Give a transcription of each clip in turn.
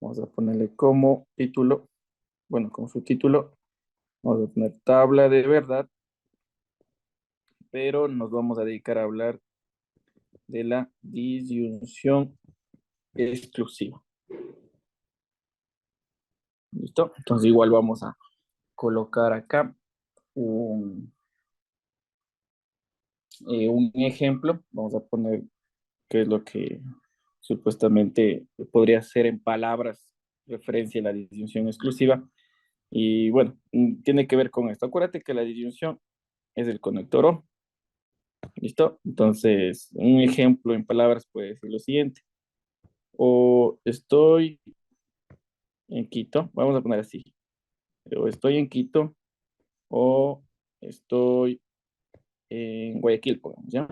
Vamos a ponerle como título, bueno, como subtítulo, vamos a poner tabla de verdad, pero nos vamos a dedicar a hablar de la disyunción exclusiva. ¿Listo? Entonces igual vamos a colocar acá un, un ejemplo. Vamos a poner qué es lo que supuestamente podría ser en palabras referencia a la disyunción exclusiva. Y bueno, tiene que ver con esto. Acuérdate que la disyunción es el conector O. ¿Listo? Entonces, un ejemplo en palabras puede ser lo siguiente. O estoy en Quito, vamos a poner así. O estoy en Quito o estoy en Guayaquil, pongamos, ¿ya?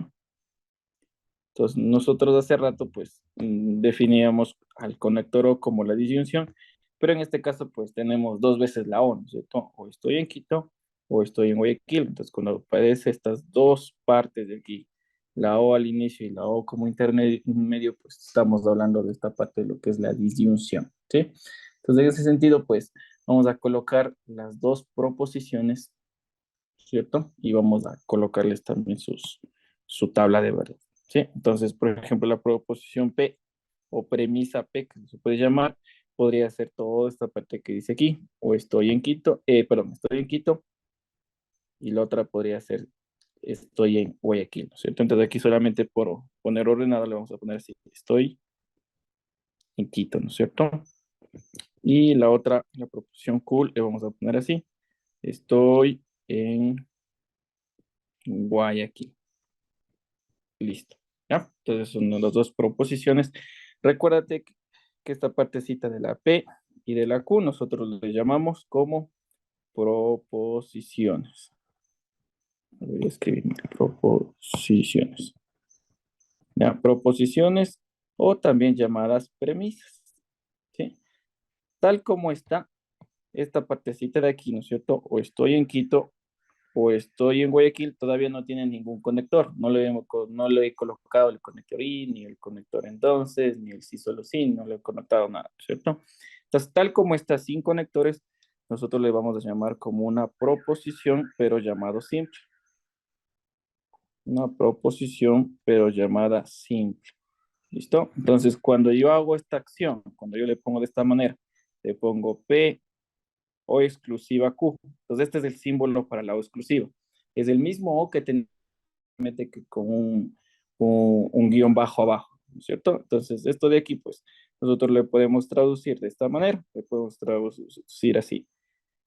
Entonces, nosotros hace rato, pues, definíamos al conector O como la disyunción, pero en este caso, pues, tenemos dos veces la O, ¿no es cierto? O estoy en Quito o estoy en Guayaquil. Entonces, cuando aparece estas dos partes de aquí, la O al inicio y la O como intermedio, pues, estamos hablando de esta parte de lo que es la disyunción, ¿sí? Entonces, en ese sentido, pues, vamos a colocar las dos proposiciones, ¿cierto? Y vamos a colocarles también su tabla de verdad, ¿sí? Entonces, por ejemplo, la proposición P o premisa P, que se puede llamar, podría ser toda esta parte que dice aquí, o estoy en Quito, perdón, estoy en Quito, y la otra podría ser estoy en Guayaquil, ¿no es cierto? Entonces aquí solamente por poner ordenado le vamos a poner así, estoy en Quito, ¿no es cierto? Y la otra, la proposición cool, le vamos a poner así, estoy en Guayaquil. Listo. ¿Ya? Entonces son las dos proposiciones. Recuérdate que esta partecita de la P y de la Q nosotros le llamamos como proposiciones. Voy a escribir proposiciones. ¿Ya? Proposiciones o también llamadas premisas. ¿Sí? Tal como está esta partecita de aquí, ¿no es cierto? O estoy en Quito o estoy en Guayaquil, todavía no tiene ningún conector. No le he colocado el conector I, ni el conector entonces, ni el sí solo sí, no le he conectado nada, ¿cierto? Entonces, tal como está sin conectores, nosotros le vamos a llamar como una proposición, pero llamado simple. Una proposición, pero llamada simple. ¿Listo? Entonces, cuando yo hago esta acción, cuando yo le pongo de esta manera, le pongo P o exclusiva Q. Entonces, este es el símbolo para la O exclusiva. Es el mismo O que tenemos que con un guión bajo abajo, ¿no es cierto? Entonces, esto de aquí, pues, nosotros le podemos traducir de esta manera, le podemos traducir así.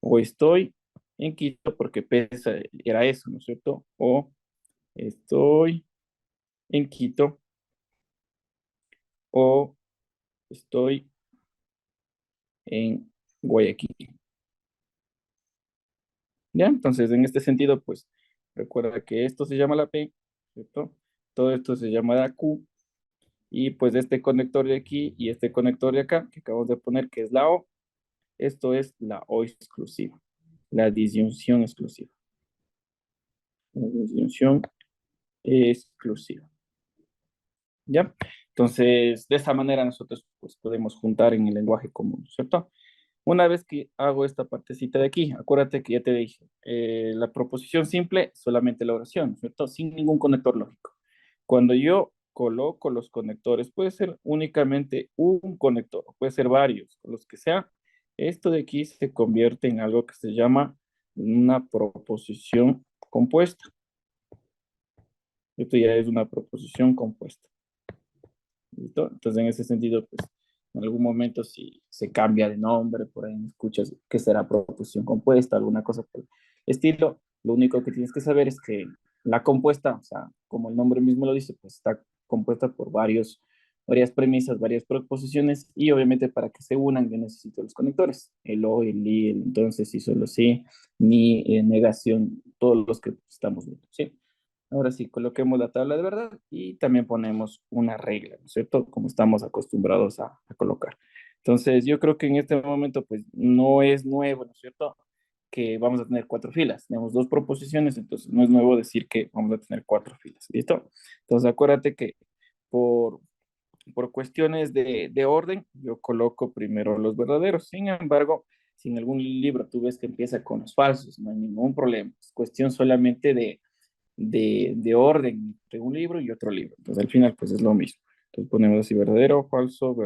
O estoy en Quito porque pesa, era eso, ¿no es cierto? O estoy en Quito o estoy en Guayaquil. ¿Ya? Entonces, en este sentido, pues, recuerda que esto se llama la P, ¿cierto? Todo esto se llama la Q, y pues este conector de aquí y este conector de acá, que acabamos de poner, que es la O, esto es la O exclusiva, la disyunción exclusiva. La disyunción exclusiva. ¿Ya? Entonces, de esa manera nosotros pues, podemos juntar en el lenguaje común, ¿cierto? Una vez que hago esta partecita de aquí, acuérdate que ya te dije, la proposición simple, solamente la oración, ¿cierto? Sin ningún conector lógico. Cuando yo coloco los conectores, puede ser únicamente un conector, puede ser varios, los que sea, esto de aquí se convierte en algo que se llama una proposición compuesta. Esto ya es una proposición compuesta. ¿Listo? Entonces, en ese sentido, pues, en algún momento si se cambia de nombre, por ahí escuchas que será proposición compuesta, alguna cosa por el estilo, lo único que tienes que saber es que la compuesta, o sea, como el nombre mismo lo dice, pues está compuesta por varias premisas, varias proposiciones, y obviamente para que se unan yo necesito los conectores, el o, el y, el entonces, y solo sí, ni negación, todos los que estamos viendo, ¿sí? Ahora sí, coloquemos la tabla de verdad y también ponemos una regla, ¿no es cierto? Como estamos acostumbrados a colocar. Entonces, yo creo que en este momento, pues, no es nuevo, ¿no es cierto? Que vamos a tener cuatro filas. Tenemos dos proposiciones, entonces no es nuevo decir que vamos a tener cuatro filas, ¿listo? Entonces, acuérdate que por por cuestiones de orden, yo coloco primero los verdaderos. Sin embargo, si en algún libro tú ves que empieza con los falsos, no hay ningún problema. Es cuestión solamente de orden entre un libro y otro libro. Entonces, al final, pues es lo mismo. Entonces, ponemos así verdadero, falso.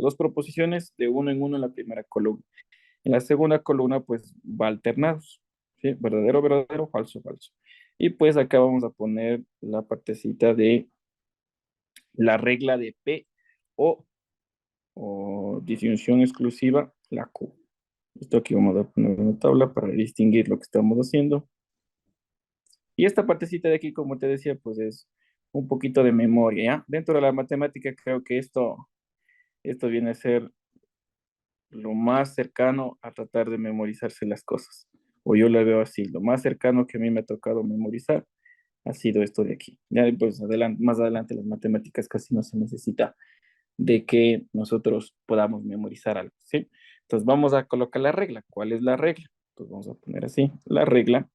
Dos proposiciones de uno en uno en la primera columna. En la segunda columna, pues va alternados. ¿Sí? Verdadero, verdadero, falso, falso. Y pues acá vamos a poner la partecita de la regla de P o disyunción exclusiva, la Q. Esto aquí vamos a poner una tabla para distinguir lo que estamos haciendo. Y esta partecita de aquí, como te decía, pues es un poquito de memoria, ¿ya? Dentro de la matemática creo que esto viene a ser lo más cercano a tratar de memorizarse las cosas. O yo lo veo así, lo más cercano que a mí me ha tocado memorizar ha sido esto de aquí. Ya pues adelante, más adelante las matemáticas casi no se necesita de que nosotros podamos memorizar algo, ¿sí? Entonces vamos a colocar la regla. ¿Cuál es la regla? Entonces vamos a poner así, la regla,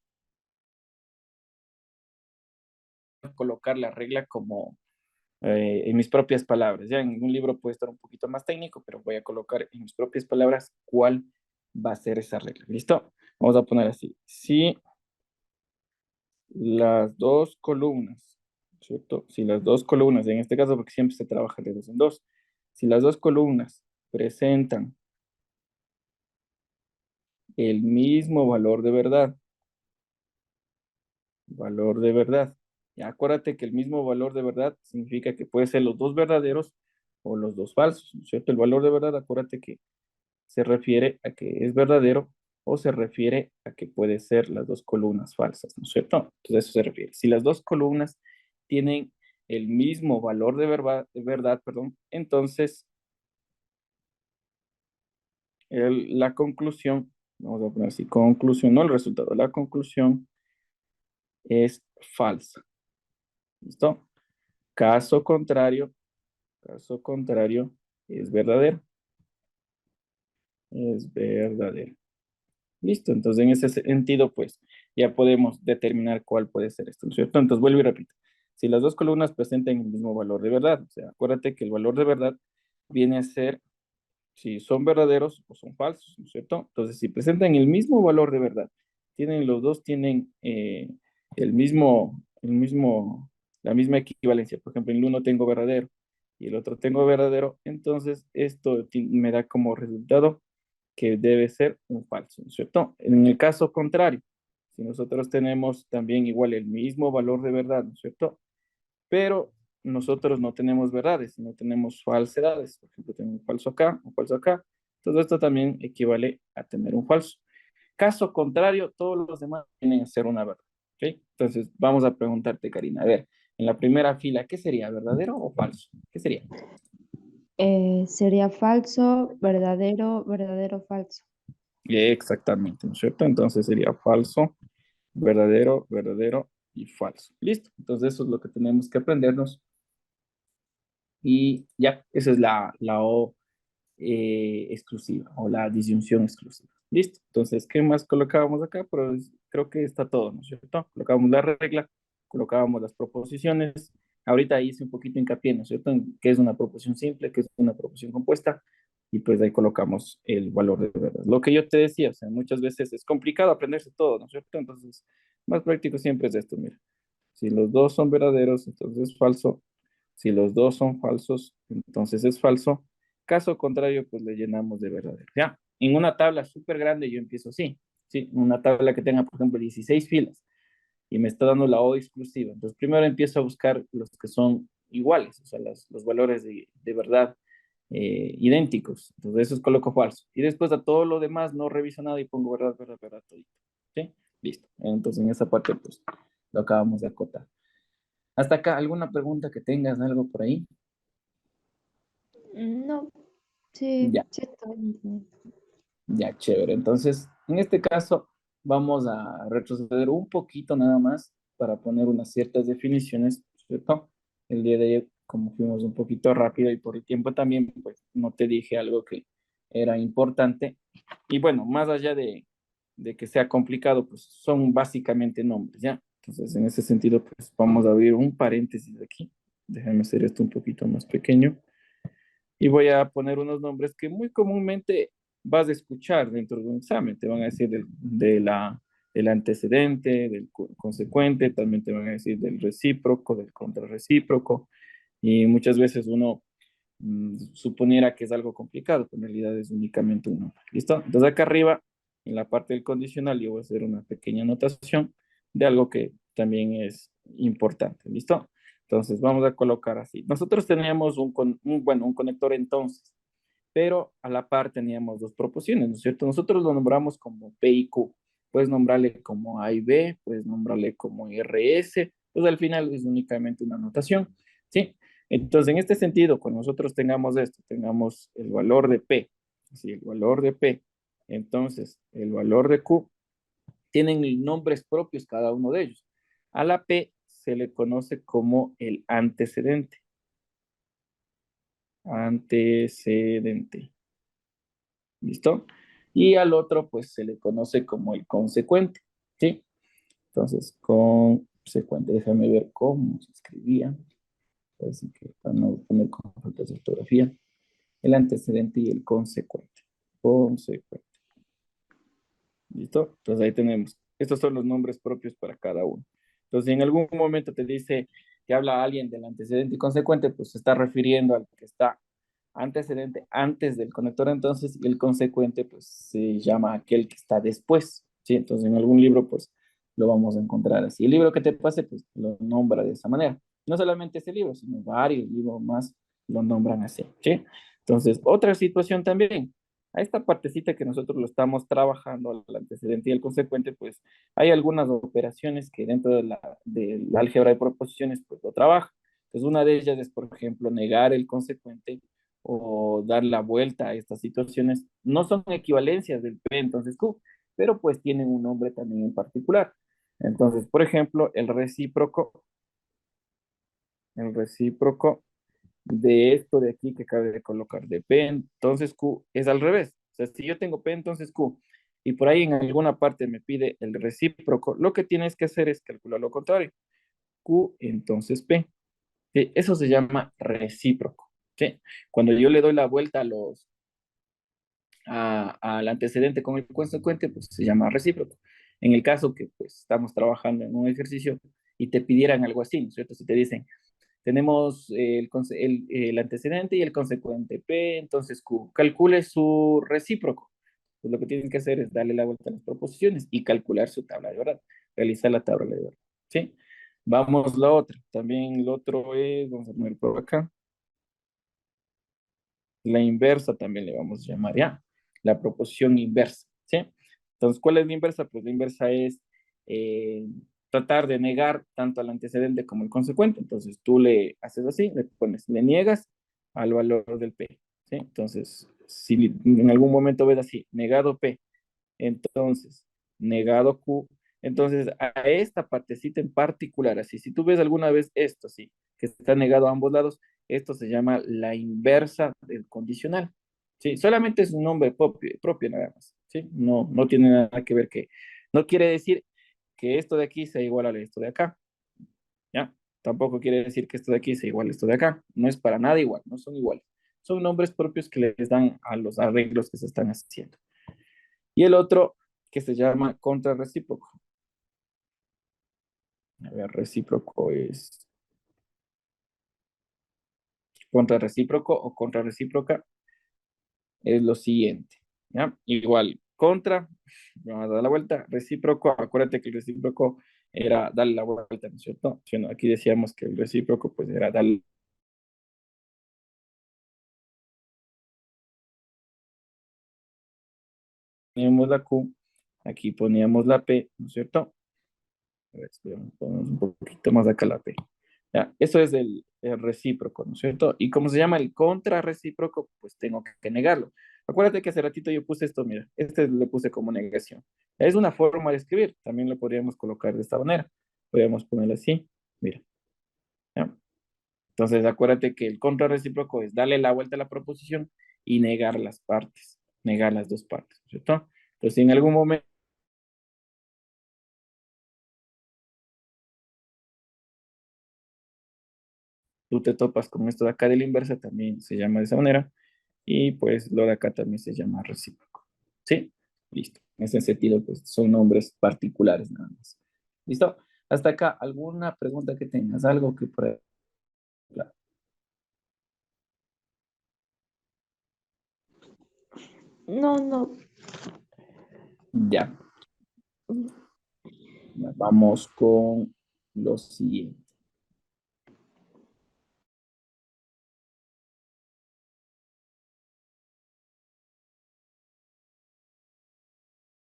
colocar la regla como en mis propias palabras. Ya en un libro puede estar un poquito más técnico, pero voy a colocar en mis propias palabras cuál va a ser esa regla. ¿Listo? Vamos a poner así. Si las dos columnas, ¿cierto? Si las dos columnas, en este caso, porque siempre se trabaja de dos en dos, si las dos columnas presentan el mismo valor de verdad. Y acuérdate que el mismo valor de verdad significa que puede ser los dos verdaderos o los dos falsos, ¿no es cierto? El valor de verdad, acuérdate que se refiere a que es verdadero o se refiere a que puede ser las dos columnas falsas, ¿no es cierto? Entonces a eso se refiere. Si las dos columnas tienen el mismo valor de verdad, perdón, entonces la conclusión, vamos a poner así, conclusión, no el resultado, la conclusión es falsa. ¿Listo? Caso contrario, caso contrario, es verdadero. Es verdadero. Listo, entonces en ese sentido, pues ya podemos determinar cuál puede ser esto, ¿no es cierto? Entonces vuelvo y repito. Si las dos columnas presentan el mismo valor de verdad, o sea, acuérdate que el valor de verdad viene a ser si son verdaderos o son falsos, ¿no es cierto? Entonces, si presentan el mismo valor de verdad, los dos tienen la misma equivalencia. Por ejemplo, en el uno tengo verdadero y el otro tengo verdadero, entonces esto me da como resultado que debe ser un falso, ¿no es cierto? En el caso contrario, si nosotros tenemos también igual el mismo valor de verdad, ¿no es cierto? Pero nosotros no tenemos verdades, sino tenemos falsedades. Por ejemplo, tengo un falso acá, un falso acá. Todo esto también equivale a tener un falso. Caso contrario, todos los demás tienen que ser una verdad. ¿Ok? Entonces, vamos a preguntarte, Karina. A ver, en la primera fila, ¿qué sería? ¿Verdadero o falso? ¿Qué sería? Sería falso, verdadero, verdadero, falso. Exactamente, ¿no es cierto? Entonces sería falso, verdadero, verdadero y falso. Listo. Entonces, eso es lo que tenemos que aprendernos. Y ya, esa es la O exclusiva o la disyunción exclusiva. Listo. Entonces, ¿qué más colocábamos acá? Pues creo que está todo, ¿no es cierto? Colocábamos la regla, colocábamos las proposiciones. Ahorita hice un poquito hincapié, ¿no es cierto? En qué es una proposición simple, qué es una proposición compuesta, y pues ahí colocamos el valor de verdad. Lo que yo te decía, o sea, muchas veces es complicado aprenderse todo, ¿no es cierto? Entonces, más práctico siempre es esto, mira. Si los dos son verdaderos, entonces es falso. Si los dos son falsos, entonces es falso. Caso contrario, pues le llenamos de verdadero. ¿Ya? En una tabla súper grande yo empiezo así. Sí, una tabla que tenga, por ejemplo, 16 filas y me está dando la O exclusiva. Entonces primero empiezo a buscar los que son iguales, o sea, los valores de verdad idénticos. Entonces esos coloco falso. Y después a todo lo demás no reviso nada y pongo verdad, verdad, verdad, todito. ¿Sí? Listo. Entonces en esa parte, pues lo acabamos de acotar. Hasta acá, ¿alguna pregunta que tengas, algo por ahí? No, sí, Ya, sí estoy entendiendo. ya, chévere. Entonces, en este caso, vamos a retroceder un poquito nada más para poner unas ciertas definiciones, ¿cierto? El día de ayer, como fuimos un poquito rápido y por el tiempo también, pues no te dije algo que era importante. Y bueno, más allá de que sea complicado, pues son básicamente nombres, ¿ya? Entonces, en ese sentido, pues vamos a abrir un paréntesis aquí. Déjame hacer esto un poquito más pequeño. Y voy a poner unos nombres que muy comúnmente vas a escuchar dentro de un examen. Te van a decir del antecedente, del consecuente, también te van a decir del recíproco, del contrarrecíproco. Y muchas veces uno suponiera que es algo complicado, pero en realidad es únicamente un nombre. ¿Listo? Entonces acá arriba, en la parte del condicional, yo voy a hacer una pequeña anotación de algo que también es importante. ¿Listo? Entonces vamos a colocar así. Nosotros teníamos bueno, un conector entonces, pero a la par teníamos dos proporciones, ¿no es cierto? Nosotros lo nombramos como P y Q. Puedes nombrarle como A y B, puedes nombrarle como RS, pues al final es únicamente una anotación, ¿sí? Entonces, en este sentido, cuando nosotros tengamos esto, tengamos el valor de P, ¿sí? El valor de P, entonces el valor de Q, tienen nombres propios cada uno de ellos. A la P se le conoce como el antecedente. Antecedente. ¿Listo? Y al otro, pues se le conoce como el consecuente. ¿Sí? Entonces, consecuente. Déjame ver cómo se escribía. Así que para no poner con faltas de ortografía. El antecedente y el consecuente. Consecuente. ¿Listo? Entonces ahí tenemos. Estos son los nombres propios para cada uno. Entonces, si en algún momento te dice que habla alguien del antecedente y consecuente, pues se está refiriendo al que está antecedente antes del conector entonces y el consecuente pues se llama aquel que está después, ¿sí? Entonces en algún libro pues lo vamos a encontrar así. El libro que te pase pues lo nombra de esa manera. No solamente ese libro, sino varios libros más lo nombran así, ¿sí? Entonces, otra situación también, a esta partecita que nosotros lo estamos trabajando, el antecedente y el consecuente, pues hay algunas operaciones que dentro de la álgebra de proposiciones, pues lo trabaja. Entonces, una de ellas es, por ejemplo, negar el consecuente o dar la vuelta a estas situaciones. No son equivalencias del P, entonces Q, pero pues tienen un nombre también en particular. Entonces, por ejemplo, el recíproco de esto de aquí que acabo de colocar, de P, entonces Q, es al revés. O sea, si yo tengo P, entonces Q, y por ahí en alguna parte me pide el recíproco, lo que tienes que hacer es calcular lo contrario. Q, entonces P. ¿Sí? Eso se llama recíproco. ¿Sí? Cuando yo le doy la vuelta al antecedente con el consecuente, pues se llama recíproco. En el caso que pues estamos trabajando en un ejercicio y te pidieran algo así, ¿no es cierto? Si te dicen, tenemos el antecedente y el consecuente P, entonces Q. Calcule su recíproco. Pues lo que tienen que hacer es darle la vuelta a las proposiciones y calcular su tabla de verdad. Realizar la tabla de verdad. ¿Sí? Vamos la otra. También lo otro es, vamos a poner por acá. La inversa también le vamos a llamar ya. La proposición inversa. ¿Sí? Entonces, ¿cuál es la inversa? Pues la inversa es eh, tratar de negar tanto al antecedente como al consecuente. Entonces, tú le haces así, le niegas al valor del P. ¿Sí? Entonces, si en algún momento ves así, negado P, entonces, negado Q, entonces a esta partecita en particular, así, si tú ves alguna vez esto, sí, que está negado a ambos lados, esto se llama la inversa del condicional. Sí, solamente es un nombre propio nada más. Sí, no tiene nada que ver que, no quiere decir que esto de aquí sea igual a esto de acá. ¿Ya? Tampoco quiere decir que esto de aquí sea igual a esto de acá. No es para nada igual, no son iguales. Son nombres propios que les dan a los arreglos que se están haciendo. Y el otro que se llama contrarrecíproco. A ver, recíproco es contrarrecíproco o contrarrecíproca es lo siguiente. ¿Ya? Igual, contra, vamos a dar la vuelta, recíproco, acuérdate que el recíproco era darle la vuelta, ¿no es cierto? Si no, aquí decíamos que el recíproco pues era darle, poníamos la Q, aquí poníamos la P, ¿no es cierto? A ver, ponemos un poquito más acá la P. Ya, eso es el recíproco, ¿no es cierto? Y como se llama el contrarrecíproco, pues tengo que negarlo. Acuérdate que hace ratito yo puse esto, mira, este le puse como negación. Es una forma de escribir, también lo podríamos colocar de esta manera. Podríamos ponerlo así, mira. ¿Ya? Entonces, acuérdate que el contrarrecíproco es darle la vuelta a la proposición y negar las partes, negar las dos partes, ¿no es cierto? Entonces, si en algún momento tú te topas con esto de acá de la inversa, también se llama de esa manera. Y pues lo de acá también se llama recíproco. ¿Sí? Listo. En ese sentido, pues son nombres particulares nada más. ¿Listo? Hasta acá, ¿alguna pregunta que tengas? Algo que por ahí. Claro. No, no. Ya. Vamos con lo siguiente.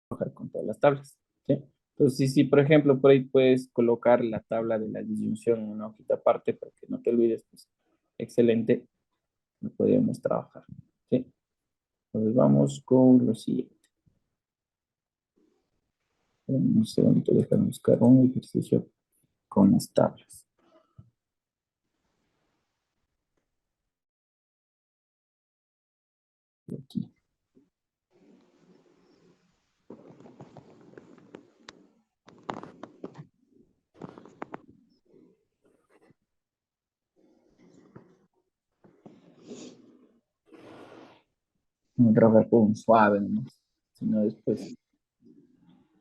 Trabajar con todas las tablas. ¿Sí? Entonces, sí, por ejemplo, por ahí puedes colocar la tabla de la disyunción en una hojita aparte para que no te olvides, pues, excelente, lo podríamos trabajar. ¿Sí? Entonces, vamos con lo siguiente. Un segundo, déjame buscar un ejercicio con las tablas. Aquí. Vamos a trabajar con suave, ¿no? Si no, después el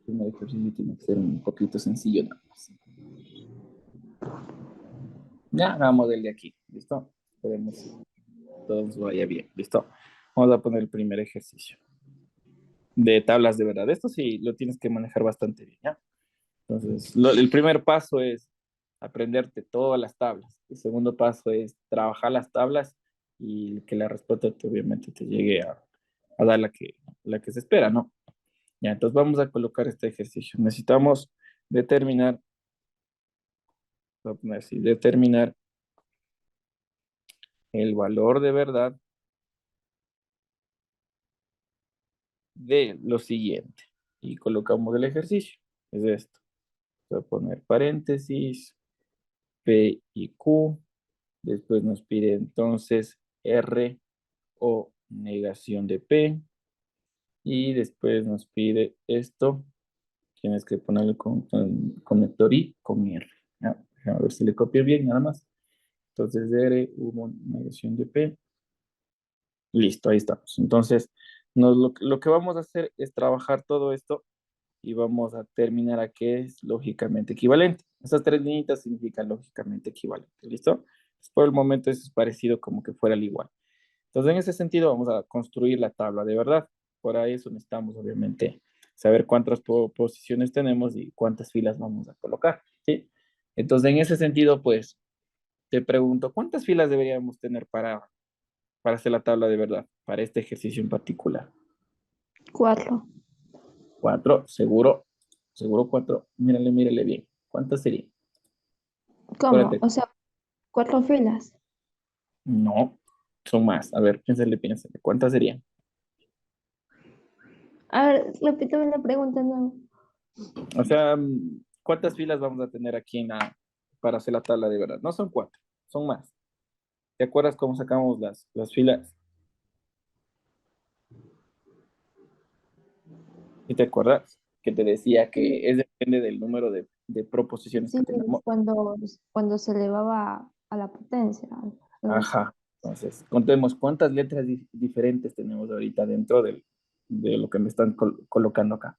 primer ejercicio tiene que ser un poquito sencillo, nada más. Ya, hagamos el de aquí, ¿listo? Esperemos que todo nos vaya bien, ¿listo? Vamos a poner el primer ejercicio de tablas de verdad. Esto sí lo tienes que manejar bastante bien, ¿ya? Entonces, el primer paso es aprenderte todas las tablas. El segundo paso es trabajar las tablas y que la respuesta obviamente te llegue a dar la que se espera, ¿no? Ya, entonces vamos a colocar este ejercicio. Necesitamos determinar, voy a poner así, determinar el valor de verdad de lo siguiente. Y colocamos el ejercicio. Es esto. Voy a poner paréntesis, P y Q. Después nos pide entonces R o negación de P. Y después nos pide esto. Tienes que ponerle con conector I con R. ¿Ya? A ver si le copio bien, nada más. Entonces, R, hubo negación de P. Listo, ahí estamos. Entonces, lo que vamos a hacer es trabajar todo esto y vamos a terminar a qué es lógicamente equivalente. Esas tres líneas significan lógicamente equivalente. ¿Listo? Por el momento eso es parecido como que fuera el igual. Entonces, en ese sentido, vamos a construir la tabla de verdad. Por ahí eso necesitamos, obviamente, saber cuántas posiciones tenemos y cuántas filas vamos a colocar. ¿Sí? Entonces, en ese sentido, pues, te pregunto, ¿cuántas filas deberíamos tener para hacer la tabla de verdad, para este ejercicio en particular? 4. Cuatro, seguro, seguro cuatro. Mírale, mírale bien. ¿Cuántas serían? ¿Cómo? Acuérdate. O sea, 4 filas. No, son más. A ver, piénsale, piénsale. ¿Cuántas serían? A ver, repítame la pregunta, no. O sea, ¿cuántas filas vamos a tener aquí para hacer la tabla de verdad? No son cuatro, son más. ¿Te acuerdas cómo sacamos las filas? ¿Y te acuerdas? Que te decía Sí, que es depende del número de proposiciones sí, que tengamos. cuando se elevaba a la potencia. Algo así. Ajá. Entonces, contemos cuántas letras diferentes tenemos ahorita dentro de lo que me están colocando acá.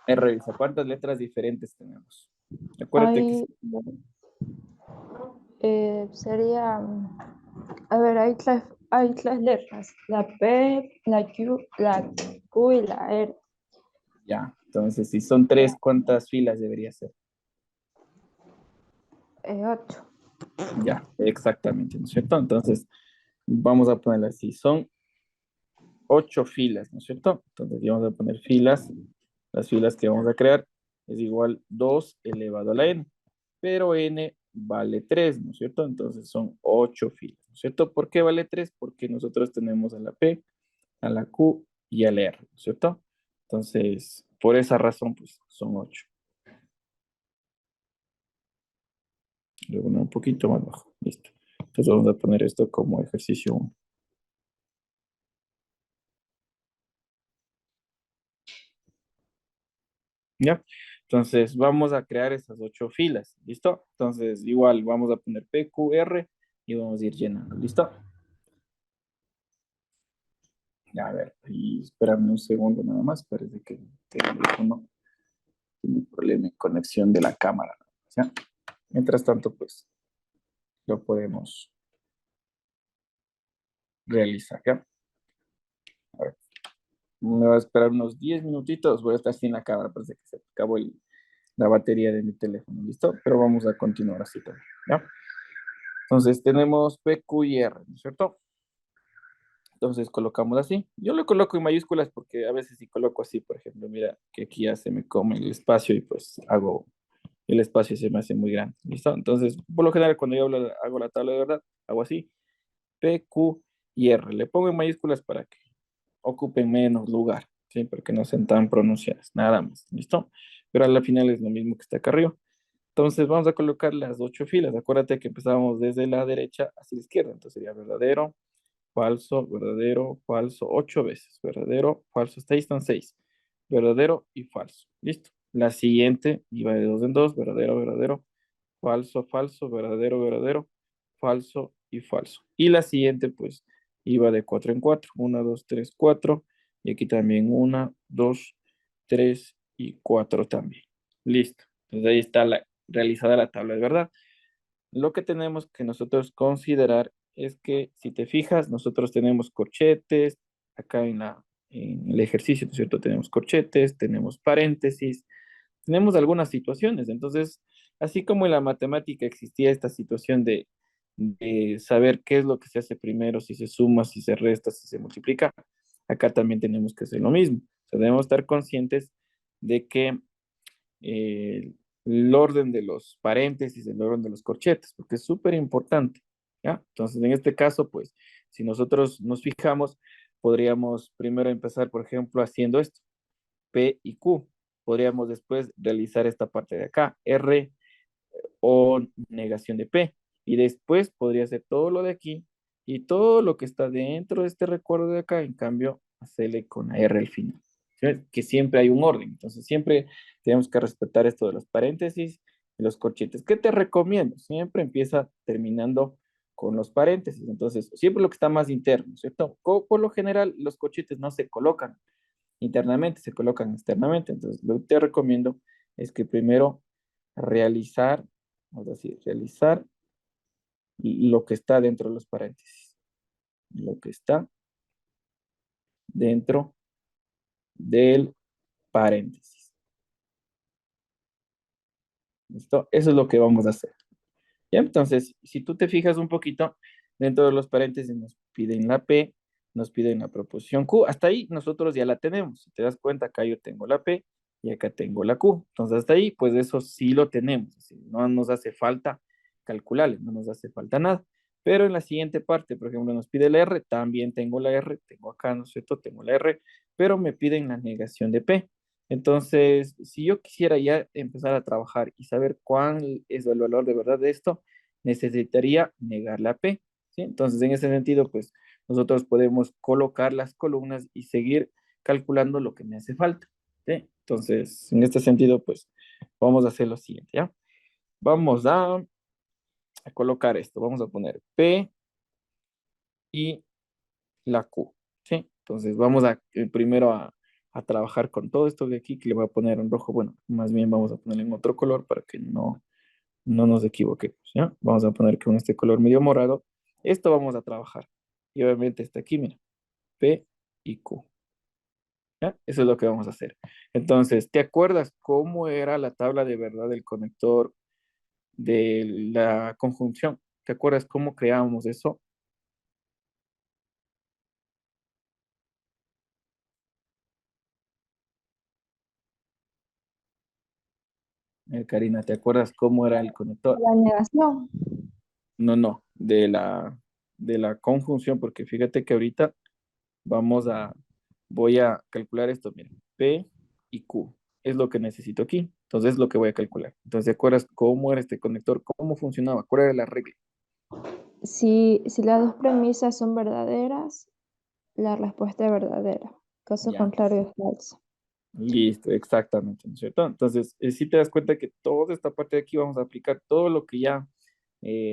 Revisa cuántas letras diferentes tenemos. Acuérdate que Hay, sería, a ver, hay tres letras, la P, la Q y la R. ya. Entonces, si son tres, ¿cuántas filas debería ser? 8. Ya, exactamente, ¿no es cierto? Entonces, vamos a ponerla así. Son 8 filas, ¿no es cierto? Entonces, ya vamos a poner filas. Las filas que vamos a crear es igual 2 elevado a la n. Pero n vale 3, ¿no es cierto? Entonces, son 8 filas, ¿no es cierto? ¿Por qué vale 3? Porque nosotros tenemos a la P, a la Q y a la R, ¿no es cierto? Entonces, por esa razón, pues, son 8. Luego un poquito más bajo. Listo. Entonces, vamos a poner esto como ejercicio 1. ¿Ya? Entonces vamos a crear esas 8 filas, ¿listo? Entonces igual vamos a poner PQR y vamos a ir llenando, ¿listo? A ver, y espérame un segundo nada más, parece que el teléfono tiene un problema en conexión de la cámara, ¿ya? Mientras tanto, pues lo podemos realizar, ¿ya? A ver, me va a esperar unos 10 minutitos, voy a estar sin la cámara, parece que se acabó la batería de mi teléfono, ¿listo? Pero vamos a continuar así también, ¿ya? Entonces tenemos P, Q y R, ¿no es cierto? Entonces colocamos así. Yo lo coloco en mayúsculas porque a veces si coloco así, por ejemplo, mira que aquí ya se me come el espacio y pues hago, el espacio se me hace muy grande, ¿listo? Entonces, por lo general, cuando yo hago la tabla de verdad, hago así, P, Q y R. Le pongo en mayúsculas para que ocupen menos lugar, ¿sí? Para que no sean tan pronunciadas, nada más, ¿listo? Pero a la final es lo mismo que está acá arriba. Entonces vamos a colocar las 8 filas. Acuérdate que empezábamos desde la derecha hacia la izquierda. Entonces sería verdadero, falso, 8 veces. Verdadero, falso. Hasta ahí están 6. Verdadero y falso. Listo. La siguiente iba de dos en dos. Verdadero, verdadero, falso, falso, verdadero, verdadero, falso y falso. Y la siguiente, pues, iba de cuatro en cuatro. Una, dos, tres, cuatro. Y aquí también una, dos, tres y cuatro también. Listo. Entonces ahí está realizada la tabla de verdad. Lo que tenemos que nosotros considerar es que si te fijas, nosotros tenemos corchetes, acá en el ejercicio, ¿no es cierto? Tenemos corchetes, tenemos paréntesis, tenemos algunas situaciones. Entonces, así como en la matemática existía esta situación de saber qué es lo que se hace primero, si se suma, si se resta, si se multiplica, acá también tenemos que hacer lo mismo. O sea, debemos estar conscientes de que eh, el orden de los paréntesis, el orden de los corchetes, porque es súper importante, ¿ya? Entonces, en este caso, pues, si nosotros nos fijamos, podríamos primero empezar, por ejemplo, haciendo esto, P y Q. Podríamos después realizar esta parte de acá, R o negación de P. Y después podría ser todo lo de aquí y todo lo que está dentro de este recuerdo de acá, en cambio, hacerle con la R al final. ¿Sí? Que siempre hay un orden. Entonces, siempre tenemos que respetar esto de los paréntesis y los corchetes. ¿Qué te recomiendo? Siempre empieza terminando con los paréntesis. Entonces, siempre lo que está más interno, ¿cierto? Por lo general, los corchetes no se colocan internamente, se colocan externamente. Entonces, lo que te recomiendo es que primero realizar, vamos a decir, realizar lo que está dentro de los paréntesis, lo que está dentro del paréntesis. ¿Listo? Eso es lo que vamos a hacer. ¿Ya? Entonces, si tú te fijas un poquito, dentro de los paréntesis nos piden la P, nos piden la proposición Q. Hasta ahí nosotros ya la tenemos. Si te das cuenta, acá yo tengo la P y acá tengo la Q. Entonces, hasta ahí, pues eso sí lo tenemos. Así, no nos hace falta calcularle, no nos hace falta nada. Pero en la siguiente parte, por ejemplo, nos pide la R, también tengo la R, tengo acá, ¿no es cierto? Tengo la R, pero me piden la negación de P. Entonces, si yo quisiera ya empezar a trabajar y saber cuál es el valor de verdad de esto, necesitaría negar la P, ¿sí? Entonces, en ese sentido, pues nosotros podemos colocar las columnas y seguir calculando lo que me hace falta, ¿sí? Entonces, en este sentido, pues vamos a hacer lo siguiente, ¿ya? Vamos a colocar esto, vamos a poner P y la Q, ¿sí? Entonces, vamos primero a trabajar con todo esto de aquí, que le voy a poner en rojo, bueno, más bien vamos a ponerle en otro color para que no nos equivoquemos, ¿ya? Vamos a poner con este color medio morado. Esto vamos a trabajar. Y obviamente está aquí, mira, P y Q, ¿ya? Eso es lo que vamos a hacer. Entonces, ¿te acuerdas cómo era la tabla de verdad del conector de la conjunción? ¿Te acuerdas cómo creábamos eso? Karina, ¿te acuerdas cómo era el conector? La negación. No, no, de la conjunción, porque fíjate que ahorita Vamos a, voy a calcular esto, mira, P y Q es lo que necesito aquí, entonces es lo que voy a calcular. Entonces, ¿te acuerdas cómo era este conector? ¿Cómo funcionaba? ¿Cuál era la regla? Si las dos premisas son verdaderas, la respuesta es verdadera. Caso Ya, contrario es falso. Listo, exactamente, ¿no es cierto? Entonces, si te das cuenta que toda esta parte de aquí vamos a aplicar todo lo que ya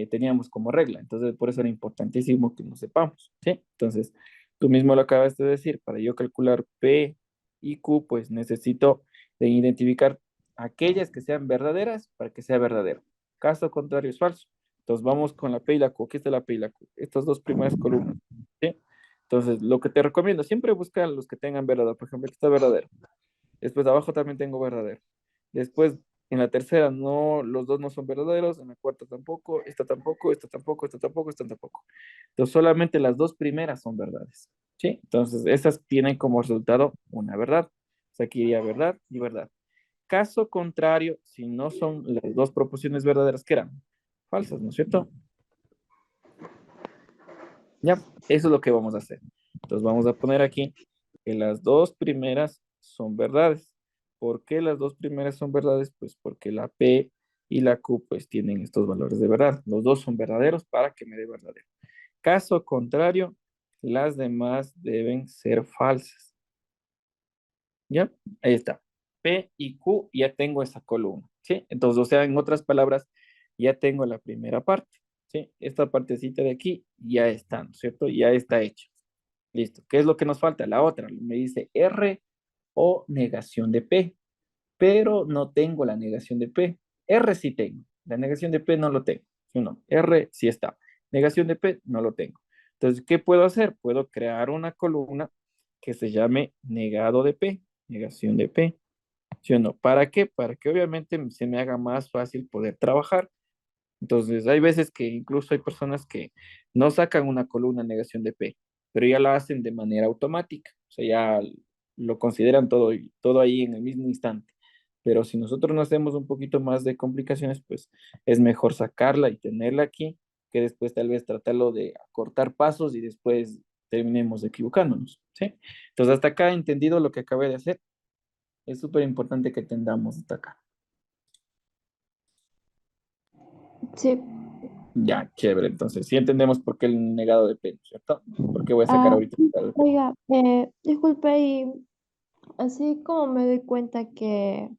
teníamos como regla. Entonces, por eso era importantísimo que nos sepamos, ¿sí? Entonces, tú mismo lo acabas de decir, para yo calcular P y Q, pues necesito de identificar aquellas que sean verdaderas para que sea verdadero. Caso contrario es falso. Entonces, vamos con la P y la Q. Aquí está la P y la Q. Estas dos primeras columnas, ¿sí? Entonces, lo que te recomiendo, siempre busca los que tengan verdad. Por ejemplo, aquí está verdadero. Después abajo también tengo verdadero. Después en la tercera no, los dos no son verdaderos, en la cuarta tampoco, esta tampoco, esta tampoco, esta tampoco, esta tampoco. Entonces solamente las dos primeras son verdades. ¿Sí? Entonces esas tienen como resultado una verdad. O sea, aquí iría verdad y verdad. Caso contrario, si no son las dos proposiciones verdaderas que eran falsas, ¿no es cierto? Ya, eso es lo que vamos a hacer. Entonces vamos a poner aquí que las dos primeras son verdades. ¿Por qué las dos primeras son verdades? Pues porque la P y la Q pues tienen estos valores de verdad. Los dos son verdaderos para que me dé verdadero. Caso contrario, las demás deben ser falsas. ¿Ya? Ahí está. P y Q ya tengo esa columna. ¿Sí? Entonces, o sea, en otras palabras, ya tengo la primera parte. ¿Sí? Esta partecita de aquí ya está, ¿no es cierto? Ya está hecha. Listo. ¿Qué es lo que nos falta? La otra. Me dice R o negación de P, pero no tengo la negación de P. R sí tengo. La negación de P no lo tengo. ¿Sí o no? R sí está. Negación de P no lo tengo. Entonces, ¿qué puedo hacer? Puedo crear una columna que se llame negado de P, negación de P. ¿Sí o no? ¿Para qué? Para que obviamente se me haga más fácil poder trabajar. Entonces, hay veces que incluso hay personas que no sacan una columna negación de P, pero ya la hacen de manera automática. O sea, ya lo consideran todo, todo ahí en el mismo instante. Pero si nosotros nos hacemos un poquito más de complicaciones, pues es mejor sacarla y tenerla aquí, que después tal vez tratarlo de acortar pasos y después terminemos equivocándonos, ¿sí? Entonces, hasta acá he entendido lo que acabé de hacer. Es súper importante que entendamos hasta acá. Sí. Ya, chévere. Entonces, sí entendemos por qué el negado de P, ¿cierto? Porque voy a sacar Ah, ahorita el negado de P. oiga, disculpe, y así como me doy cuenta que,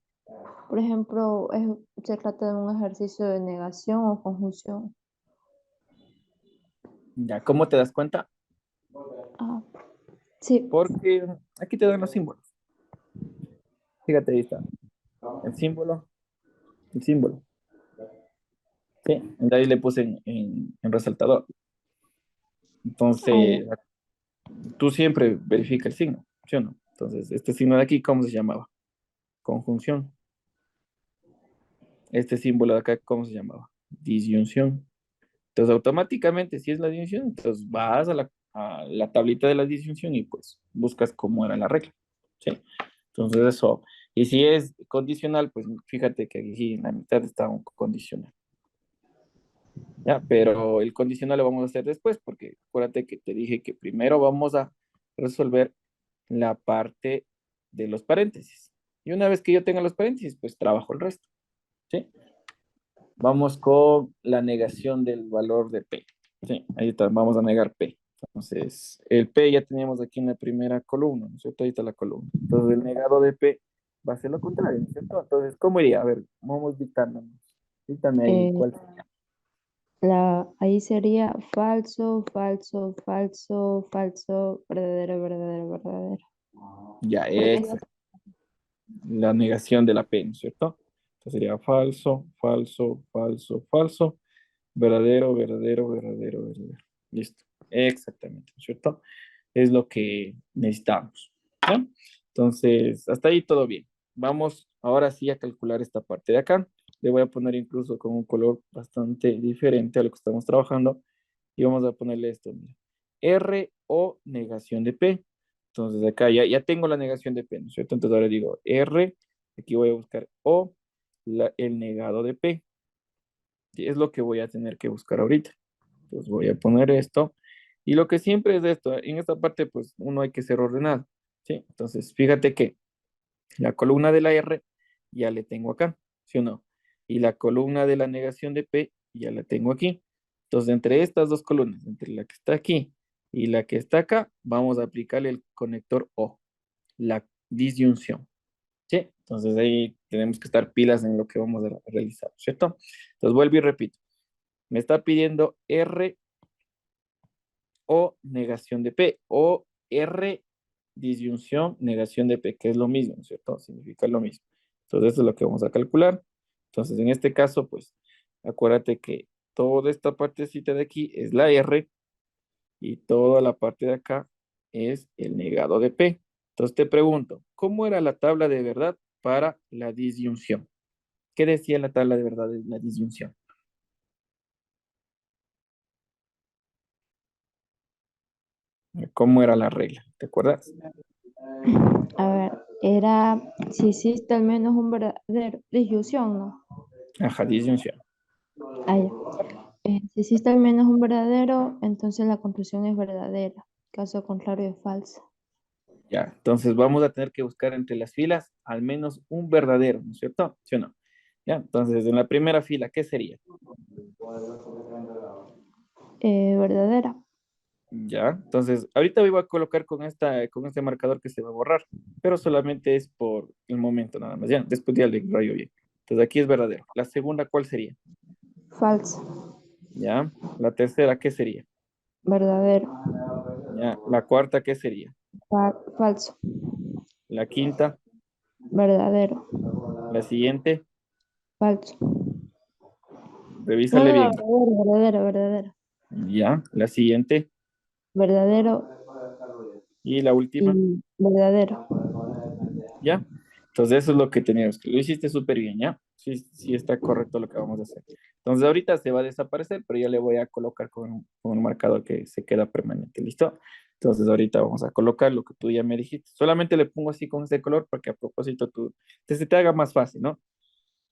por ejemplo, se trata de un ejercicio de negación o conjunción. Ya, ¿cómo te das cuenta? Ah, sí. Porque aquí te dan los símbolos. Fíjate, ahí está. El símbolo, el símbolo. Sí, de ahí le puse en resaltador. Ah, ya. Entonces, tú siempre verifica el signo, ¿sí o no? Entonces, este signo de aquí, ¿cómo se llamaba? Conjunción. Este símbolo de acá, ¿cómo se llamaba? Disyunción. Entonces, automáticamente, si es la disyunción, entonces vas a la tablita de la disyunción y pues buscas cómo era la regla. ¿Sí? Entonces, eso. Y si es condicional, pues fíjate que aquí en la mitad está un condicional. ¿Ya? Pero el condicional lo vamos a hacer después, porque acuérdate que te dije que primero vamos a resolver la parte de los paréntesis. Y una vez que yo tenga los paréntesis, pues trabajo el resto. ¿Sí? Vamos con la negación del valor de P. Sí, ahí está, vamos a negar P. Entonces, el P ya teníamos aquí en la primera columna, ¿no es cierto? Ahí está la columna. Entonces, el negado de P va a ser lo contrario, ¿no es cierto? Entonces, ¿cómo iría? A ver, vamos dictándonos. Dítame ahí Eh, cuál sería. ahí sería falso, falso, falso, falso, verdadero, verdadero, verdadero. Ya, Porque la negación de la P, ¿no es cierto? Entonces sería falso, falso, falso, falso, verdadero, verdadero, verdadero, verdadero. Listo. Exactamente, ¿no es cierto? Es lo que necesitamos. ¿Ya? Entonces, hasta ahí todo bien. Vamos ahora sí a calcular esta parte de acá. Le voy a poner incluso con un color bastante diferente a lo que estamos trabajando. Y vamos a ponerle esto, mira. R o negación de P. Entonces acá ya tengo la negación de P, ¿no es cierto? Entonces ahora digo R, aquí voy a buscar O, el negado de P. Y es lo que voy a tener que buscar ahorita. Entonces voy a poner esto. Y lo que siempre es de esto, en esta parte pues uno hay que ser ordenado, ¿sí? Entonces fíjate que la columna de la R ya le tengo acá, ¿sí o no? Y la columna de la negación de P ya la tengo aquí. Entonces entre estas dos columnas, entre la que está aquí y la que está acá, vamos a aplicarle el conector O, la disyunción. ¿Sí? Entonces ahí tenemos que estar pilas en lo que vamos a realizar, ¿cierto? Entonces vuelvo y repito. Me está pidiendo R o negación de P o R disyunción negación de P, que es lo mismo, ¿cierto? Significa lo mismo. Entonces eso es lo que vamos a calcular. Entonces en este caso, pues acuérdate que toda esta partecita de aquí es la R y toda la parte de acá es el negado de P. Entonces te pregunto, ¿cómo era la tabla de verdad para la disyunción? ¿Qué decía la tabla de verdad de la disyunción? ¿Cómo era la regla? ¿Te acuerdas? A ver, era si existe al menos un verdadero disyunción, ¿no? Ajá, disyunción. Ah, ya. Si existe al menos un verdadero, entonces la conclusión es verdadera. Caso contrario es falsa. Ya, entonces vamos a tener que buscar entre las filas al menos un verdadero, ¿no es cierto? ¿Sí o no? Ya, entonces en la primera fila, ¿qué sería? Verdadera. Ya, entonces ahorita voy a colocar con este marcador que se va a borrar, pero solamente es por el momento nada más, ya, después ya le rayo bien. Entonces aquí es verdadero. La segunda, ¿cuál sería? Falsa. Ya, la tercera, ¿qué sería? Verdadero. Ya, la cuarta, ¿qué sería? Falso. La quinta, Verdadero. la siguiente, Falso. No, revísale no, no, bien. verdadero, verdadero, verdadero. Ya, la siguiente Verdadero y la última. y verdadero. ¿Ya? Entonces eso es lo que teníamos que lo hiciste súper bien, ¿ya? Sí, sí está correcto lo que vamos a hacer. Entonces ahorita se va a desaparecer, pero yo le voy a colocar con un marcador que se queda permanente, ¿listo? Entonces ahorita vamos a colocar lo que tú ya me dijiste. Solamente le pongo así con este color para que a propósito se te haga más fácil, ¿no?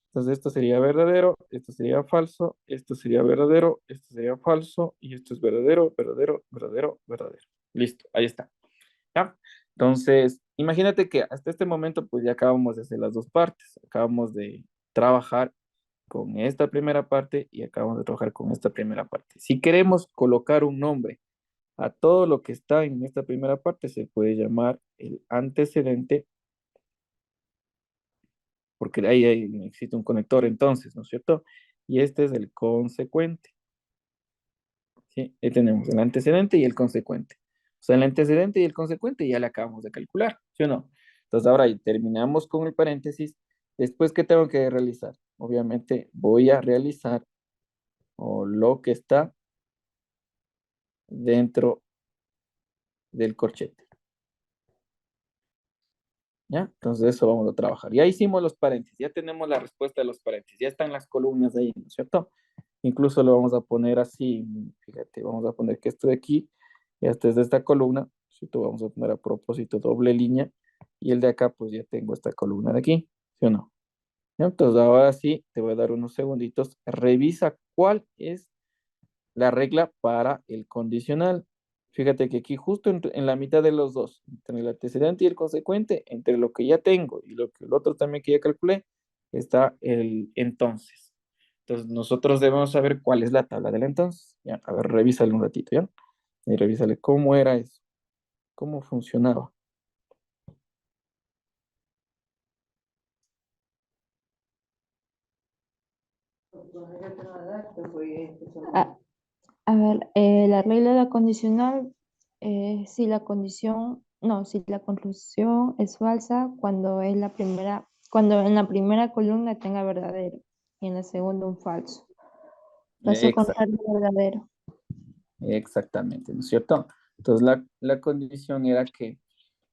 Entonces esto sería verdadero, esto sería falso, esto sería verdadero, esto sería falso y esto es verdadero, verdadero, verdadero, verdadero. Listo, ahí está. ¿Ya? Entonces, imagínate que hasta este momento, pues ya acabamos de hacer las dos partes. Acabamos de trabajar con esta primera parte y acabamos de trabajar con esta primera parte. Si queremos colocar un nombre a todo lo que está en esta primera parte, se puede llamar el antecedente, porque de ahí existe un conector entonces, ¿no es cierto? Y este es el consecuente. ¿Sí? Ahí tenemos el antecedente y el consecuente. O sea, el antecedente y el consecuente ya le acabamos de calcular, ¿sí o no? Entonces ahora ahí terminamos con el paréntesis. Después, ¿qué tengo que realizar? Obviamente voy a realizar o lo que está dentro del corchete, ¿ya? Entonces eso vamos a trabajar. Ya hicimos los paréntesis, ya tenemos la respuesta de los paréntesis, ya están las columnas ahí, ¿no es cierto? Incluso lo vamos a poner así, fíjate, vamos a poner que esto de aquí, y este es de esta columna, ¿cierto? Vamos a poner a propósito doble línea, y el de acá, pues ya tengo esta columna de aquí, ¿sí o no? ¿Ya? Entonces ahora sí, te voy a dar unos segunditos, revisa cuál es la regla para el condicional. Fíjate que aquí justo en la mitad de los dos, entre el antecedente y el consecuente, entre lo que ya tengo y lo que el otro también que ya calculé, está el entonces. Entonces nosotros debemos saber cuál es la tabla del entonces. Ya, a ver, revísale un ratito, ¿ya? Y revísale cómo era eso, cómo funcionaba. A, a ver, la regla de la condicional, si la condición, no, si la conclusión es falsa cuando es la primera, cuando en la primera columna tenga verdadero y en la segunda un falso. Caso Exact- contrario, verdadero. exactamente, ¿no es cierto? Entonces la condición era que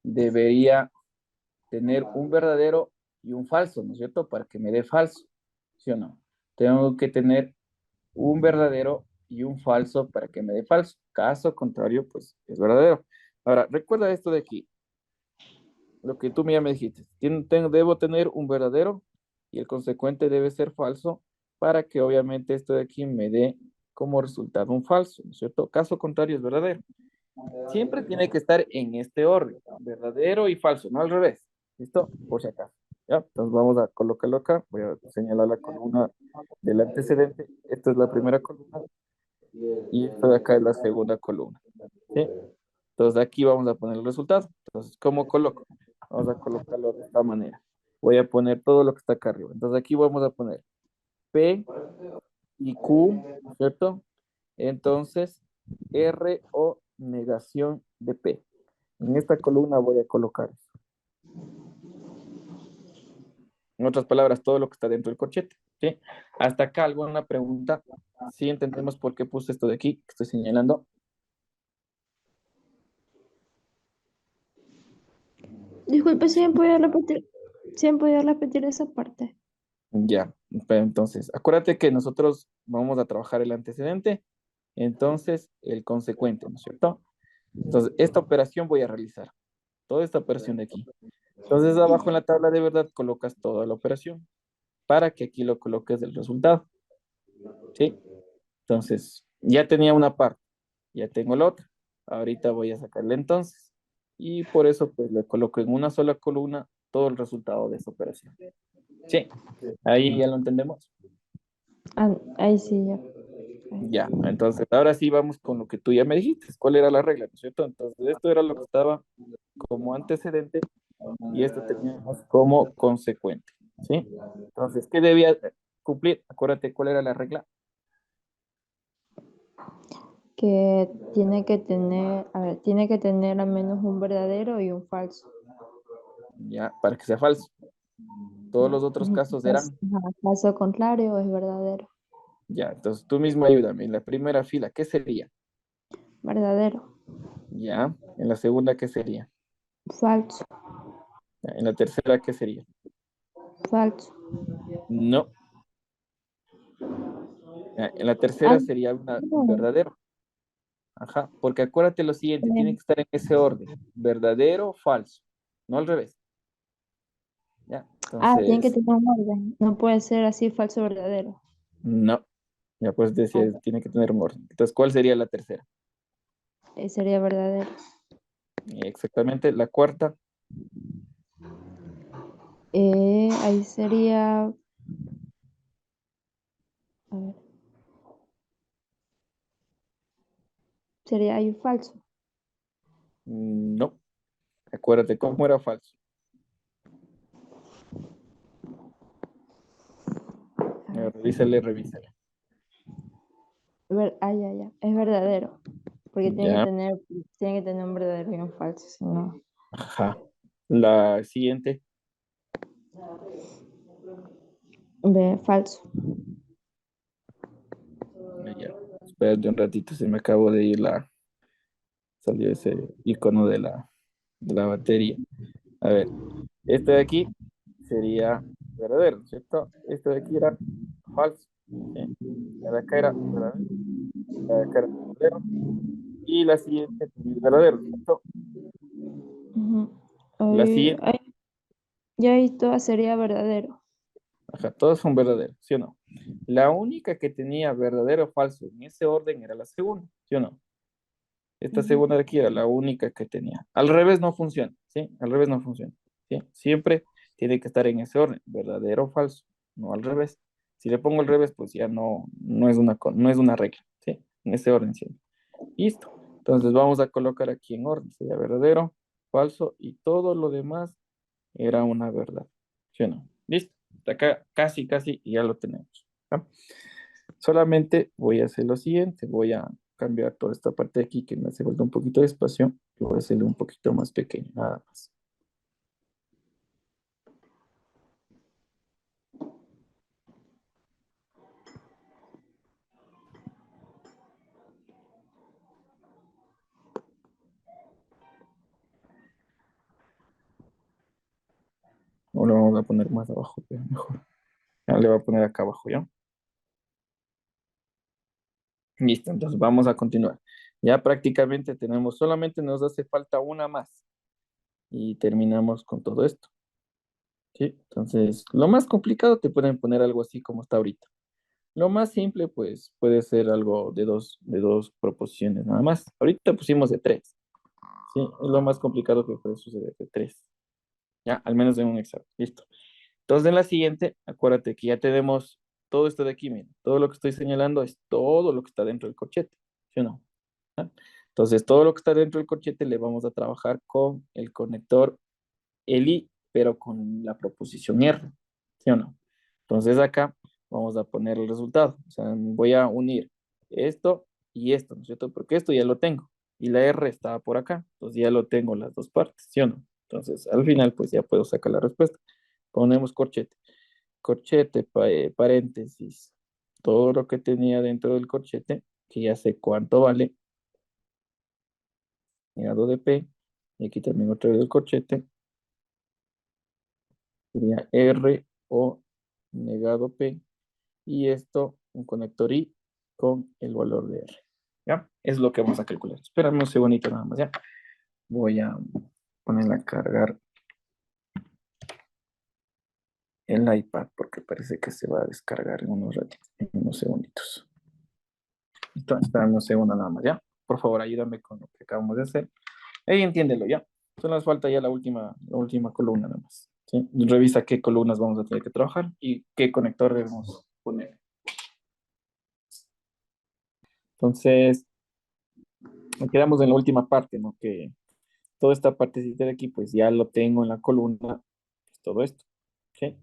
debería tener un verdadero y un falso, ¿no es cierto? Para que me dé falso, ¿sí o no? Tengo que tener un verdadero y un falso para que me dé falso. Caso contrario, pues es verdadero. Ahora, recuerda esto de aquí, lo que tú ya me dijiste. Debo tener un verdadero y el consecuente debe ser falso para que obviamente esto de aquí me dé como resultado un falso, ¿no es cierto? Caso contrario es verdadero. Siempre tiene que estar en este orden, verdadero y falso, no al revés. ¿Listo? Por si acaso. ¿Ya? Entonces vamos a colocarlo acá. Voy a señalar la columna del antecedente. Esta es la primera columna y esta de acá es la segunda columna. ¿Sí? Entonces aquí vamos a poner el resultado. Entonces, ¿cómo coloco? Vamos a colocarlo de esta manera. voy a poner todo lo que está acá arriba. Entonces aquí vamos a poner P y Q, ¿no es cierto? Entonces, R o negación de P. En esta columna voy a colocar eso. En otras palabras, todo lo que está dentro del corchete. ¿Sí? Hasta acá, ¿alguna pregunta? ¿Sí entendemos por qué puse esto de aquí que estoy señalando? Disculpe, si me podía repetir esa parte. Ya, pero entonces, acuérdate que nosotros vamos a trabajar el antecedente, entonces el consecuente, ¿no es cierto? Entonces, esta operación voy a realizar, toda esta operación de aquí. Entonces, abajo en la tabla de verdad colocas toda la operación para que aquí lo coloques del resultado, ¿sí? Entonces, ya tenía una parte, ya tengo la otra. Ahorita voy a sacarle entonces. Y por eso, pues, le coloco en una sola columna todo el resultado de esa operación. Sí, ahí ya lo entendemos. Ah, ahí sí, ya. Ya, entonces ahora sí vamos con lo que tú ya me dijiste, cuál era la regla, ¿no es cierto? Entonces esto era lo que estaba como antecedente y esto teníamos como consecuente, ¿sí? Entonces, ¿qué debía cumplir? Acuérdate cuál era la regla, Que tiene que tener, a ver, tiene que tener al menos un verdadero y un falso. ya, para que sea falso. Todos los otros Ujú. casos eran, Ajá, caso contrario es verdadero. ya, entonces tú mismo ayúdame. En la primera fila, ¿qué sería? Verdadero. Ya, en la segunda, ¿qué sería? Falso. Ya, en la tercera, ¿qué sería? Falso. No, ya, en la Ah, tercera sería una no. verdadero. Ajá, porque acuérdate lo siguiente, tiene Eh, que estar en ese orden, verdadero o falso, no al revés. Ya, Tiene que entonces, tener un orden. No puede ser así falso verdadero. no, ya pues Ah, decía, tiene que tener un orden. Entonces, ¿cuál sería la tercera? sería verdadero. Exactamente, la cuarta, Ahí sería, a ver, sería ahí falso. no, acuérdate cómo era falso. A ver, Revísale, revísale. ya, ya. Es verdadero. Porque Ya, tiene que tener un verdadero y un falso. Si no. ajá. La siguiente, Falso. ya, espérate un ratito, se me acabó de ir salió ese icono de la batería. A ver, este de aquí sería verdadero, ¿cierto? Este de aquí era falso, ¿sí? La de acá era verdadero, la de acá era verdadero, y la siguiente también es verdadero, ¿cierto? Ujú. La siguiente, Ya ahí todo sería verdadero. ajá, todos son verdaderos, ¿sí o no? La única que tenía verdadero o falso en ese orden era la segunda, ¿sí o no? Esta Ujú. segunda de aquí era la única que tenía. Al revés no funciona, ¿sí? Al revés no funciona, ¿sí? Siempre tiene que estar en ese orden, verdadero o falso, no al revés. Si le pongo al revés, pues ya no es una regla, ¿sí? En ese orden siempre. Listo. Entonces vamos a colocar aquí en orden, sería verdadero, falso y todo lo demás era una verdad, ¿sí o no? Listo. Hasta acá casi, casi y ya lo tenemos. ¿Ya? Solamente voy a hacer lo siguiente, voy a cambiar toda esta parte de aquí que me hace falta un poquito de espacio, y voy a hacerlo un poquito más pequeño, nada más. O lo vamos a poner más abajo, pero mejor. Ya le voy a poner acá abajo, ¿ya? Listo, entonces vamos a continuar. Ya prácticamente tenemos, solamente nos hace falta una más y terminamos con todo esto, ¿sí? Entonces, lo más complicado te pueden poner algo así como está ahorita. Lo más simple, pues, puede ser algo de dos proposiciones nada más. Ahorita pusimos de tres. Sí, es lo más complicado que puede suceder de tres. Ya, al menos en un examen. Listo. Entonces, en la siguiente, acuérdate que ya tenemos todo esto de aquí, mira. Todo lo que estoy señalando es todo lo que está dentro del corchete. ¿Sí o no? ¿Ah? Entonces, todo lo que está dentro del corchete le vamos a trabajar con el conector ELI pero con la proposición R, ¿sí o no? Entonces acá vamos a poner el resultado. O sea, voy a unir esto y esto, ¿no es cierto? Porque esto ya lo tengo. Y la R estaba por acá. Entonces ya lo tengo las dos partes, ¿sí o no? Entonces al final pues ya puedo sacar la respuesta. Ponemos corchete. Corchete, paréntesis. Todo lo que tenía dentro del corchete, que ya sé cuánto vale, negado de P. Y aquí también otra vez el corchete. Sería R o negado P. Y esto, un conector I con el valor de R. ¿Ya? Es lo que vamos a calcular. Espérame un segundito nada más, ¿ya? Voy a ponerla a cargar el iPad porque parece que se va a descargar en unos ratitos, en unos segunditos. Listo, espérame un segundo nada más, ¿ya? Por favor, ayúdame con lo que acabamos de hacer. Ahí entiéndelo, ¿ya? Solo nos falta ya la última columna nada más. ¿Sí? Revisa qué columnas vamos a tener que trabajar y qué conector debemos poner. Entonces, nos quedamos en la última parte, ¿no? Que toda esta partecita de aquí, pues ya lo tengo en la columna, pues, todo esto, ¿sí?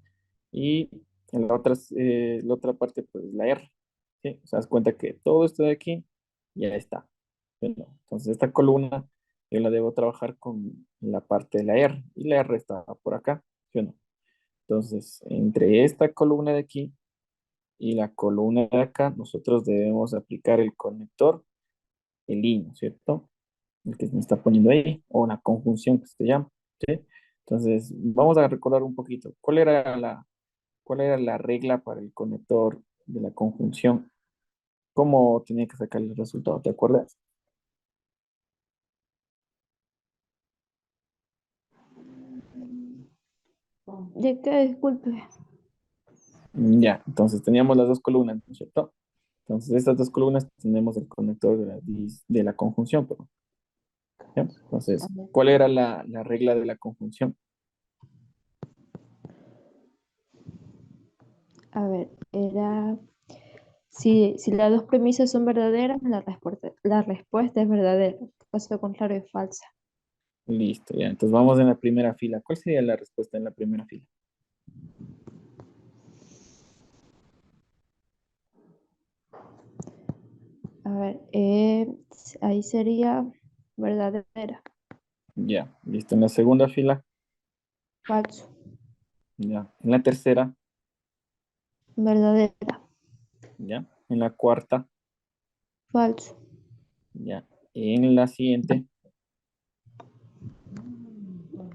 Y en la otra parte, pues la R, ¿sí? O sea, das cuenta que todo esto de aquí ya está. ¿Sí? ¿No? Entonces, esta columna yo la debo trabajar con la parte de la R, y la R está por acá, ¿sí o no? Entonces, entre esta columna de aquí y la columna de acá, nosotros debemos aplicar el conector, el I, ¿no es cierto? El que me está poniendo ahí, o la conjunción que se llama, ¿sí? Entonces, vamos a recordar un poquito. Cuál era la regla para el conector de la conjunción? ¿Cómo tenía que sacar el resultado? ¿Te acuerdas? ¿De qué? Disculpe. Ya, entonces teníamos las dos columnas, ¿no es cierto? Entonces, estas dos columnas tenemos el conector de la conjunción, pero, ¿ya? A Entonces, ver, ¿cuál era la regla de la conjunción? era si las dos premisas son verdaderas, la respuesta es verdadera. Caso contrario es falsa. Listo, ya. Entonces, vamos en la primera fila. ¿Cuál sería la respuesta en la primera fila? A ver, ahí sería verdadera, Ya, listo. En la segunda fila, falso, ya. En la tercera, verdadera, ya. En la cuarta, falso, ya. En la siguiente,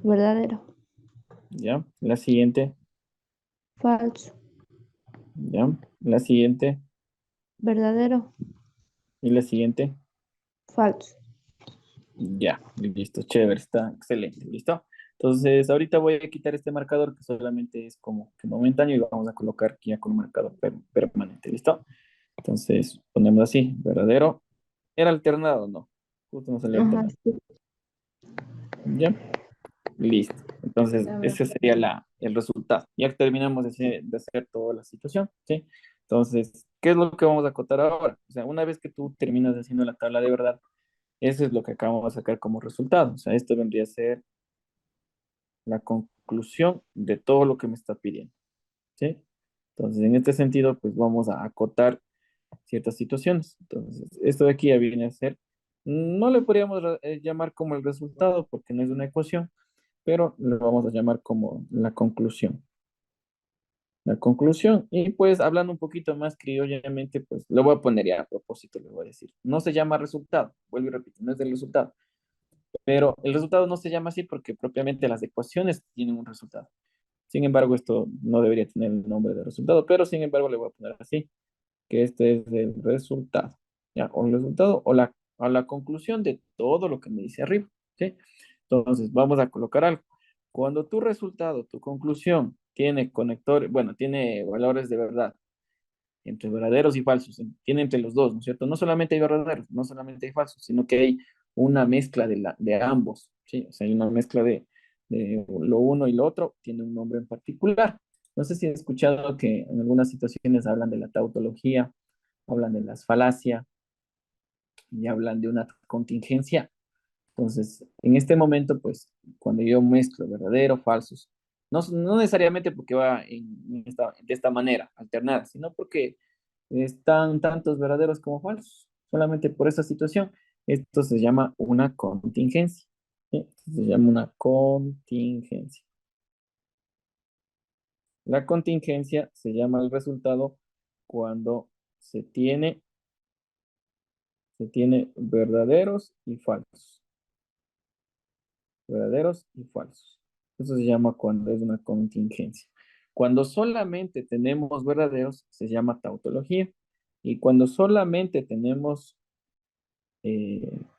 verdadero, ya. La siguiente, falso, ya. La siguiente verdadero, y la siguiente, falso. ya. Listo, chévere, está excelente, ¿listo? Entonces, ahorita voy a quitar este marcador que solamente es como que momentáneo y lo vamos a colocar aquí ya con un marcador permanente, ¿listo? Entonces, ponemos así, verdadero. ¿Era alternado o no? Justo no salió Ajá, alternado. sí. ¿Ya? Listo. Entonces, A ver, ese sería el resultado. Ya terminamos de hacer toda la situación, ¿sí? Entonces, ¿qué es lo que vamos a acotar ahora? O sea, una vez que tú terminas haciendo la tabla de verdad, eso es lo que acabamos de sacar como resultado. O sea, esto vendría a ser la conclusión de todo lo que me está pidiendo, ¿sí? Entonces, en este sentido, pues vamos a acotar ciertas situaciones. Entonces, esto de aquí ya viene a ser, no le podríamos llamar como el resultado porque no es una ecuación, pero lo vamos a llamar como la conclusión. La conclusión. Y pues hablando un poquito más criollamente, pues lo voy a poner ya a propósito, le voy a decir. No se llama resultado, vuelvo y repito, no es el resultado. Pero el resultado no se llama así porque propiamente las ecuaciones tienen un resultado. Sin embargo, esto no debería tener el nombre de resultado, pero sin embargo le voy a poner así, que este es el resultado. ¿Ya? O el resultado o la conclusión de todo lo que me dice arriba. ¿Sí? Entonces, vamos a colocar algo. Cuando tu resultado, tu conclusión, tiene conectores, bueno, tiene valores de verdad, entre verdaderos y falsos, tiene entre los dos, ¿no es cierto? No solamente hay verdaderos, no solamente hay falsos, sino que hay una mezcla de ambos, ¿sí? O sea, hay una mezcla de lo uno y lo otro, tiene un nombre en particular. No sé si he escuchado que en algunas situaciones hablan de la tautología, hablan de las falacias y hablan de una contingencia. Entonces, en este momento, pues, cuando yo mezclo verdadero, falsos, No necesariamente porque va de esta manera, alternada, sino porque están tantos verdaderos como falsos. Solamente por esa situación. Esto se llama una contingencia. ¿Sí? Esto se llama una contingencia. La contingencia se llama el resultado cuando se tiene, se tiene verdaderos y falsos. Verdaderos y falsos. Eso se llama cuando es una contingencia. Cuando solamente tenemos verdaderos, se llama tautología. Y cuando solamente tenemos,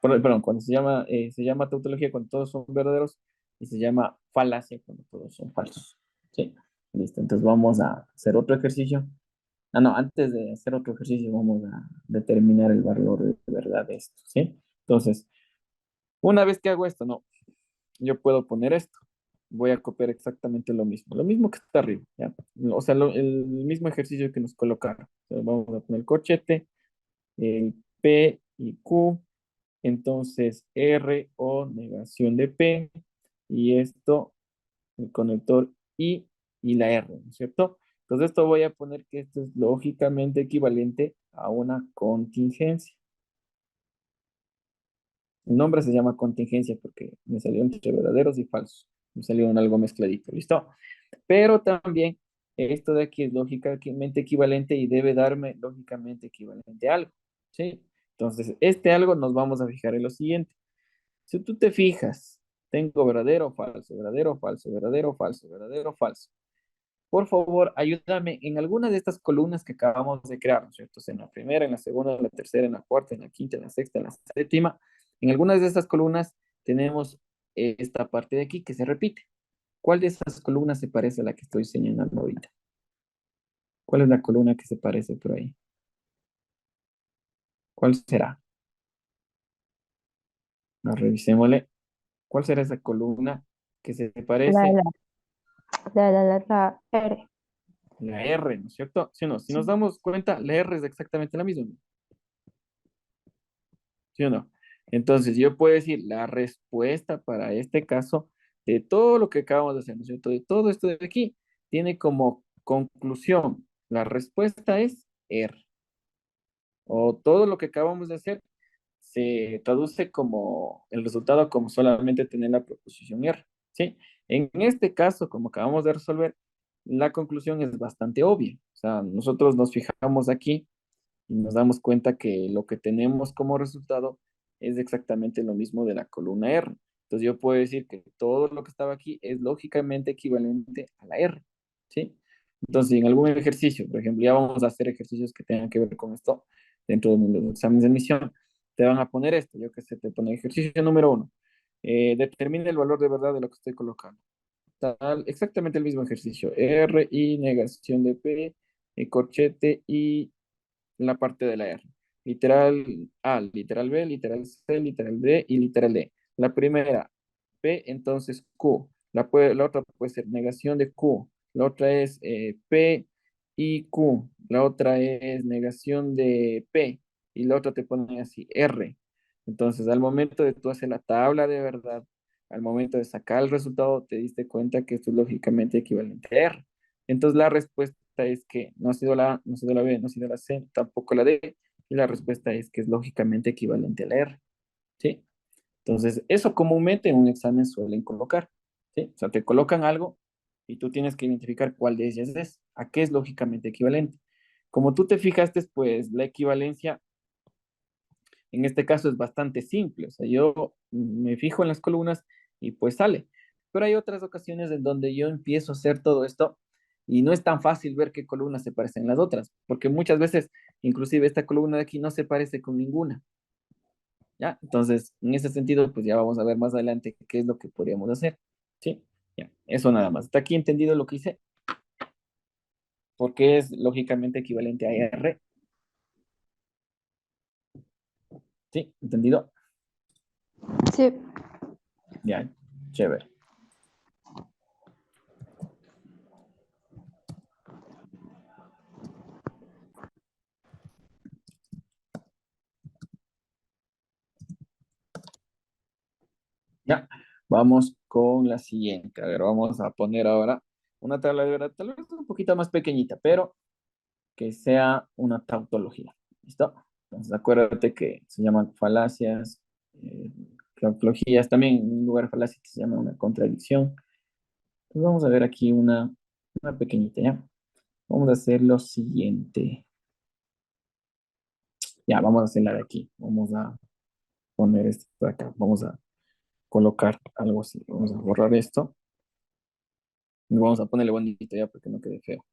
perdón, cuando se llama tautología cuando todos son verdaderos y se llama falacia cuando todos son falsos. ¿Sí? Listo, entonces vamos a hacer otro ejercicio. Ah, no, antes de hacer otro ejercicio vamos a determinar el valor de verdad de esto, ¿sí? Entonces, una vez que hago esto, no, yo puedo poner esto. Voy a copiar exactamente lo mismo que está arriba, ¿ya? O sea, el mismo ejercicio que nos colocaron. Entonces, vamos a poner el corchete, el P y Q, entonces R o negación de P, y esto, el conector y la R, ¿no es cierto? Entonces esto voy a poner que esto es lógicamente equivalente a una contingencia. El nombre se llama contingencia porque me salió entre verdaderos y falsos. Me salió en algo mezcladito, ¿listo? Pero también esto de aquí es lógicamente equivalente y debe darme lógicamente equivalente a algo, ¿sí? Entonces, este algo nos vamos a fijar en lo siguiente. Si tú te fijas, tengo verdadero, falso, verdadero, falso, verdadero, falso, verdadero, falso. Por favor, ayúdame en alguna de estas columnas que acabamos de crear, ¿no es cierto? O sea, en la primera, en la segunda, en la tercera, en la cuarta, en la quinta, en la sexta, en la séptima. En algunas de estas columnas tenemos esta parte de aquí que se repite. ¿Cuál de esas columnas se parece a la que estoy señalando ahorita? ¿Cuál es la columna que se parece por ahí? ¿Cuál será? No, revisémosle. ¿Cuál será esa columna que se La, parece? la, la R. La R, ¿no es cierto? ¿Sí o no? Si nos Sí. damos cuenta, la R es exactamente la misma. ¿Sí o no? Entonces, yo puedo decir la respuesta para este caso de todo lo que acabamos de hacer, ¿no es cierto? De todo esto de aquí, tiene como conclusión, la respuesta es R. O todo lo que acabamos de hacer se traduce como el resultado como solamente tener la proposición R, ¿sí? En este caso, como acabamos de resolver, la conclusión es bastante obvia. O sea, nosotros nos fijamos aquí y nos damos cuenta que lo que tenemos como resultado es exactamente lo mismo de la columna R. Entonces yo puedo decir que todo lo que estaba aquí es lógicamente equivalente a la R, ¿sí? Entonces, en algún ejercicio, por ejemplo, ya vamos a hacer ejercicios que tengan que ver con esto dentro de los exámenes de admisión, te van a poner esto, yo que sé, te pone ejercicio número uno. Determina el valor de verdad de lo que estoy colocando. Tal, exactamente el mismo ejercicio. R y negación de P, corchete y la parte de la R. Literal A, literal B, literal C, literal D y literal D. La primera, P, entonces Q. La otra puede ser negación de Q. La otra es P y Q. La otra es negación de P. Y la otra te pone así, R. Entonces, al momento de tú hacer la tabla de verdad, al momento de sacar el resultado, te diste cuenta que esto es lógicamente equivalente a R. Entonces, la respuesta es que no ha sido la A, no ha sido la B, no ha sido la C, tampoco la D. Y la respuesta es que es lógicamente equivalente a la R. ¿Sí? Entonces, eso comúnmente en un examen suelen colocar, ¿sí? O sea, te colocan algo y tú tienes que identificar cuál de ellas es, a qué es lógicamente equivalente. Como tú te fijaste, pues la equivalencia en este caso es bastante simple. O sea, yo me fijo en las columnas y pues sale. Pero hay otras ocasiones en donde yo empiezo a hacer todo esto y no es tan fácil ver qué columnas se parecen a las otras, porque muchas veces, inclusive esta columna de aquí no se parece con ninguna. ¿Ya? Entonces, en ese sentido, pues ya vamos a ver más adelante qué es lo que podríamos hacer. ¿Sí? Ya, eso nada más. ¿Está aquí entendido lo que hice? Porque es lógicamente equivalente a R. ¿Sí? ¿Entendido? Sí. Ya, chévere. Ya. Vamos con la siguiente. A ver, vamos a poner ahora una tabla de verdad, tal vez un poquito más pequeñita, pero que sea una tautología. ¿Listo? Entonces, acuérdate que se llaman falacias, tautologías, también en lugar de falacia que se llama una contradicción. Entonces, vamos a ver aquí una pequeñita, ¿ya? Vamos a hacer lo siguiente. Ya, vamos a hacerla de aquí. Vamos a poner esto de acá. Vamos a colocar algo así. Vamos a borrar esto. Y vamos a ponerle bonito ya porque no quede feo.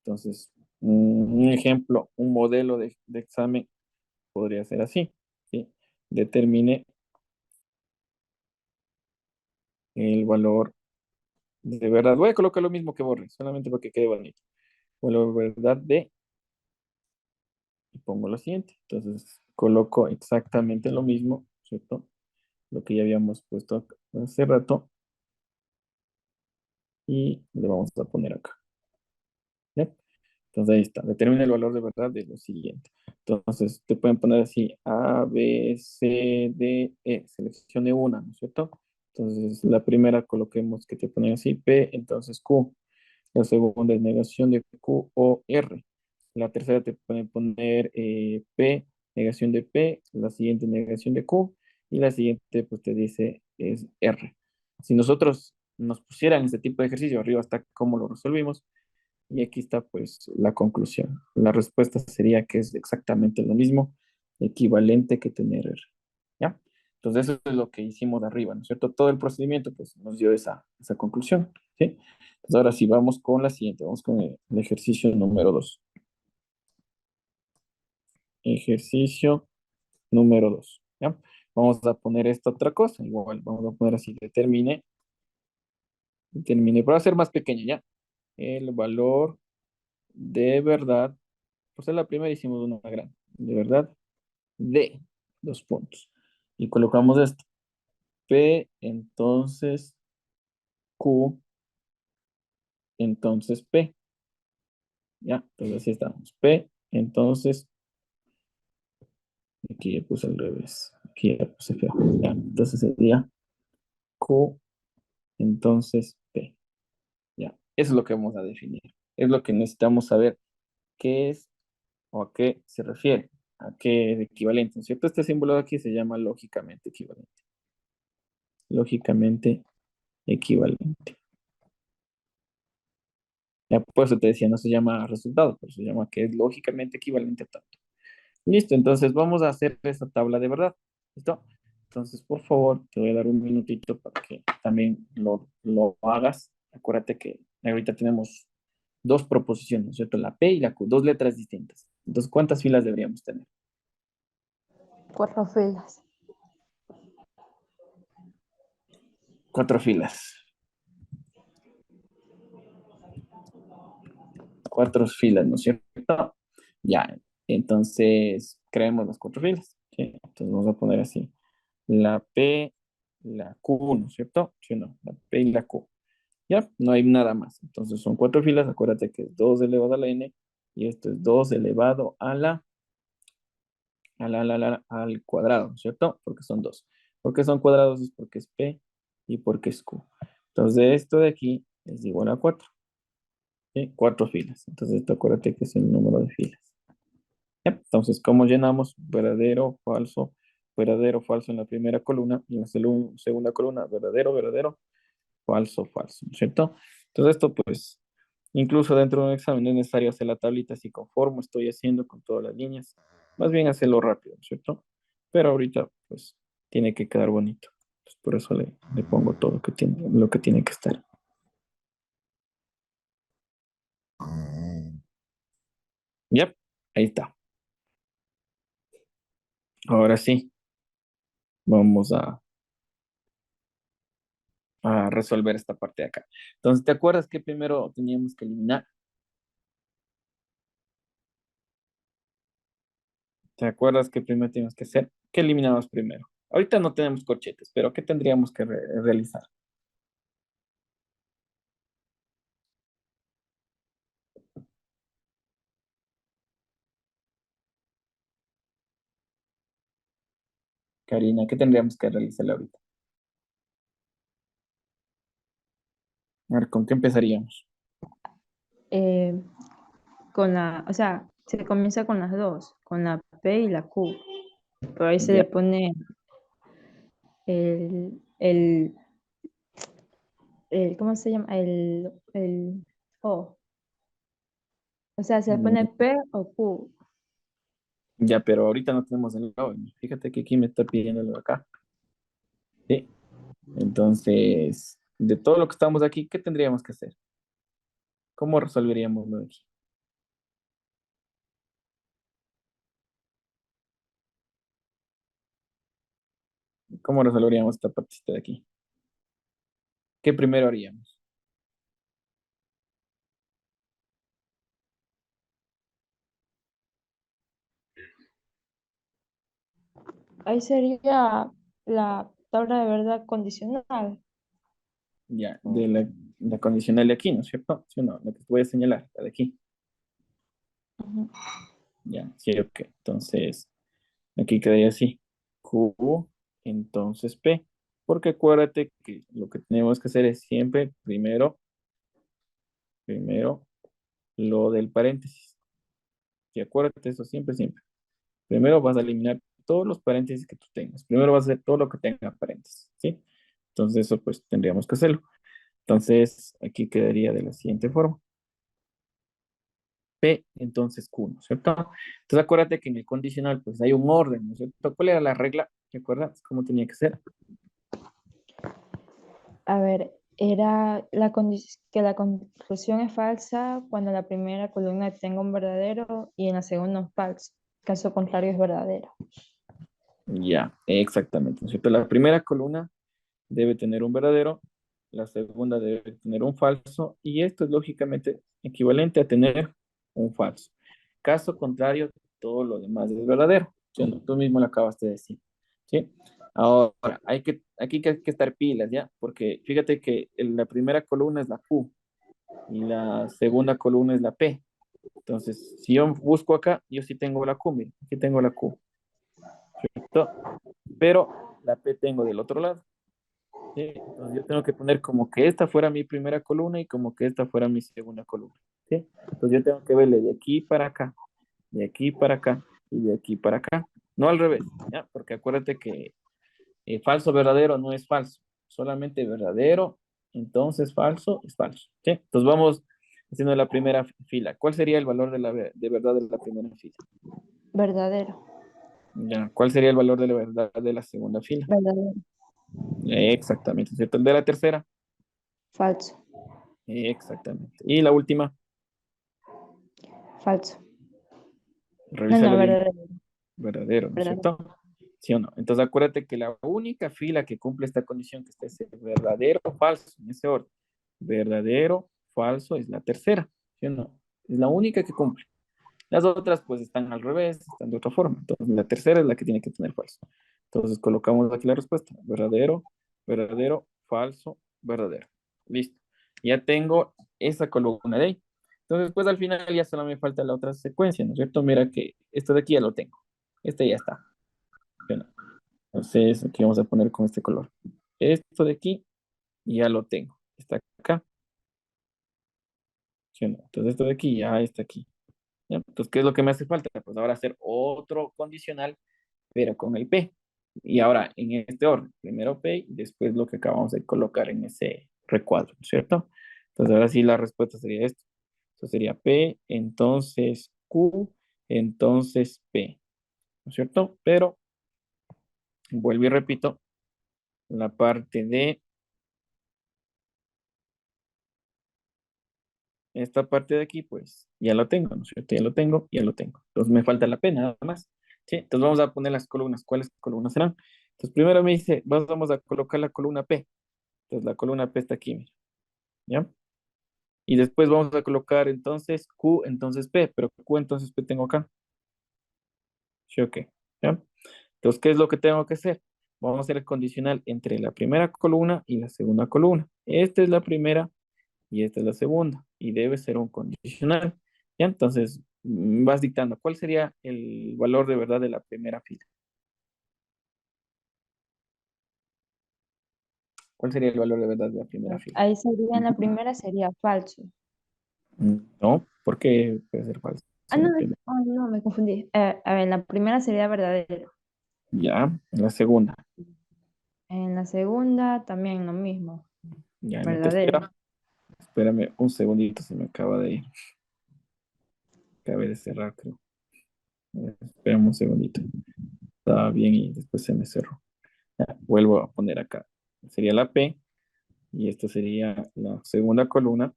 Entonces, un ejemplo, un modelo de examen podría ser así, ¿sí? Determine el valor de verdad. Voy a colocar lo mismo que borre, solamente para que quede bonito. Valor de verdad de, y pongo lo siguiente. Entonces, coloco exactamente lo mismo, ¿cierto? Lo que ya habíamos puesto hace rato y le vamos a poner acá. ¿Ya? Entonces ahí está, determina el valor de verdad de lo siguiente. Entonces te pueden poner así A, B, C, D, E. Seleccione una, ¿no es cierto? Entonces la primera coloquemos que te ponen así, P, entonces Q. La segunda es negación de Q o R. La tercera te pueden poner P, negación de P. La siguiente negación de Q. Y la siguiente pues te dice es R. Si nosotros nos pusieran este tipo de ejercicio, arriba está cómo lo resolvimos. Y aquí está pues la conclusión. La respuesta sería que es exactamente lo mismo, equivalente que tener R. ¿Ya? Entonces eso es lo que hicimos de arriba, ¿no es cierto? Todo el procedimiento pues nos dio esa conclusión, ¿sí? Entonces ahora sí, vamos con la siguiente, vamos con el ejercicio número 2. Ejercicio número 2, ¿ya? Vamos a poner esta otra cosa, igual, vamos a poner así, determine, para hacer más pequeño, ¿ya? El valor de verdad. Por ser la primera hicimos una gran, de verdad, de 2 puntos. Y colocamos esto. P, entonces Q, entonces P. Ya, entonces así estamos. P, entonces, aquí ya puse al revés. Aquí ya puse feo. Ya, entonces sería Q, entonces P. Ya, eso es lo que vamos a definir. Es lo que necesitamos saber qué es o a qué se refiere, a qué es equivalente, ¿no es cierto? Este símbolo de aquí se llama lógicamente equivalente. Lógicamente equivalente. Ya, por eso te decía, no se llama resultado, pero se llama que es lógicamente equivalente a tanto. Listo, entonces vamos a hacer esa tabla de verdad. ¿Listo? Entonces, por favor, te voy a dar un minutito para que también lo hagas. Acuérdate que ahorita tenemos dos proposiciones, ¿no es cierto? La P y la Q, dos letras distintas. Entonces, ¿cuántas filas deberíamos tener? 4 filas. 4 filas. 4 filas, ¿no es cierto? Ya, entonces creemos las 4 filas. ¿Sí? Entonces vamos a poner así. La P, la Q, ¿no es cierto? Sí, no, la P y la Q. Ya, no hay nada más. Entonces son 4 filas. Acuérdate que es 2 elevado a la n y esto es 2 elevado al cuadrado, ¿no es cierto? Porque son dos. Porque son cuadrados es porque es P y porque es Q. Entonces esto de aquí es igual a 4. ¿Sí? 4 filas. Entonces esto acuérdate que es el número de filas. ¿Ya? Entonces, ¿cómo llenamos? Verdadero, falso en la primera columna y en la segunda columna, verdadero, verdadero, falso, falso, ¿no es cierto? Entonces esto pues, incluso dentro de un examen no es necesario hacer la tablita así conforme estoy haciendo con todas las líneas, más bien hacerlo rápido, ¿no es cierto? Pero ahorita pues tiene que quedar bonito. Entonces, por eso le pongo todo lo que tiene que estar. Ya, ahí está. Ahora sí, vamos a resolver esta parte de acá. Entonces, ¿te acuerdas que primero teníamos que eliminar? ¿Te acuerdas que primero teníamos que hacer? ¿Qué eliminamos primero? Ahorita no tenemos corchetes, pero ¿qué tendríamos que realizar? Karina, ¿qué tendríamos que realizar ahorita? A ver, ¿con qué empezaríamos? Eh, o sea, se comienza con las dos, con la P y la Q. Pero ahí se Ya, le pone el ¿cómo se llama? El O. O sea, se le pone mm, P o Q. ya, pero ahorita no tenemos el lado. Fíjate que aquí me está pidiendo lo de acá. Sí. Entonces, de todo lo que estamos aquí, ¿qué tendríamos que hacer? ¿Cómo resolveríamos lo de aquí? ¿Cómo resolveríamos esta partita de aquí? ¿Qué primero haríamos? Ahí sería la tabla de verdad condicional. Ya, de O- la condicional de aquí, ¿no es cierto? ¿Sí o no? La que te voy a señalar, la de aquí. Ujú. Ya, sí, ok. Entonces, aquí quedaría así. Q, entonces P. Porque acuérdate que lo que tenemos que hacer es siempre primero lo del paréntesis. Y acuérdate eso siempre, siempre. Primero vas a eliminar todos los paréntesis que tú tengas. Primero vas a hacer todo lo que tenga paréntesis, ¿sí? Entonces eso pues tendríamos que hacerlo. Entonces aquí quedaría de la siguiente forma. P, entonces Q, ¿no es cierto? Entonces acuérdate que en el condicional pues hay un orden, ¿no es cierto? ¿Cuál era la regla? ¿Te acuerdas cómo tenía que ser? A ver, era que la conclusión es falsa cuando la primera columna tenga un verdadero y en la segunda un falso. Caso contrario es verdadero. Ya, exactamente, ¿no es cierto? La primera columna debe tener un verdadero, la segunda debe tener un falso y esto es lógicamente equivalente a tener un falso. Caso contrario, todo lo demás es verdadero. ¿Sí o no? Tú mismo lo acabaste de decir. ¿Sí? Ahora, aquí hay que estar pilas, ¿ya? Porque fíjate que la primera columna es la Q y la segunda columna es la P. Entonces, si yo busco acá, yo sí tengo la Q, mira, aquí tengo la Q, ¿cierto? Pero la P tengo del otro lado. ¿Sí? Entonces yo tengo que poner como que esta fuera mi primera columna y como que esta fuera mi segunda columna. ¿Sí? Entonces yo tengo que verle de aquí para acá, de aquí para acá y de aquí para acá. No al revés, ¿ya? Porque acuérdate que falso verdadero no es falso, solamente verdadero, entonces falso es falso. ¿Sí? Entonces vamos haciendo la primera fila. ¿Cuál sería el valor de verdad de la primera fila? Verdadero. Ya, ¿cuál sería el valor de la verdad de la segunda fila? Verdadero. Exactamente, ¿cierto? El de la tercera. Falso. Exactamente. Y la última, Falso. No, no, revísalo bien, verdadero. verdadero, ¿no es Verdadero. cierto? ¿Sí o no? Entonces acuérdate que la única fila que cumple esta condición, que está ese verdadero o falso, en ese orden, verdadero, falso, es la tercera, ¿sí o no? Es la única que cumple. Las otras pues están al revés, están de otra forma. Entonces la tercera es la que tiene que tener falso. Entonces colocamos aquí la respuesta, verdadero, verdadero, falso, verdadero. Listo. Ya tengo esa columna de ahí. Entonces, pues al final ya solo me falta la otra secuencia, ¿no es cierto? Mira que esto de aquí ya lo tengo. Este ya está. ¿Sí o no? Entonces, aquí vamos a poner con este color. Esto de aquí ya lo tengo. Está acá. ¿Sí o no? Entonces, esto de aquí ya está aquí. ¿Ya? Entonces, ¿qué es lo que me hace falta? Pues ahora hacer otro condicional, pero con el P. Y ahora en este orden, primero P y después lo que acabamos de colocar en ese recuadro, ¿cierto? Entonces ahora sí la respuesta sería esto. Esto sería P, entonces Q, entonces P, ¿no es cierto? Pero vuelvo y repito, la parte de esta parte de aquí, pues ya lo tengo, ¿no es cierto? Ya lo tengo, ya lo tengo. Entonces me falta la P nada más. ¿Sí? Entonces vamos a poner las columnas. ¿Cuáles columnas serán? Entonces primero me dice, vamos a colocar la columna P. Entonces la columna P está aquí, mira, ¿ya? Y después vamos a colocar entonces Q, entonces P, pero Q, entonces P tengo acá. ¿Sí o qué? ¿Ya? Entonces, ¿qué es lo que tengo que hacer? Vamos a hacer el condicional entre la primera columna y la segunda columna. Esta es la primera y esta es la segunda. Y debe ser un condicional. ¿Ya? Entonces, vas dictando. ¿Cuál sería el valor de verdad de la primera fila? ¿Cuál sería el valor de verdad de la primera fila? Ahí sería, en la primera sería falso. No, ¿por qué puede ser falso Ah, en no, la primera? no, me confundí. A ver, en la primera sería verdadero. Ya, en la segunda. En la segunda también lo mismo, Ya, en la verdadero. tercera. Espérame un segundito, se me acaba de ir. Acabé de cerrar, creo. Espérame un segundito. Estaba bien y después se me cerró. Ya, vuelvo a poner acá. Sería la P y esta sería la segunda columna.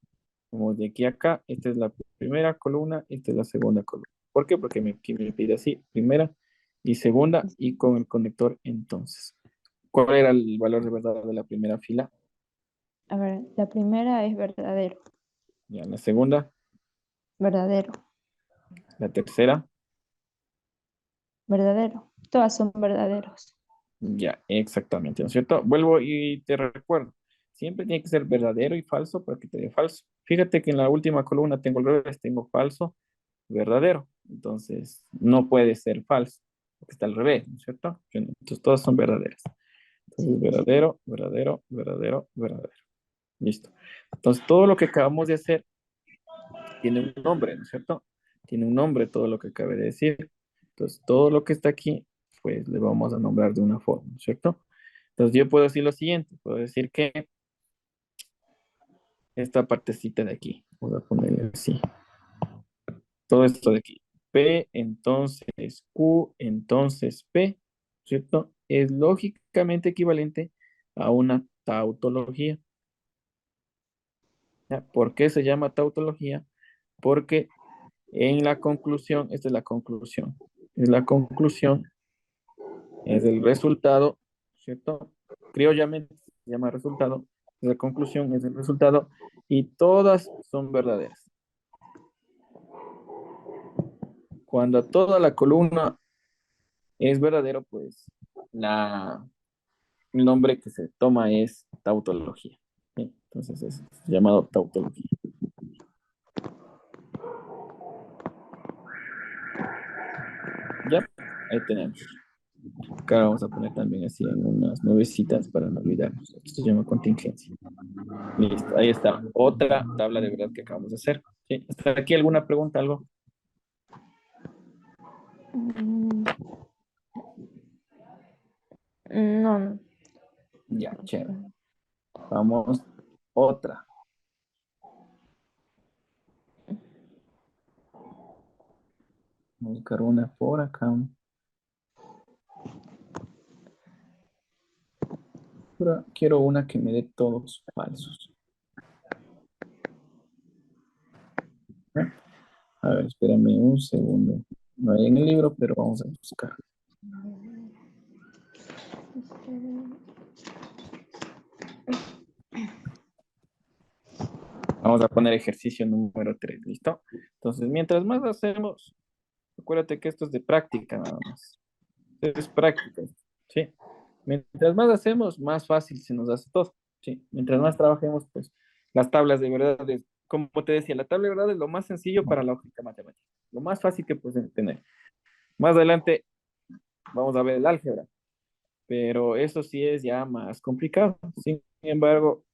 Como de aquí a acá, esta es la primera columna, esta es la segunda columna. ¿Por qué? Porque aquí me pide así, primera y segunda y con el conector entonces. ¿Cuál era el valor de verdad de la primera fila? A ver, la primera es verdadero, Ya, la segunda, verdadero, la tercera, verdadero. Todas son verdaderos. ya, exactamente, ¿no es cierto? Vuelvo y te recuerdo, siempre tiene que ser verdadero y falso para que te dé falso. Fíjate que en la última columna tengo el revés, tengo falso, verdadero. Entonces, no puede ser falso, porque está al revés, ¿no es cierto? Entonces, todas son verdaderas. Entonces, Sí. verdadero, verdadero, verdadero, verdadero. Listo. Entonces, todo lo que acabamos de hacer tiene un nombre, ¿no es cierto? Tiene un nombre todo lo que acabé de decir. Entonces, todo lo que está aquí, pues le vamos a nombrar de una forma, ¿no es cierto? Entonces, yo puedo decir lo siguiente, puedo decir que esta partecita de aquí, voy a ponerle así, todo esto de aquí, P, entonces Q, entonces P, ¿cierto? Es lógicamente equivalente a una tautología. ¿Ya? ¿Por qué se llama tautología? Porque en la conclusión, esta es la conclusión, es la conclusión, es el resultado, ¿cierto? Criollamente se llama resultado, es la conclusión, es el resultado, y todas son verdaderas. Cuando toda la columna es verdadero, pues el nombre que se toma es tautología. ¿Sí? Entonces es llamado tautología. Ya, ahí tenemos. Acá vamos a poner también así en unas nubecitas para no olvidarnos. Esto se llama contingencia. Listo, ahí está. Otra tabla de verdad que acabamos de hacer. ¿Sí? ¿Hasta aquí alguna pregunta, algo? Mm, no, no. Ya, chévere. Vamos, otra. Vamos a buscar una por acá. Quiero una que me dé todos falsos. ¿Eh? A ver, espérame un segundo. No hay en el libro, pero vamos a buscar. Vamos a poner ejercicio número 3, ¿listo? Entonces, mientras más hacemos, acuérdate que esto es de práctica nada más. Es práctica, ¿sí? Mientras más hacemos, más fácil se nos hace todo, ¿sí? Mientras más trabajemos, pues las tablas de verdad, como te decía, la tabla de verdad es lo más sencillo para la lógica matemática, lo más fácil que puedes tener. Más adelante vamos a ver el álgebra, pero eso sí es ya más complicado. Sin embargo,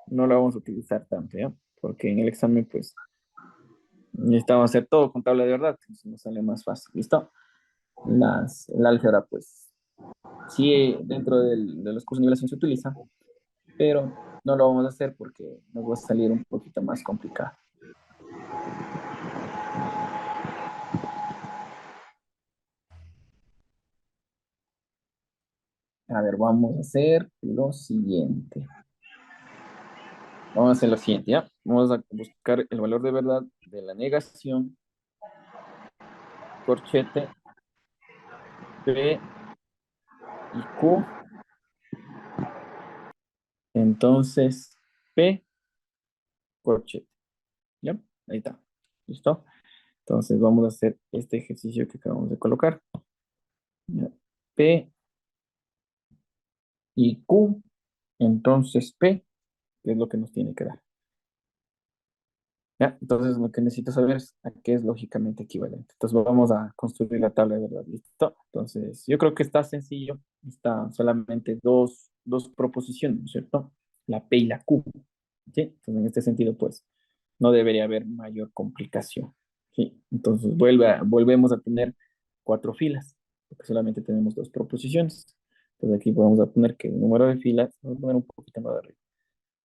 no lo vamos a utilizar tanto, ¿ya? Porque en el examen, pues, necesitamos hacer todo con tabla de verdad, entonces nos sale más fácil, ¿listo? El álgebra, pues, sí, dentro de los cursos de nivelación se utiliza, pero no lo vamos a hacer porque nos va a salir un poquito más complicado. A ver, vamos a hacer lo siguiente. Vamos a hacer lo siguiente, ¿ya? Vamos a buscar el valor de verdad de la negación, corchete, P y Q. Entonces, P, corchete. ¿Ya? Ahí está. ¿Listo? Entonces vamos a hacer este ejercicio que acabamos de colocar. ¿Ya? P y Q. Entonces P, ¿qué es lo que nos tiene que dar? ¿Ya? Entonces lo que necesito saber es a qué es lógicamente equivalente. Entonces vamos a construir la tabla de verdad. ¿Listo? Entonces yo creo que está sencillo. Está solamente dos proposiciones, ¿no es cierto? La P y la Q. ¿Sí? Entonces en este sentido, pues no debería haber mayor complicación. ¿Sí? Entonces volvemos a tener cuatro filas, porque solamente tenemos dos proposiciones. Entonces aquí vamos a poner que el número de filas, vamos a poner un poquito más de arriba.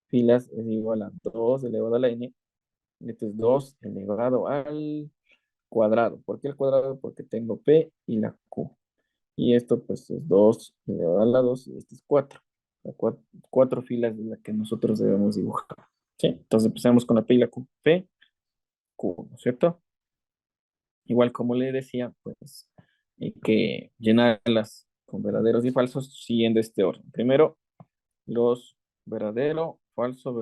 Filas es igual a 2 elevado a la n. Esto es 2 elevado al cuadrado. ¿Por qué el cuadrado? Porque tengo P y la Q. Y esto pues es 2 elevado a la 2 y esto es 4. Cuatro filas de las que nosotros debemos dibujar. ¿Sí? Entonces empezamos con la P y la Q. P, Q, ¿no es cierto? Igual como le decía, pues hay que llenarlas con verdaderos y falsos siguiendo este orden. Primero, los verdadero, falso.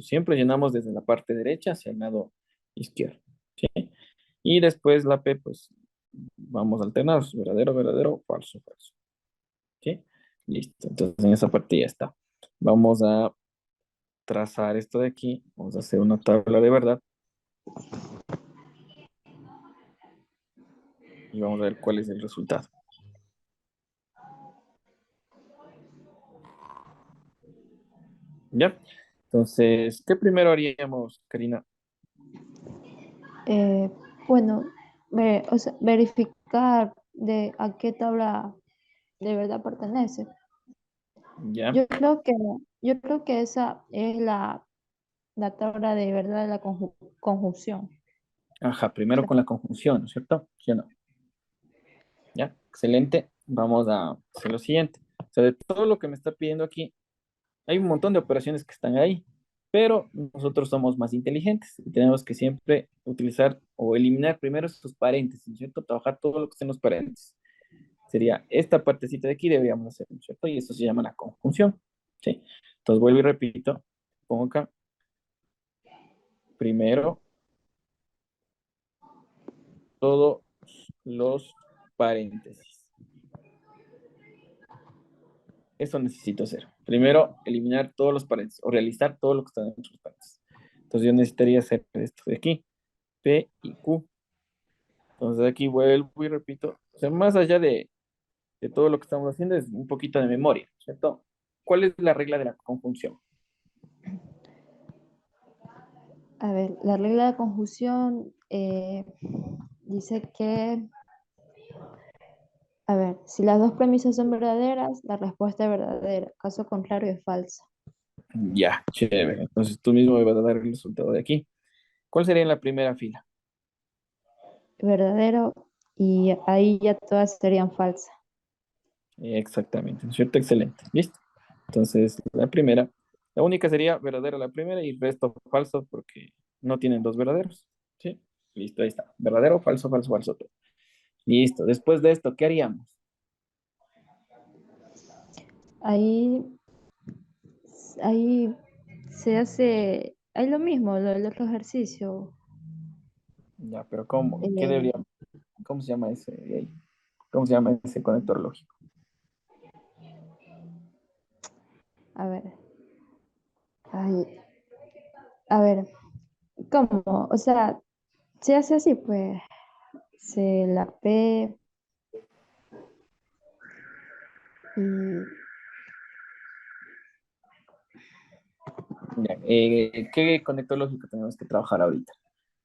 Siempre llenamos desde la parte derecha hacia el lado izquierdo. ¿Sí? Y después la P, pues vamos alternados, verdadero, verdadero, falso, falso. ¿Sí? Listo. Entonces en esa parte ya está. Vamos a trazar esto de aquí. Vamos a hacer una tabla de verdad. Y vamos a ver cuál es el resultado. ¿Ya? Entonces, ¿qué primero haríamos, Karina? Eh, bueno, o sea, verificar de a qué tabla de verdad pertenece. ¿Ya? Yo creo que esa es la tabla de verdad de la conjunción. Ajá, primero con la conjunción, ¿no es cierto? ¿Sí o no? ¿Ya? Excelente. Vamos a hacer lo siguiente. O sea, de todo lo que me está pidiendo aquí, hay un montón de operaciones que están ahí, pero nosotros somos más inteligentes y tenemos que siempre utilizar o eliminar primero estos paréntesis, ¿no es cierto? Trabajar todo lo que está en los paréntesis. Sería esta partecita de aquí, deberíamos hacer, ¿no es cierto? Y eso se llama la conjunción, ¿sí? Entonces vuelvo y repito, pongo acá, primero, todos los paréntesis. Eso necesito hacer. Primero, eliminar todos los paréntesis o realizar todo lo que está dentro de los paréntesis. Entonces yo necesitaría hacer esto de aquí, P y Q. Entonces aquí vuelvo y repito. O sea, más allá de todo lo que estamos haciendo es un poquito de memoria, ¿cierto? ¿Cuál es la regla de la conjunción? A ver, la regla de conjunción dice que, a ver, si las dos premisas son verdaderas, la respuesta es verdadera. Caso contrario es falsa. Ya, chévere. Entonces tú mismo me vas a dar el resultado de aquí. ¿Cuál sería en la primera fila? Verdadero y ahí ya todas serían falsas. Exactamente, ¿no es cierto? Excelente. ¿Listo? Entonces, la única sería verdadera la primera y el resto falso porque no tienen dos verdaderos. ¿Sí? Listo, ahí está. Verdadero, falso, falso, falso. Listo. Después de esto, ¿qué haríamos? Ahí, ahí se hace, hay lo mismo, lo del otro ejercicio. Ya, pero ¿cómo? ¿Qué Eh, deberíamos? ¿Cómo se llama ese de ahí? ¿Cómo se llama ese conector lógico? a ver, ahí, a ver, ¿cómo? O sea, se hace así, pues, se la P y, Ya, ¿qué conector lógico tenemos que trabajar ahorita?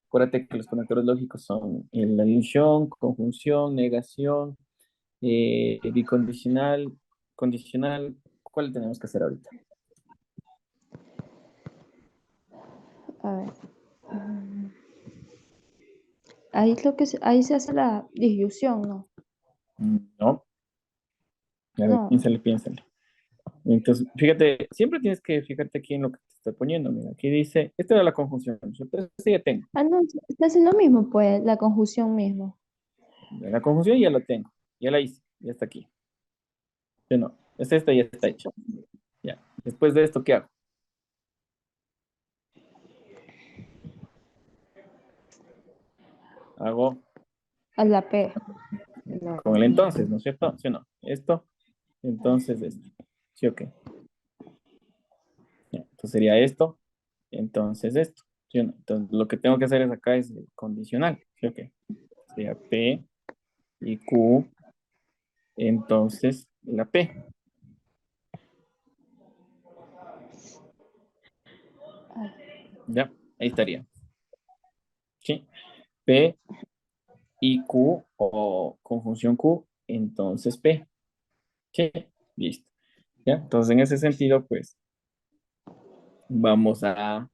Acuérdate que los conectores lógicos son la adición, conjunción, negación, bicondicional, condicional. ¿Cuál tenemos que hacer ahorita? a ver, ahí se hace la disyunción, ¿no? No, a ver, No, piénsale, piénsale. Entonces, fíjate, siempre tienes que fijarte aquí en lo que te estoy poniendo. Mira, aquí dice, esta era la conjunción. Yo este ya tengo. no, se hace lo mismo, pues, la conjunción mismo. La conjunción ya la tengo. Ya la hice. Ya está aquí. Yo no. Esta ya está hecha. Ya. Después de esto, ¿qué hago? Hago A la P. No. con el entonces, ¿no es cierto? ¿Sí o no? Esto, entonces esto. ¿Sí o qué? Ya, entonces sería esto, entonces esto. ¿sí o no? Entonces, lo que tengo que hacer es acá es el condicional, ¿sí o qué? Sea P y Q, entonces la P, ¿ya? Ahí estaría, ¿sí? P y Q o conjunción Q, entonces P, ¿sí? Listo, ¿ya? Entonces, en ese sentido, pues, vamos a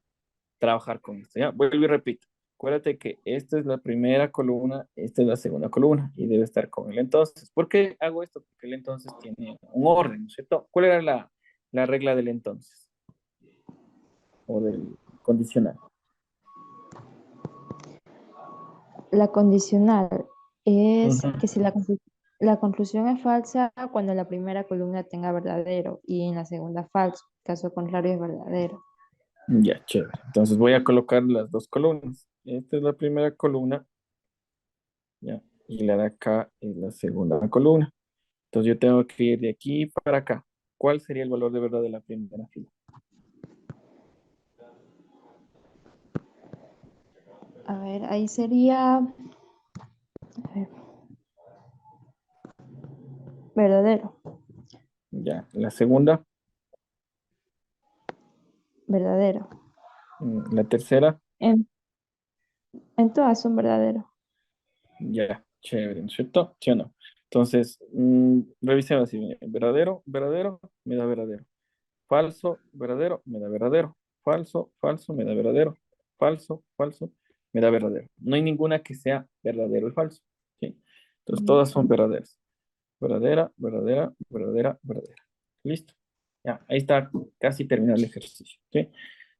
trabajar con esto, ¿ya? Vuelvo y repito. Acuérdate que esta es la primera columna, esta es la segunda columna y debe estar con el entonces. ¿Por qué hago esto? Porque el entonces tiene un orden, ¿no es cierto? ¿Cuál era la regla del entonces o del condicional? La condicional es Ujú. que si la conclusión es falsa cuando la primera columna tenga verdadero y en la segunda falso. Caso contrario es verdadero. Ya, chévere. Entonces voy a colocar las dos columnas. Esta es la primera columna, ¿ya? Y la de acá es la segunda columna. Entonces yo tengo que ir de aquí para acá. ¿Cuál sería el valor de verdad de la primera fila? A ver, ahí sería a ver, verdadero, Ya, la segunda, verdadero. la tercera. En, en todas son verdaderos. Ya, chévere, ¿no es cierto? ¿Sí o no? Entonces, revisemos así, verdadero, verdadero, me da verdadero. Falso, verdadero, me da verdadero. Falso, falso, me da verdadero. Falso, falso, me da verdadero. No hay ninguna que sea verdadero y falso, ¿sí? Entonces, Mm, todas son verdaderas. Verdadera, verdadera, verdadera, verdadera. Listo. Ya, ahí está casi terminado el ejercicio, ¿sí?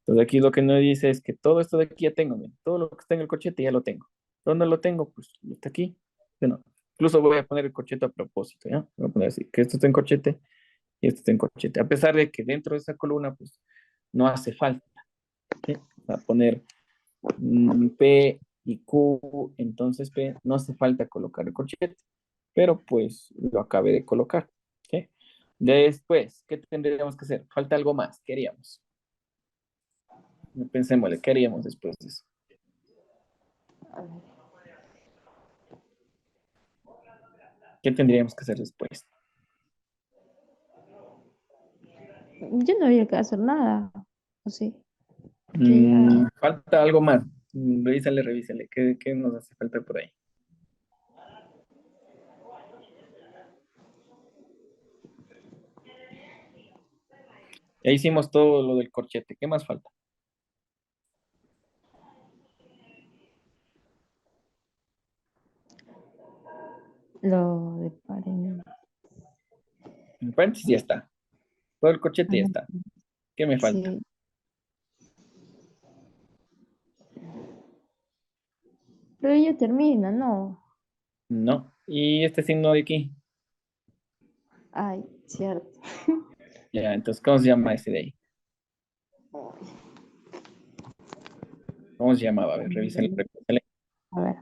Entonces aquí lo que nos dice es que todo esto de aquí ya tengo, miren, todo lo que está en el corchete ya lo tengo. ¿Dónde lo tengo? Pues está aquí. Bueno, incluso voy a poner el corchete a propósito, ¿ya? Voy a poner así, que esto está en corchete y esto está en corchete. A pesar de que dentro de esa columna, pues, no hace falta, ¿sí? Va a poner P y Q, entonces P, no hace falta colocar el corchete, pero pues lo acabé de colocar, ¿sí? Después, ¿qué tendríamos que hacer? Falta algo más, ¿qué haríamos? Pensémosle, ¿qué haríamos después de eso? a ver. ¿Qué tendríamos que hacer después? Yo no había que hacer nada. ¿O sí? Que ya. Falta algo más. Revísale, revísale. ¿Qué nos hace falta por ahí? Ya hicimos todo lo del corchete. ¿Qué más falta? Lo de paréntesis. El paréntesis ya está. Todo el corchete ya está. ¿Qué me falta? Sí, pero ya termina, ¿no? No. ¿Y este signo de aquí? Ay, cierto. Ya, entonces, ¿cómo se llama ese de ahí? ¿Cómo se llamaba? A ver, revísale, revísale. A ver.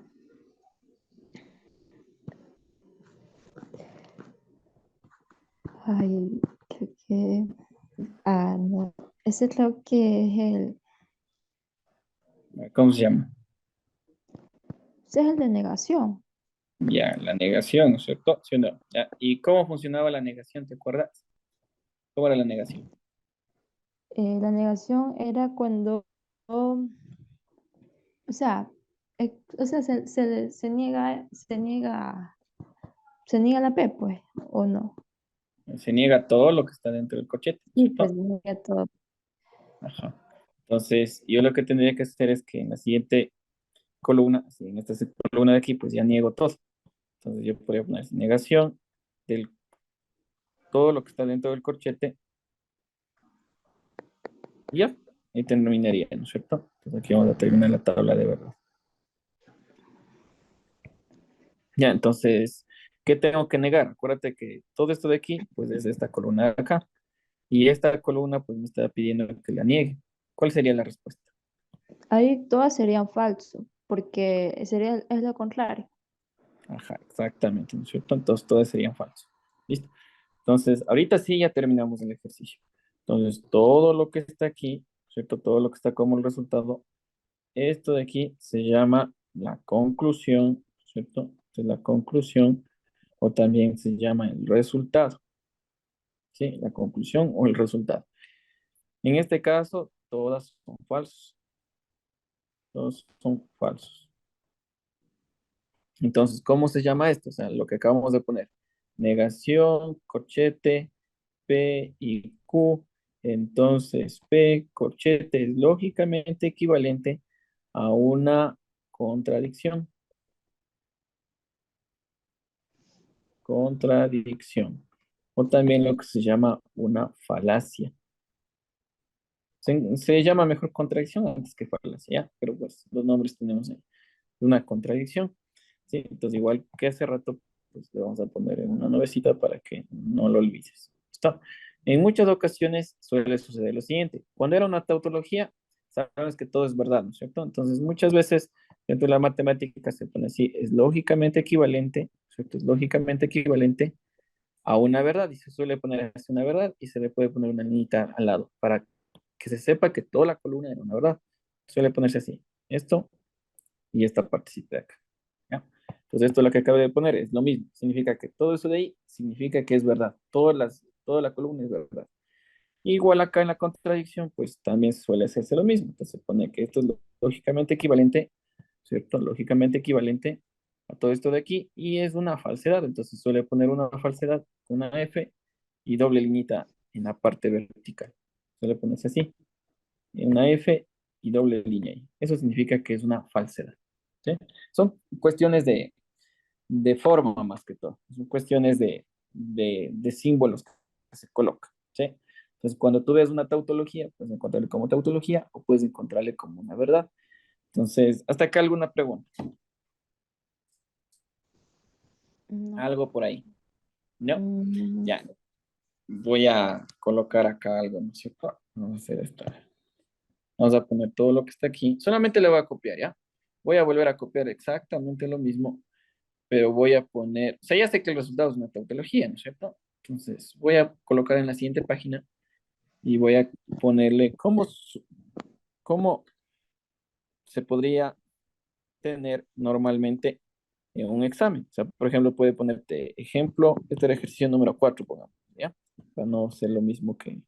Ay, creo que. Ah, no. Ese creo que es ¿Cómo se llama? ese es el de negación. Ya, la negación, ¿no es cierto? ¿Sí o no? Ya. ¿Y cómo funcionaba la negación? ¿Te acuerdas? ¿Cómo era la negación? La negación era cuando, o sea, se niega la P, pues, ¿o no? Se niega todo lo que está dentro del corchete, ¿no es Sí, pues cierto? se niega todo. Ajá. Entonces, yo lo que tendría que hacer es que en la siguiente columna, así en esta columna de aquí, pues ya niego todo. Entonces, yo podría poner negación de todo lo que está dentro del corchete y ya, ahí terminaría, ¿no es cierto? Entonces, aquí vamos a terminar la tabla de verdad. Ya, entonces, ¿qué tengo que negar? Acuérdate que todo esto de aquí, pues es esta columna de acá. Y esta columna, pues me está pidiendo que la niegue. ¿Cuál sería la respuesta? Ahí todas serían falsos, porque es lo contrario. Ajá, exactamente, ¿no es cierto? Entonces, todas serían falsos. ¿Listo? Entonces, ahorita sí ya terminamos el ejercicio. Entonces, todo lo que está aquí, ¿cierto? Todo lo que está como el resultado, esto de aquí se llama la conclusión, ¿cierto? Esta es la conclusión o también se llama el resultado, ¿sí? La conclusión o el resultado. En este caso, todas son falsos. Todos son falsos. Entonces, ¿cómo se llama esto? O sea, lo que acabamos de poner. Negación, corchete, P y Q. Entonces, P, corchete, es lógicamente equivalente a una contradicción. Contradicción. O también lo que se llama una falacia. Se llama mejor contradicción antes que falacia, ¿ya? Pero pues los nombres tenemos ahí. Una contradicción. ¿Sí? Entonces, igual que hace rato, pues le vamos a poner en una nuevecita para que no lo olvides. ¿Está? En muchas ocasiones suele suceder lo siguiente. Cuando era una tautología, sabes que todo es verdad, ¿no es cierto? Entonces, muchas veces dentro de la matemática se pone así, es lógicamente equivalente, ¿cierto? Es lógicamente equivalente a una verdad y se suele poner así una verdad y se le puede poner una niñita al lado para que se sepa que toda la columna era una verdad. Suele ponerse así. Esto y esta partecita de acá. ¿Ya? Entonces esto lo que acabo de poner es lo mismo. Significa que todo eso de ahí significa que es verdad. Toda la columna es verdad. Igual acá en la contradicción, pues también suele hacerse lo mismo. Entonces se pone que esto es lógicamente equivalente, ¿cierto? Lógicamente equivalente a todo esto de aquí y es una falsedad. Entonces suele poner una falsedad, una F y doble liñita en la parte vertical. Suele ponerse así, una F y doble línea ahí. Eso significa que es una falsedad. ¿Sí? Son cuestiones de forma más que todo. Son cuestiones de símbolos que se colocan. ¿Sí? Entonces, cuando tú ves una tautología, puedes encontrarle como tautología o puedes encontrarle como una verdad. Entonces, hasta acá alguna pregunta. No. Algo por ahí. No, Mm, ya. Voy a colocar acá algo, ¿no es cierto? Vamos a hacer esto. Vamos a poner todo lo que está aquí. Solamente le voy a copiar, ¿ya? Voy a volver a copiar exactamente lo mismo, pero voy a poner, o sea, ya sé que el resultado es una tautología, ¿no es cierto? Entonces, voy a colocar en la siguiente página y voy a ponerle cómo se podría tener normalmente en un examen. O sea, por ejemplo, puede ponerte ejemplo, este era ejercicio número 4 pongamos, ¿ya? Para no ser lo mismo que,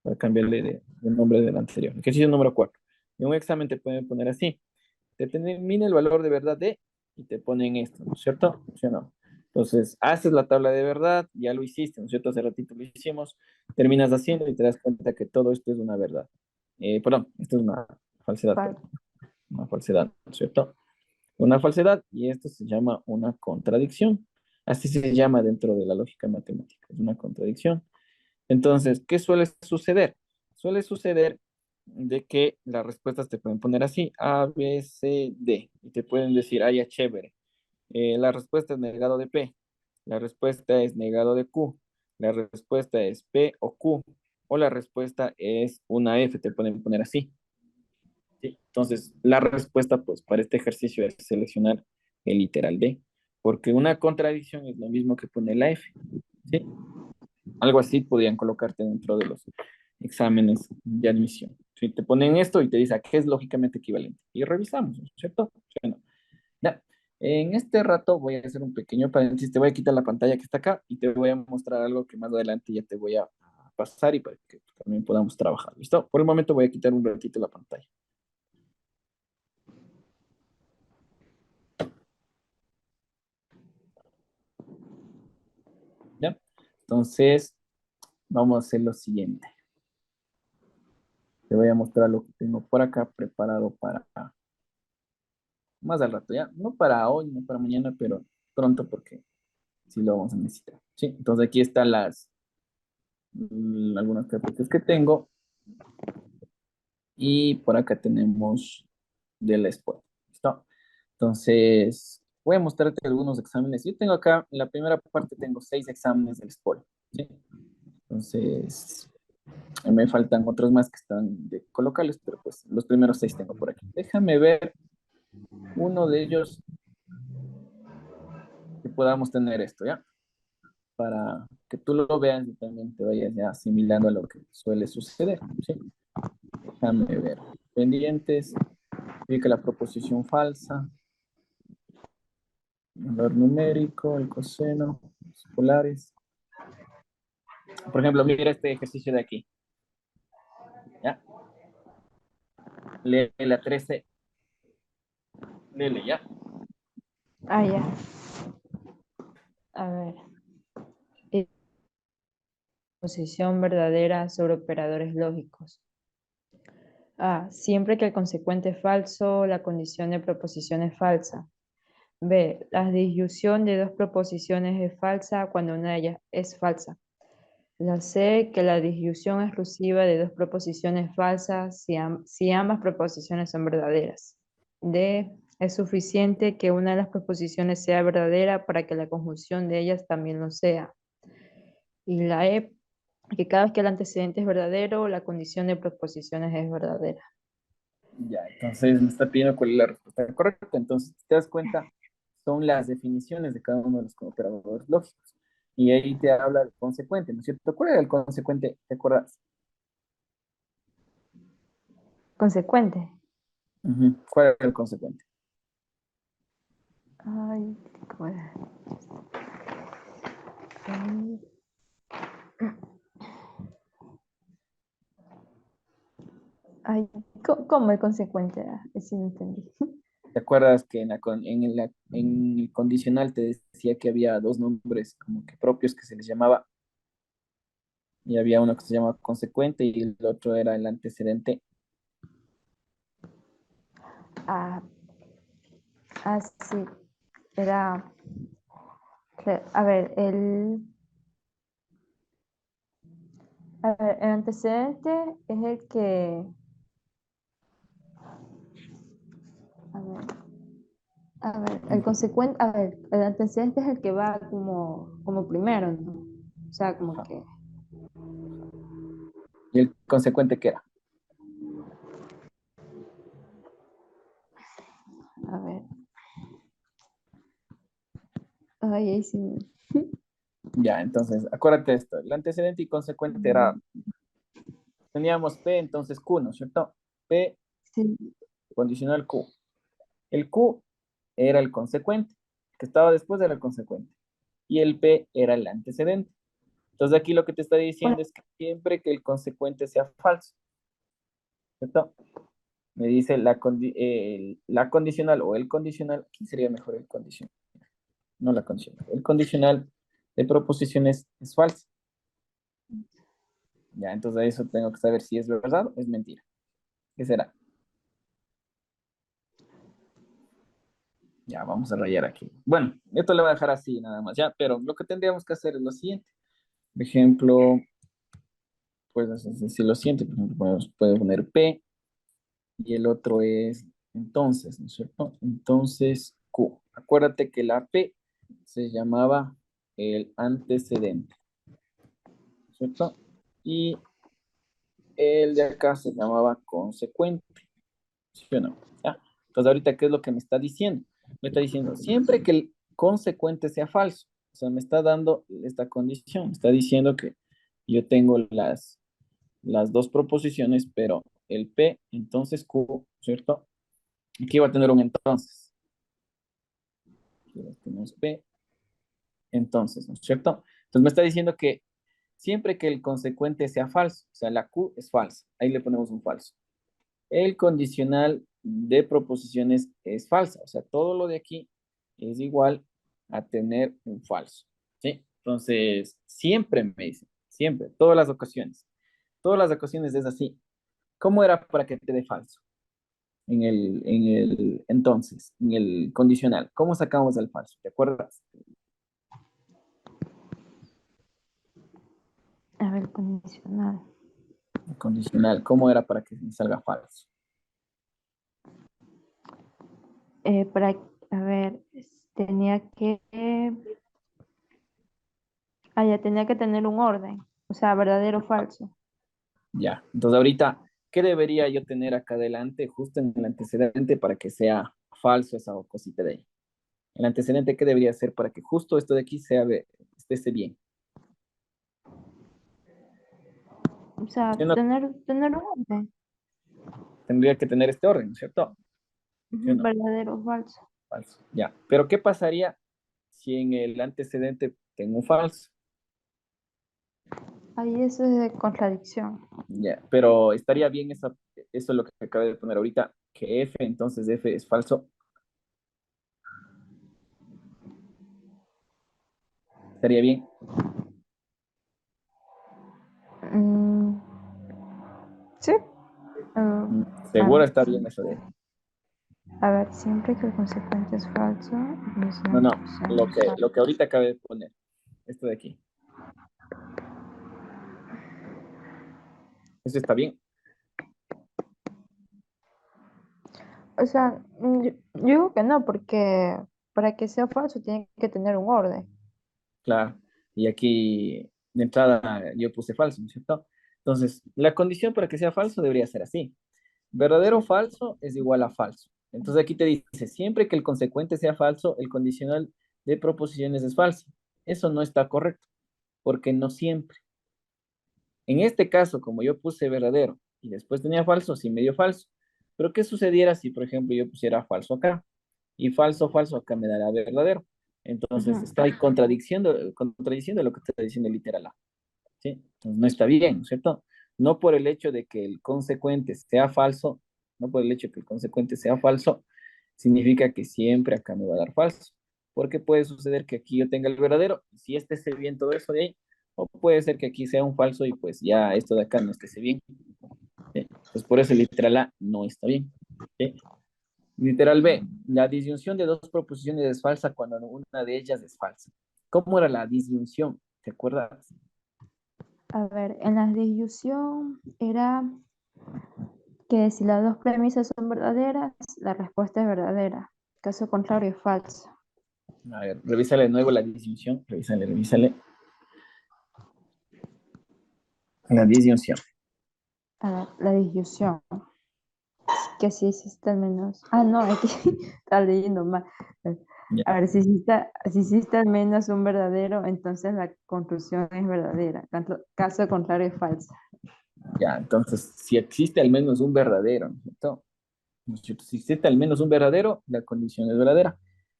para cambiarle de nombre del anterior. Ejercicio número 4. En un examen te pueden poner así, determina el valor de verdad de, y te ponen esto, ¿no es cierto? ¿Sí o no? Entonces, haces la tabla de verdad, ya lo hiciste, ¿no es cierto? Hace ratito lo hicimos, terminas haciendo y te das cuenta que todo esto es una verdad. Perdón, esto es una falsedad, fal- perdón, una falsedad, ¿no es cierto? Una falsedad y esto se llama una contradicción. Así se llama dentro de la lógica matemática, es una contradicción. Entonces, ¿qué suele suceder? Suele suceder de que las respuestas te pueden poner así, A, B, C, D, y te pueden decir, ah, ya, chévere. La respuesta es negado de P, la respuesta es negado de Q, la respuesta es P o Q, o la respuesta es una F, te pueden poner así. ¿Sí? Entonces, la respuesta, pues, para este ejercicio es seleccionar el literal D, porque una contradicción es lo mismo que poner la F. ¿Sí? Algo así podrían colocarte dentro de los exámenes de admisión. Si te ponen esto y te dice a qué es lógicamente equivalente. Y revisamos, ¿no es cierto? ¿Sí o no? Ya. En este rato voy a hacer un pequeño paréntesis, te voy a quitar la pantalla que está acá y te voy a mostrar algo que más adelante ya te voy a pasar y para que también podamos trabajar. ¿Listo? Por el momento voy a quitar un ratito la pantalla. ¿Ya? Entonces, vamos a hacer lo siguiente. Te voy a mostrar lo que tengo por acá preparado para más al rato, ¿ya? No para hoy, no para mañana, pero pronto porque sí lo vamos a necesitar. Sí, entonces aquí están algunas carpetas que tengo y por acá tenemos de la escuela. ¿Listo? Entonces, voy a mostrarte algunos exámenes. Yo tengo acá, en la primera parte tengo 6 exámenes de la escuela. ¿Sí? Entonces, me faltan otros más que están de colocarles, pero pues los primeros 6 tengo por aquí. Déjame ver uno de ellos que podamos tener esto, ¿ya? Para que tú lo veas y también te vayas ya asimilando a lo que suele suceder. ¿Sí? Déjame ver. Pendientes. Significa la proposición falsa, el valor numérico, el coseno, los polares. Por ejemplo, mira este ejercicio de aquí. ¿Ya? Lee la 13. Léele, ¿ya? Ah, ya. A ver. Eh, Posición verdadera sobre operadores lógicos. A. Siempre que el consecuente es falso, la condición de proposición es falsa. B. La disyunción de dos proposiciones es falsa cuando una de ellas es falsa. La C. Que la disyunción exclusiva de dos proposiciones falsas si ambas proposiciones son verdaderas. D. Es suficiente que una de las proposiciones sea verdadera para que la conjunción de ellas también lo sea. Y la E. Que cada vez que el antecedente es verdadero, la condición de proposiciones es verdadera. Ya, entonces me está pidiendo cuál es la respuesta correcta. Entonces, si te das cuenta, son las definiciones de cada uno de los operadores lógicos. Y ahí te habla del consecuente, ¿no es cierto? ¿Cuál era el consecuente? ¿Te acuerdas? Consecuente. ¿Cuál era el consecuente? Ay, ¿cómo era? Ay, ¿cómo el consecuente era? Sí, no entendí. ¿Te acuerdas que en el condicional te decía que había dos nombres como que propios que se les llamaba, y había uno que se llamaba consecuente y el otro era el antecedente? Ah, sí, era, a ver, el antecedente es el que, a ver, el consecuente, a ver, el antecedente es el que va como primero, ¿no? O sea, como Ajá. que, ¿Y el consecuente qué era? a ver, ay, ahí sí, Ya, entonces, acuérdate de esto. El antecedente y consecuente era, teníamos P, entonces Q, ¿no es cierto? P, sí, condicional Q. El Q era el consecuente, que estaba después era el consecuente. Y el P era el antecedente. Entonces aquí lo que te está diciendo bueno, es que siempre que el consecuente sea falso, ¿cierto? Me dice la condicional o el condicional, aquí sería mejor el condicional, no la condicional. El condicional de proposiciones es falso. Ya, entonces eso tengo que saber si es verdad o es mentira. ¿Qué será? Ya, vamos a rayar aquí. Bueno, esto lo voy a dejar así nada más, ya, pero lo que tendríamos que hacer es lo siguiente. Por ejemplo, pues si lo siguiente, por ejemplo, puedo poner P y el otro es entonces, ¿no es cierto? Entonces, Q. Acuérdate que la P se llamaba el antecedente, ¿no es cierto? Y el de acá se llamaba consecuente, ¿sí o no? ¿Ya? Entonces, ahorita, ¿qué es lo que me está diciendo? Me está diciendo, siempre que el consecuente sea falso, o sea, me está dando esta condición, me está diciendo que yo tengo las dos proposiciones, pero el P, entonces Q, ¿cierto? Aquí va a tener un entonces. Aquí tenemos P, entonces, ¿no es cierto? Entonces me está diciendo que siempre que el consecuente sea falso, o sea, la Q es falsa, ahí le ponemos un falso. El condicional de proposiciones es falsa, o sea, todo lo de aquí es igual a tener un falso, ¿sí? Entonces, siempre me dice, siempre, todas las ocasiones es así. ¿Cómo era para que te dé falso? Entonces, en el condicional, ¿cómo sacamos el falso? ¿Te acuerdas? a ver, condicional. El condicional, ¿cómo era para que me salga falso? Para, a ver, tenía que, ya tenía que tener un orden, o sea, verdadero o falso. Ya, entonces ahorita, ¿qué debería yo tener acá adelante, justo en el antecedente, para que sea falso esa cosita de ahí? El antecedente, ¿qué debería ser para que justo esto de aquí esté bien? O sea, Yo no tener un orden. tendría que tener este orden, ¿cierto? ¿Sí o no? Verdadero o falso. Falso. Ya. Pero ¿qué pasaría si en el antecedente tengo un falso? Ahí eso es de contradicción. Ya. Pero estaría bien eso es lo que acabo de poner ahorita, que F, entonces F es falso. Estaría bien. Mm, sí. Mm, A seguro ver, está bien eso de F. siempre que el consecuente es falso, pues la No, no. inclusión Lo es que, falsa. lo que ahorita acabé de poner. Esto de aquí. Eso está bien. O sea, yo digo que no, porque para que sea falso tiene que tener un orden. Claro. Y aquí de entrada yo puse falso, ¿no es cierto? Entonces, la condición para que sea falso debería ser así. Verdadero o Sí. falso es igual a falso. Entonces aquí te dice, siempre que el consecuente sea falso, el condicional de proposiciones es falso. Eso no está correcto, porque no siempre. En este caso, como yo puse verdadero y después tenía falso, sí me dio falso. Pero ¿qué sucediera si, por ejemplo, yo pusiera falso acá? Y falso, falso acá me dará verdadero. Entonces Ujú. está ahí contradiciendo lo que está diciendo el literal A. ¿Sí? Entonces no está bien, ¿no es cierto? No por el hecho de que el consecuente sea falso, no por el hecho de que el consecuente sea falso, significa que siempre acá me va a dar falso. Porque puede suceder que aquí yo tenga el verdadero, y si este esté bien todo eso de ahí, o puede ser que aquí sea un falso y pues ya esto de acá no esté bien. ¿Sí? Entonces por eso el literal A no está bien. ¿Sí? Literal B, la disyunción de dos proposiciones es falsa cuando una de ellas es falsa. ¿Cómo era la disyunción? ¿Te acuerdas? A ver, en la disyunción era que si las dos premisas son verdaderas, la respuesta es verdadera. Caso contrario es falso. A ver, revísale de nuevo la disyunción. Revísale. La disyunción. A ver, la disyunción, que si existe al menos. Ah, no, es que estaba leyendo mal. A Ya, ver, si existe al menos un verdadero, entonces la conclusión es verdadera. Caso contrario es falso. ya. Entonces, si existe al menos un verdadero, ¿no es cierto? ¿No es cierto? Si existe al menos un verdadero, la condición es verdadera.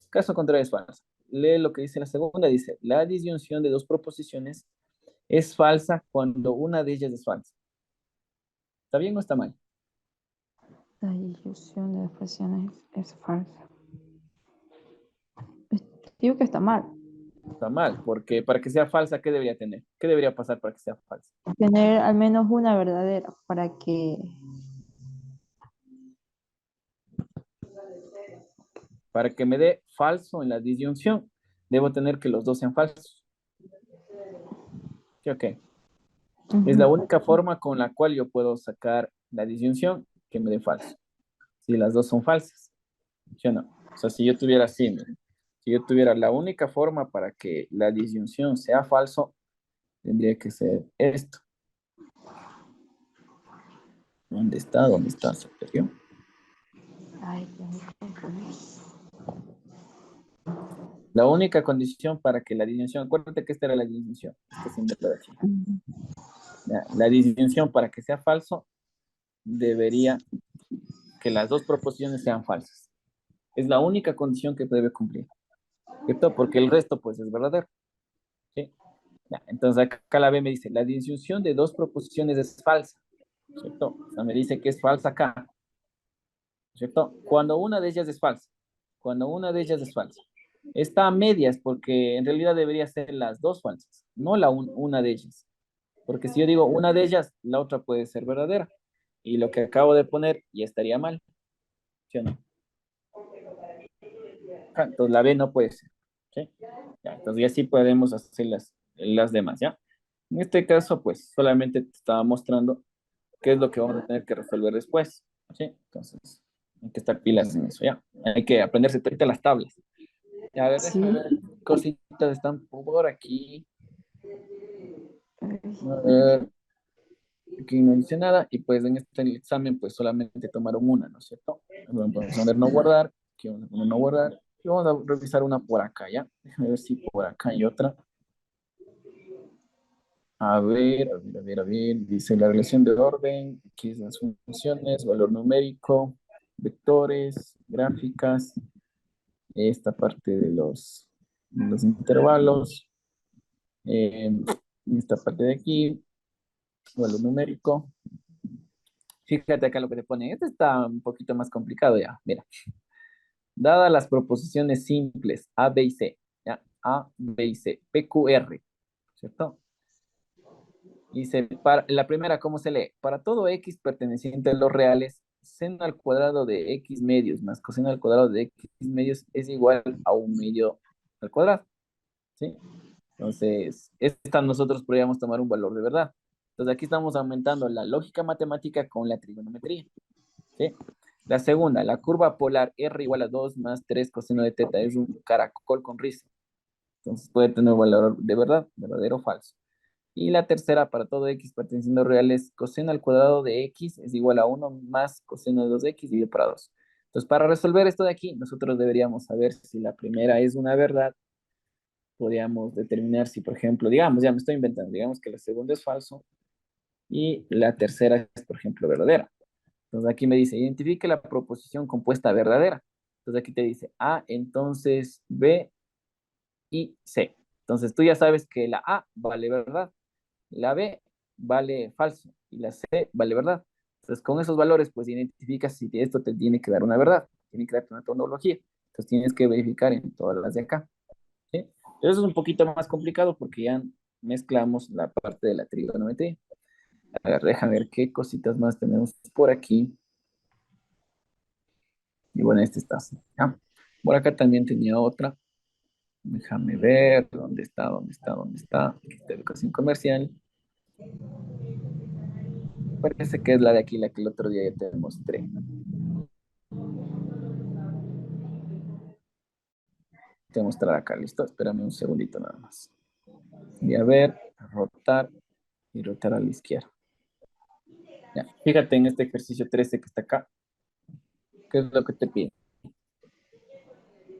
Caso contrario es falsa. Lee lo que dice la segunda. Dice, la disyunción de dos proposiciones es falsa cuando una de ellas es falsa. ¿Está bien o está mal? La disyunción de expresiones es falsa. Digo que está mal. Está mal, porque para que sea falsa, ¿qué debería tener? ¿Qué debería pasar para que sea falsa? Tener al menos una verdadera para que. Para que me dé falso en la disyunción, debo tener que los dos sean falsos. ¿Sí o qué? Es la Ujú. única forma con la cual yo puedo sacar la disyunción que me dé falso. Si las dos son falsas, ¿sí o no? O sea, si yo tuviera así, miren, si yo tuviera la única forma para que la disyunción sea falso, tendría que ser esto. ¿Dónde está? ¿Dónde está? ¿Se perdió? Ay, qué rico. La única condición para que la disyunción, acuérdate que esta era la disyunción, este símbolo de aquí. La disyunción para que sea falso debería que las dos proposiciones sean falsas. Es la única condición que debe cumplir, ¿cierto? Porque el resto, pues, es verdadero, ¿sí? Ya, entonces, acá la B me dice, la disyunción de dos proposiciones es falsa, ¿cierto? O sea, me dice que es falsa acá, ¿cierto? Cuando una de ellas es falsa, cuando una de ellas es falsa. Está a medias porque en realidad debería ser las dos falsas, no una de ellas. Porque si yo digo una de ellas, la otra puede ser verdadera. Y lo que acabo de poner ya estaría mal, ¿sí o no? Entonces la B no puede ser. ¿Sí? Ya, entonces ya sí podemos hacer las demás, ¿ya? En este caso, pues solamente te estaba mostrando qué es lo que vamos a tener que resolver después. ¿Sí? Entonces, hay que estar pilas en eso, ¿ya? Hay que aprenderse ahorita las tablas. Ya, a ver, Sí. déjame ver qué cositas están por aquí. Ay, A ver, aquí no dice nada. Y pues en este examen, pues solamente tomaron una, ¿no es cierto? Bueno, vamos a ver no guardar. Aquí vamos a poner no guardar. Y vamos a revisar una por acá, ¿ya? Déjame ver si por acá hay otra. A ver. Dice la relación de orden, aquí es las funciones, valor numérico, vectores, gráficas, esta parte de los intervalos, eh, esta parte de aquí, valor numérico. Fíjate acá lo que te pone. Este está un poquito más complicado ya. Mira, dadas las proposiciones simples A, B y C, ¿ya? A, B y C, P, Q, R, ¿cierto? Dice, para, la primera, ¿cómo se lee? Para todo X perteneciente a los reales, seno al cuadrado de X medios más coseno al cuadrado de X medios es igual a un medio al cuadrado, ¿sí? Entonces, esta nosotros podríamos tomar un valor de verdad. Entonces, aquí estamos aumentando la lógica matemática con la trigonometría, ¿sí? La segunda, la curva polar R igual a 2 más 3 coseno de teta es un caracol con risa. Entonces, puede tener un valor de verdad, verdadero o falso. Y la tercera, para todo x perteneciendo a reales, coseno al cuadrado de x es igual a 1 más coseno de 2x dividido por 2. Entonces, para resolver esto de aquí, nosotros deberíamos saber si la primera es una verdad. Podríamos determinar si, por ejemplo, digamos, ya me estoy inventando, digamos que la segunda es falso y la tercera es, por ejemplo, verdadera. Entonces, aquí me dice, identifique la proposición compuesta verdadera. Entonces, aquí te dice A, entonces B y C. Entonces, tú ya sabes que la A vale verdad. La B vale falso y la C vale verdad. Entonces, con esos valores, pues identificas si esto te tiene que dar una verdad, tiene que darte una topología. Entonces, tienes que verificar en todas las de acá. ¿Sí? Eso es un poquito más complicado porque ya mezclamos la parte de la trigonometría. A ver, déjame ver qué cositas más tenemos por aquí. Y bueno, este está así. ¿Ya? Por acá también tenía otra. Déjame ver dónde está, dónde está, dónde está. Aquí está educación comercial. Parece que es la de aquí, la que el otro día ya te mostré. Te voy a mostrar acá, listo. Espérame un segundito nada más. Voy a ver, rotar y rotar a la izquierda. Ya. Fíjate en este ejercicio 13 que está acá. ¿Qué es lo que te pide?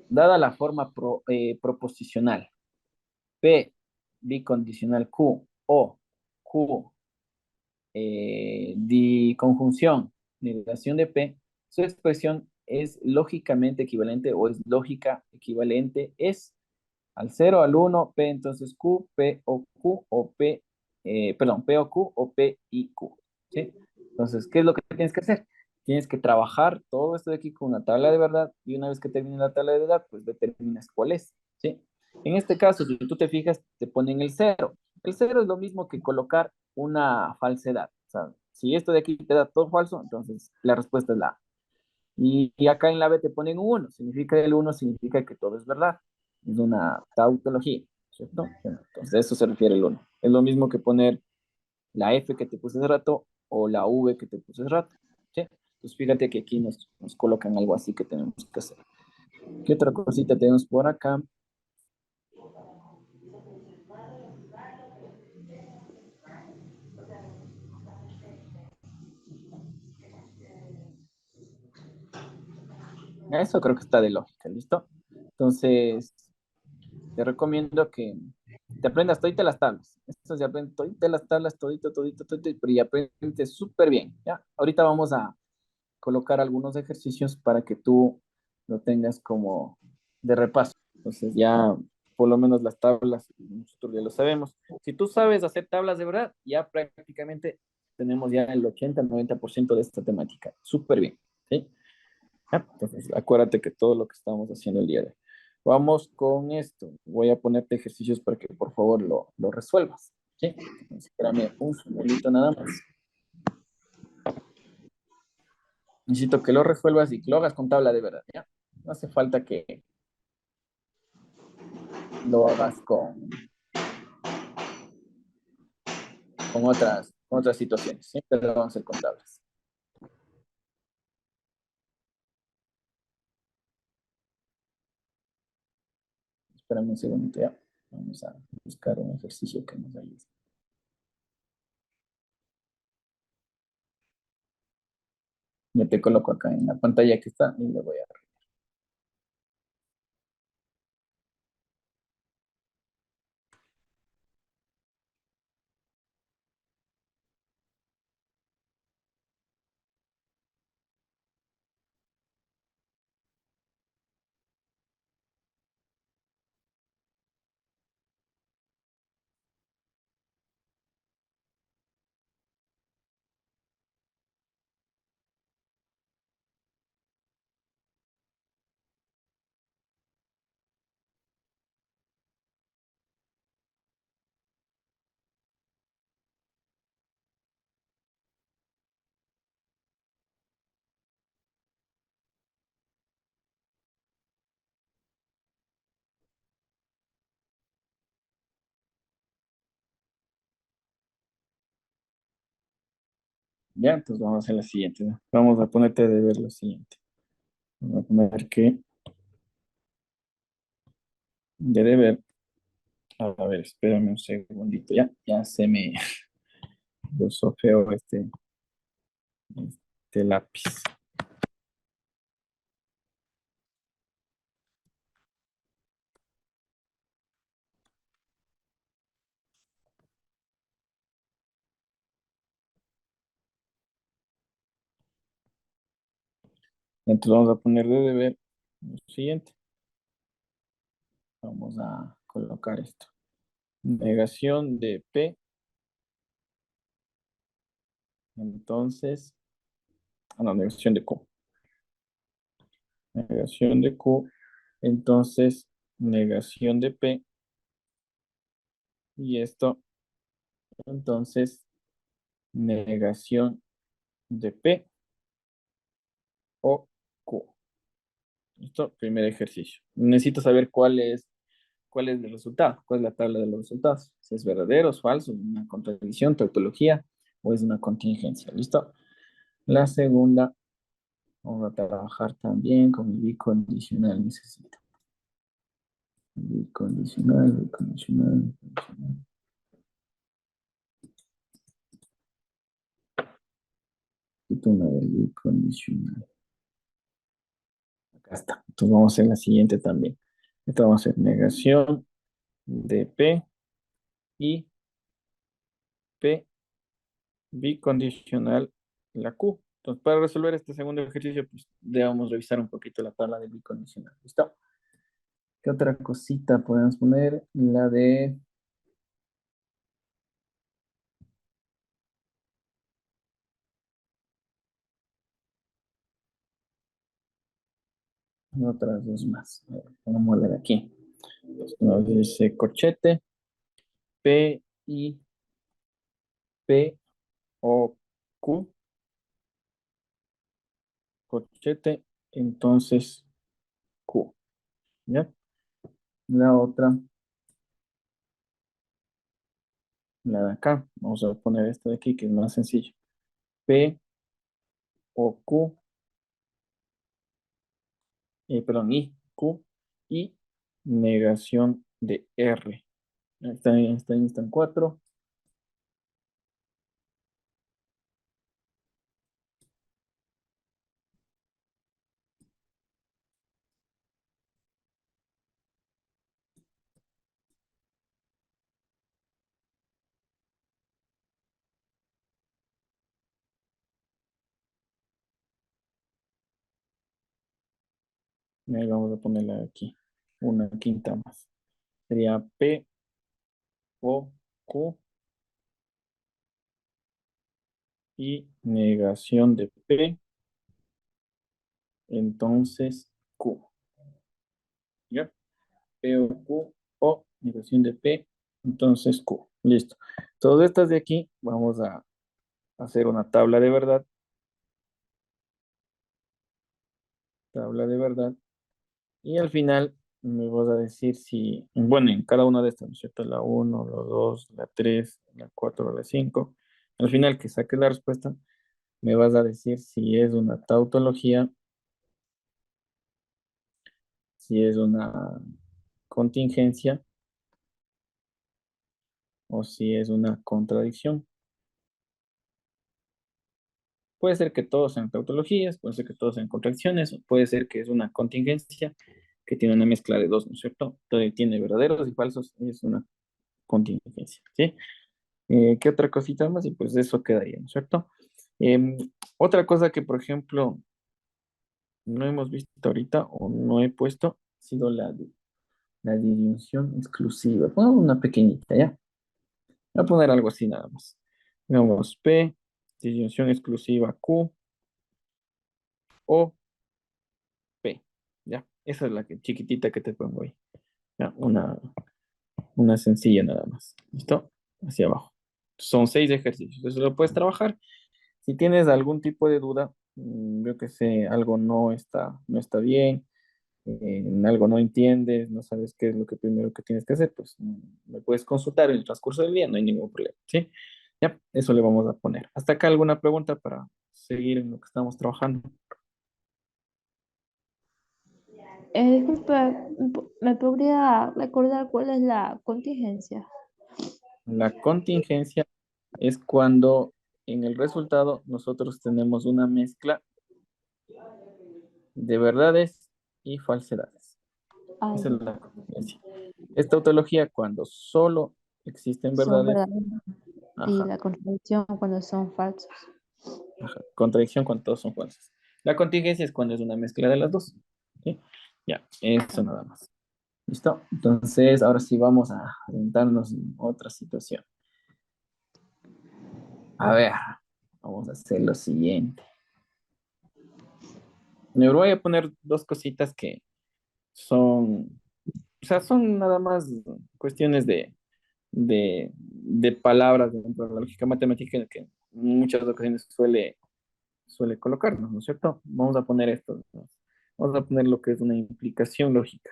Dada la forma proposicional P bicondicional Q o Q di conjunción negación de P, su expresión es lógicamente equivalente o es lógica equivalente, es al cero al uno P entonces Q, P o Q o P, perdón, P o Q o P y Q, ¿sí? Entonces, ¿qué es lo que tienes que hacer? Tienes que trabajar todo esto de aquí con una tabla de verdad y una vez que termine la tabla de verdad, pues determinas cuál es, ¿sí? En este caso, si tú te fijas, te ponen el cero. El cero es lo mismo que colocar una falsedad. O sea, si esto de aquí te da todo falso, entonces la respuesta es la A. Y acá en la B te ponen un 1. Significa el uno significa que todo es verdad. Es una tautología, ¿cierto? Bueno, entonces, a eso se refiere el uno. Es lo mismo que poner la F que te puse hace rato o la V que te puse hace rato. ¿Sí? Entonces, fíjate que aquí nos colocan algo así que tenemos que hacer. ¿Qué otra cosita tenemos por acá? Eso creo que está de lógica, ¿listo? Entonces, te recomiendo que te aprendas todito las tablas. Esto se aprende todito las tablas, todito, todito, todito, pero ya aprendes súper bien, ¿ya? Ahorita vamos a colocar algunos ejercicios para que tú lo tengas como de repaso. Entonces ya por lo menos las tablas, nosotros ya lo sabemos. Si tú sabes hacer tablas de verdad, ya prácticamente tenemos ya el 80-90% de esta temática. Súper bien, ¿sí? ¿Ya? Entonces acuérdate que todo lo que estamos haciendo el día de hoy. Vamos con esto. Voy a ponerte ejercicios para que por favor lo resuelvas. ¿Sí? Entonces, espérame un segundito nada más. Necesito que lo resuelvas y que lo hagas con tabla de verdad, ¿ya? No hace falta que lo hagas con otras situaciones. Siempre lo vamos a hacer con tablas. Espérame un segundito, ¿ya? Vamos a buscar un ejercicio que nos ayude. Ya te coloco acá en la pantalla que está y le voy a... Ya, entonces vamos a hacer la siguiente, ¿no? Vamos a ponerte de ver lo siguiente. Vamos a poner que de deber, a ver, espérame un segundito, ya se me puso feo este lápiz. Entonces vamos a poner de deber lo siguiente. Vamos a colocar esto. Negación de P, entonces, no, negación de Q. Negación de Q, entonces, negación de P, y esto, entonces, negación de P o Q. ¿Listo? Primer ejercicio. Necesito saber cuál es el resultado, cuál es la tabla de los resultados. Si es verdadero, es falso, una contradicción, tautología o es una contingencia. ¿Listo? La segunda, vamos a trabajar también con el bicondicional. Necesito. Bicondicional, bicondicional, bicondicional. Necesito una del bicondicional. Acá está. Entonces vamos a hacer la siguiente también. Esto vamos a hacer negación de P y P bicondicional la Q. Entonces, para resolver este segundo ejercicio, pues debemos revisar un poquito la tabla de bicondicional. ¿Listo? ¿Qué otra cosita podemos poner? La de otras dos más. A ver, vamos a ver aquí. Entonces, nos dice corchete, P, I, P, O, Q, corchete, entonces Q. ¿Ya? La otra, la de acá. Vamos a poner esta de aquí que es más sencillo. P, O, Q, perdón, I, Q, y negación de R. Ahí están cuatro. Y ahí vamos a ponerla aquí. Una quinta más. Sería P, O, Q y negación de P, entonces Q. ¿Ya? P o Q o negación de P, entonces Q. Listo. Todas estas de aquí vamos a hacer una tabla de verdad. Tabla de verdad. Y al final me vas a decir si, bueno, en cada una de estas, ¿no es cierto? La uno, la 2, la 3, la 4, la 5. Al final que saques la respuesta, me vas a decir si es una tautología, si es una contingencia o si es una contradicción. Puede ser que todos sean tautologías, puede ser que todos sean contradicciones, o puede ser que es una contingencia que tiene una mezcla de dos, ¿no es cierto? Entonces tiene verdaderos y falsos, es una contingencia, ¿sí? ¿Qué otra cosita más? Y pues eso quedaría, ¿no es cierto? Em, Otra cosa que, por ejemplo, no hemos visto ahorita o no he puesto ha sido la disyunción exclusiva. Pongamos una pequeñita, ¿ya? Voy a poner algo así nada más. Digamos, P, disyunción exclusiva Q o P, ¿ya? Esa es la que, chiquitita que te pongo ahí. Ya, una sencilla nada más. ¿Listo? Hacia abajo. Son 6 ejercicios. Eso lo puedes trabajar. Si tienes algún tipo de duda, yo que sé, algo no está bien, en algo no entiendes, no sabes qué es lo que primero que tienes que hacer, pues me puedes consultar en el transcurso del día, no hay ningún problema, ¿sí? Ya, eso le vamos a poner. ¿Hasta acá alguna pregunta para seguir en lo que estamos trabajando? Disculpa, ¿me podría recordar cuál es la contingencia? La contingencia es cuando en el resultado nosotros tenemos una mezcla de verdades y falsedades. Ah, Esa es ya. la contingencia. Esta tautología, cuando solo existen Son verdades, verdaderos. Y ajá, la contradicción cuando son falsos. ajá, contradicción cuando todos son falsos. La contingencia es cuando es una mezcla de las dos. ¿Sí? Ya, eso nada más. ¿Listo? Entonces, ahora sí vamos a adentrarnos en otra situación. A ver, vamos a hacer lo siguiente. Me voy a poner dos cositas que son, o sea, son nada más cuestiones de palabras dentro de la lógica matemática que en muchas ocasiones suele colocarnos, ¿no es cierto? Vamos a poner esto, ¿no? Vamos a poner lo que es una implicación lógica.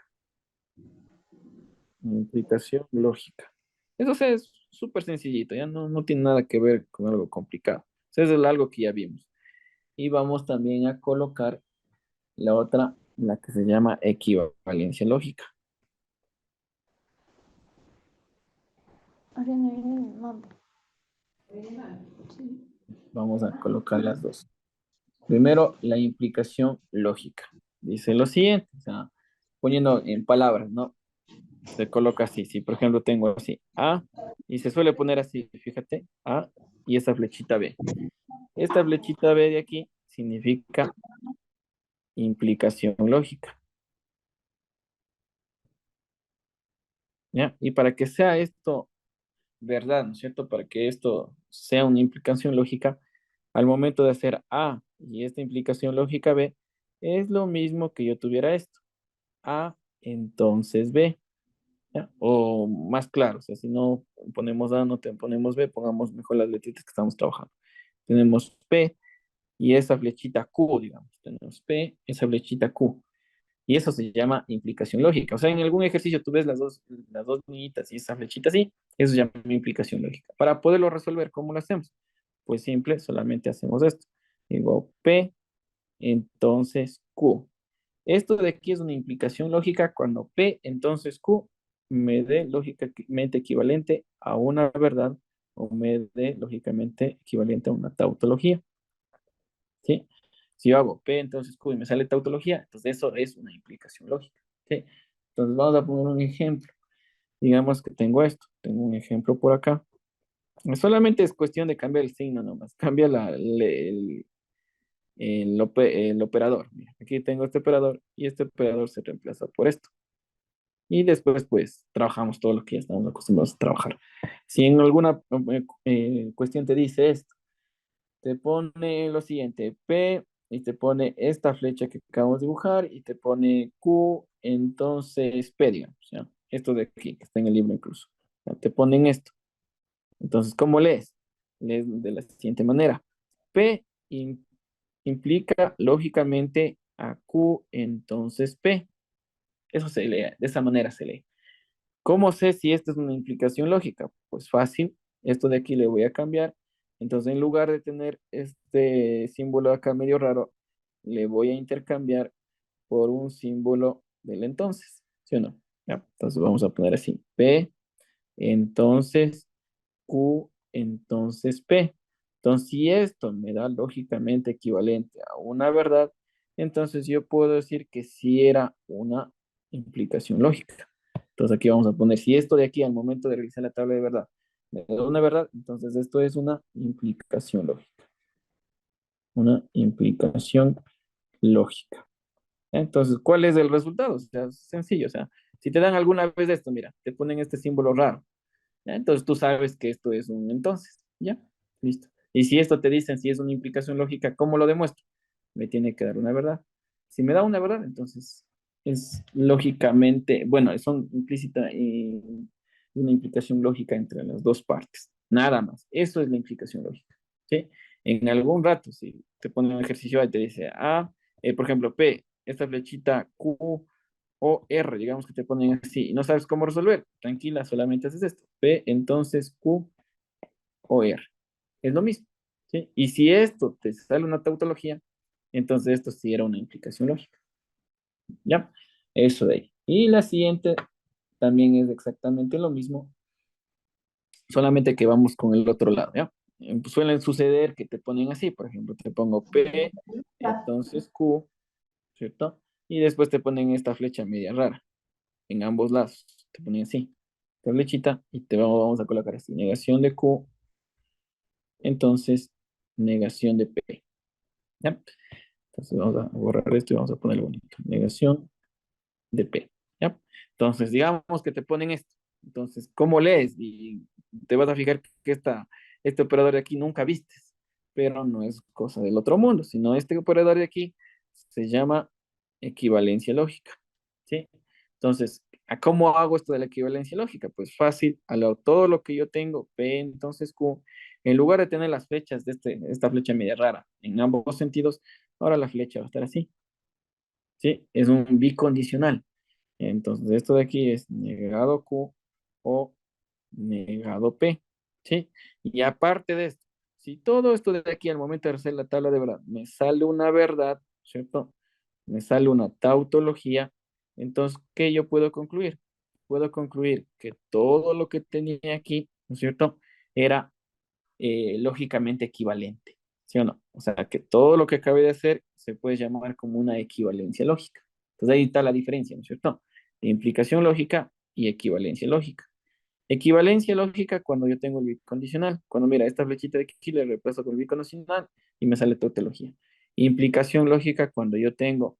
Una implicación lógica. Eso, o sea, es súper sencillito, ya no tiene nada que ver con algo complicado. O sea, eso es algo que ya vimos. Y vamos también a colocar la otra, la que se llama equivalencia lógica. Ariana, viene mi mamá. Sí. Vamos a colocar las dos. Primero, la implicación lógica. Dice lo siguiente, o sea, poniendo en palabras, ¿no? Se coloca así. Si, por ejemplo, tengo así A, y se suele poner así, fíjate, A y esa flechita B. Esta flechita B de aquí significa implicación lógica, ¿ya? Y para que sea esto verdad, ¿no es cierto? Para que esto sea una implicación lógica, al momento de hacer A y esta implicación lógica B, es lo mismo que yo tuviera esto. A, entonces B, ¿ya? O más claro, o sea, si no ponemos A, no te ponemos B, pongamos mejor las letritas que estamos trabajando. Tenemos P y esa flechita Q, digamos. Tenemos P, esa flechita Q. Y eso se llama implicación lógica. O sea, en algún ejercicio tú ves las dos niñitas y esa flechita así, eso se llama implicación lógica. Para poderlo resolver, ¿cómo lo hacemos? Pues simple, solamente hacemos esto. Digo P, entonces Q. Esto de aquí es una implicación lógica cuando P, entonces Q, me dé lógicamente equivalente a una verdad o me dé lógicamente equivalente a una tautología. ¿Sí? Si yo hago P, entonces Q y me sale tautología, entonces eso es una implicación lógica. ¿Sí? Entonces vamos a poner un ejemplo. Digamos que tengo esto, tengo un ejemplo por acá. Solamente es cuestión de cambiar el signo nomás, cambia el operador. Mira, aquí tengo este operador y este operador se reemplaza por esto. Y después, pues, trabajamos todo lo que ya estamos acostumbrados a trabajar. Si en alguna cuestión te dice esto, te pone lo siguiente, P, y te pone esta flecha que acabamos de dibujar, y te pone Q, entonces P, digamos, ¿ya? Esto de aquí, que está en el libro incluso. Ya, te ponen esto. Entonces, ¿cómo lees? Lees de la siguiente manera. P implica lógicamente a Q, entonces P. Eso se lee, de esa manera se lee. ¿Cómo sé si esta es una implicación lógica? Pues fácil, esto de aquí le voy a cambiar. Entonces, en lugar de tener este símbolo acá medio raro, le voy a intercambiar por un símbolo del entonces, ¿sí o no? Ya, entonces vamos a poner así, P, entonces Q, entonces P. Entonces, si esto me da lógicamente equivalente a una verdad, entonces yo puedo decir que sí era una implicación lógica. Entonces aquí vamos a poner, si esto de aquí al momento de realizar la tabla de verdad me da una verdad, entonces esto es una implicación lógica. Una implicación lógica. Entonces, ¿cuál es el resultado? O sea, es sencillo. O sea, si te dan alguna vez esto, mira, te ponen este símbolo raro. ¿Ya? Entonces tú sabes que esto es un entonces. ¿Ya? Listo. Y si esto te dicen si es una implicación lógica, ¿cómo lo demuestro? Me tiene que dar una verdad. Si me da una verdad, entonces es lógicamente, bueno, son implícita y una implicación lógica entre las dos partes. Nada más. Eso es la implicación lógica. ¿Sí? En algún rato, si te pone un ejercicio y te dice, por ejemplo, P, esta flechita Q o R, digamos que te ponen así, y no sabes cómo resolver, tranquila, solamente haces esto. P, entonces Q o R. es lo mismo, ¿sí? Y si esto te sale una tautología, entonces esto sí era una implicación lógica, ¿ya? Eso de ahí. Y la siguiente también es exactamente lo mismo, solamente que vamos con el otro lado, ¿ya? Suelen suceder que te ponen así, por ejemplo, te pongo P, entonces Q, ¿cierto? Y después te ponen esta flecha media rara, en ambos lados, te ponen así, esta flechita, y vamos a colocar así, negación de Q, entonces negación de P, ¿ya? Entonces vamos a borrar esto y vamos a ponerlo bonito, negación de P, ¿ya? Entonces, digamos que te ponen esto. Entonces, ¿cómo lees? Y te vas a fijar que este operador de aquí nunca vistes, pero no es cosa del otro mundo, sino este operador de aquí se llama equivalencia lógica, ¿sí? Entonces, ¿a cómo hago esto de la equivalencia lógica? Pues fácil, todo lo que yo tengo, P, entonces Q, en lugar de tener las flechas de esta flecha media rara en ambos sentidos, ahora la flecha va a estar así, ¿sí? Es un bicondicional. Entonces, esto de aquí es negado Q o negado P, ¿sí? Y aparte de esto, si todo esto de aquí al momento de hacer la tabla de verdad me sale una verdad, ¿cierto? Me sale una tautología, entonces, ¿qué yo puedo concluir? Puedo concluir que todo lo que tenía aquí, ¿no es cierto? Era lógicamente equivalente, ¿sí o no? O sea, que todo lo que acabé de hacer se puede llamar como una equivalencia lógica. Entonces ahí está la diferencia, ¿no es cierto? De implicación lógica y equivalencia lógica. Equivalencia lógica cuando yo tengo el bicondicional. Cuando mira, esta flechita de aquí le reemplazo con el bicondicional y me sale tautología. Implicación lógica cuando yo tengo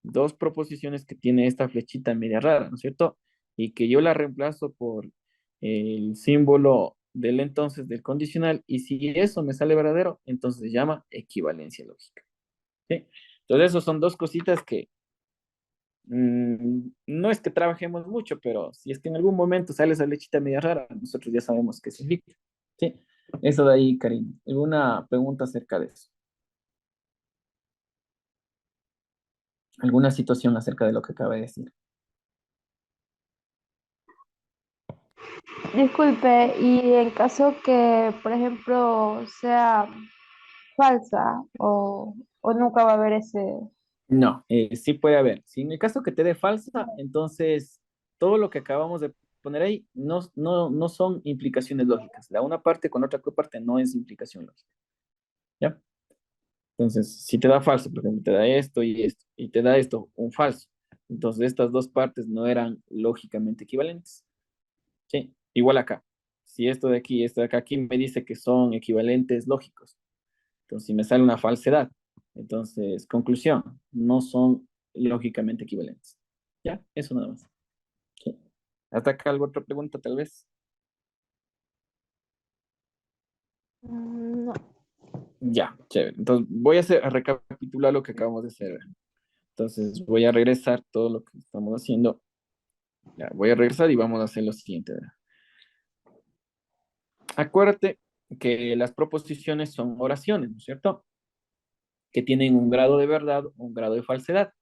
dos proposiciones que tiene esta flechita media rara, ¿no es cierto? Y que yo la reemplazo por el símbolo del entonces del condicional, y si eso me sale verdadero, entonces se llama equivalencia lógica, ¿sí? Entonces, esos son dos cositas que no es que trabajemos mucho, pero si es que en algún momento sale esa flechita media rara, nosotros ya sabemos qué significa, ¿sí? Eso de ahí, Karim. ¿Alguna pregunta acerca de eso? ¿Alguna situación acerca de lo que acaba de decir? Disculpe, y en caso que, por ejemplo, sea falsa o nunca va a haber ese... No, sí puede haber. Si en el caso que te dé falsa, entonces todo lo que acabamos de poner ahí no son implicaciones lógicas. La una parte con la otra parte no es implicación lógica. ¿Ya? Entonces, si te da falso, por ejemplo, te da esto y esto, y te da esto, un falso. Entonces, estas dos partes no eran lógicamente equivalentes. ¿Sí? Igual acá. Si esto de aquí y esto de acá, aquí me dice que son equivalentes lógicos. Entonces, si me sale una falsedad, entonces, conclusión, no son lógicamente equivalentes. ¿Ya? Eso nada más. Sí. ¿Hasta acá alguna otra pregunta, tal vez? No. Ya, chévere. Entonces, voy a recapitular lo que acabamos de hacer. Entonces, voy a regresar todo lo que estamos haciendo. Ya, voy a regresar y vamos a hacer lo siguiente. ¿Verdad? Acuérdate que las proposiciones son oraciones, ¿no es cierto? Que tienen un grado de verdad, un grado de falsedad.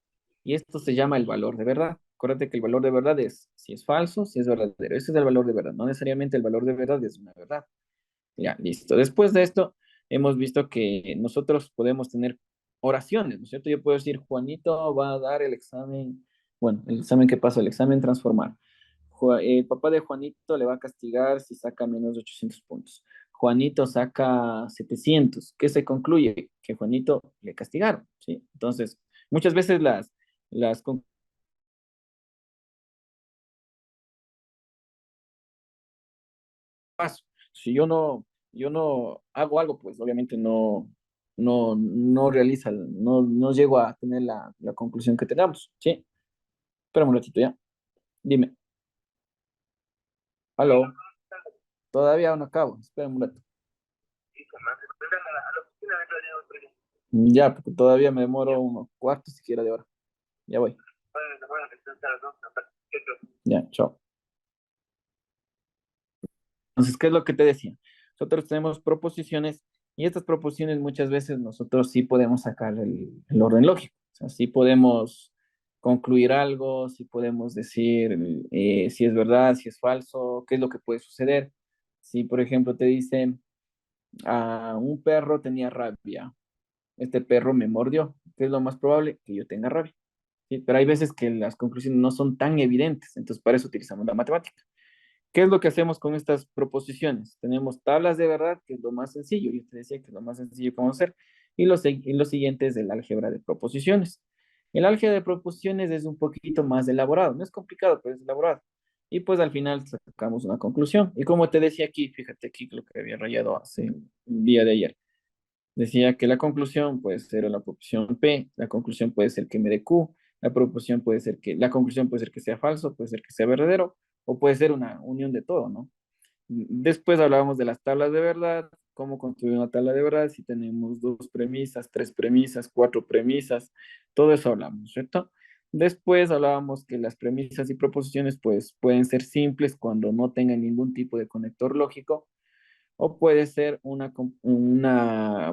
Y esto se llama el valor de verdad. Acuérdate que el valor de verdad es si es falso, si es verdadero. Ese es el valor de verdad. No necesariamente el valor de verdad es una verdad. Ya, listo. Después de esto, hemos visto que nosotros podemos tener oraciones, ¿no es cierto? Yo puedo decir, Juanito va a dar el examen, bueno, el examen que pasó, el examen transformar. El papá de Juanito le va a castigar si saca menos de 800 puntos. Juanito saca 700. ¿Qué se concluye? Que Juanito le castigaron, ¿sí? Entonces, muchas veces las paso. Si yo no hago algo, pues obviamente no realiza, no llego a tener la conclusión que tengamos, ¿sí? Espera un ratito, ¿ya? Dime, aló, todavía no acabo, espera un rato. Ya, porque todavía me demoro unos cuartos siquiera de hora. Ya voy. Ya, chao. Entonces, ¿qué es lo que te decía? Nosotros tenemos proposiciones y estas proposiciones muchas veces nosotros sí podemos sacar el orden lógico. O sea, sí podemos concluir algo, sí podemos decir si es verdad, si es falso, qué es lo que puede suceder. Si, por ejemplo, te dicen un perro tenía rabia, este perro me mordió, ¿qué es lo más probable? Que yo tenga rabia. ¿Sí? Pero hay veces que las conclusiones no son tan evidentes, entonces para eso utilizamos la matemática. ¿Qué es lo que hacemos con estas proposiciones? Tenemos tablas de verdad, que es lo más sencillo, yo te decía que es lo más sencillo que vamos a hacer, y lo siguiente es el álgebra de proposiciones. El álgebra de proposiciones es un poquito más elaborado, no es complicado, pero es elaborado. Y pues al final sacamos una conclusión. Y como te decía aquí, fíjate aquí lo que había rayado hace el día de ayer. Decía que la conclusión puede ser la proposición P, la conclusión puede ser que me dé Q, la conclusión puede ser que sea falso, puede ser que sea verdadero, o puede ser una unión de todo, ¿no? Después hablábamos de las tablas de verdad, cómo construir una tabla de verdad, si tenemos dos premisas, tres premisas, cuatro premisas, todo eso hablamos, ¿cierto? Después hablábamos que las premisas y proposiciones pues pueden ser simples cuando no tengan ningún tipo de conector lógico, o puede ser una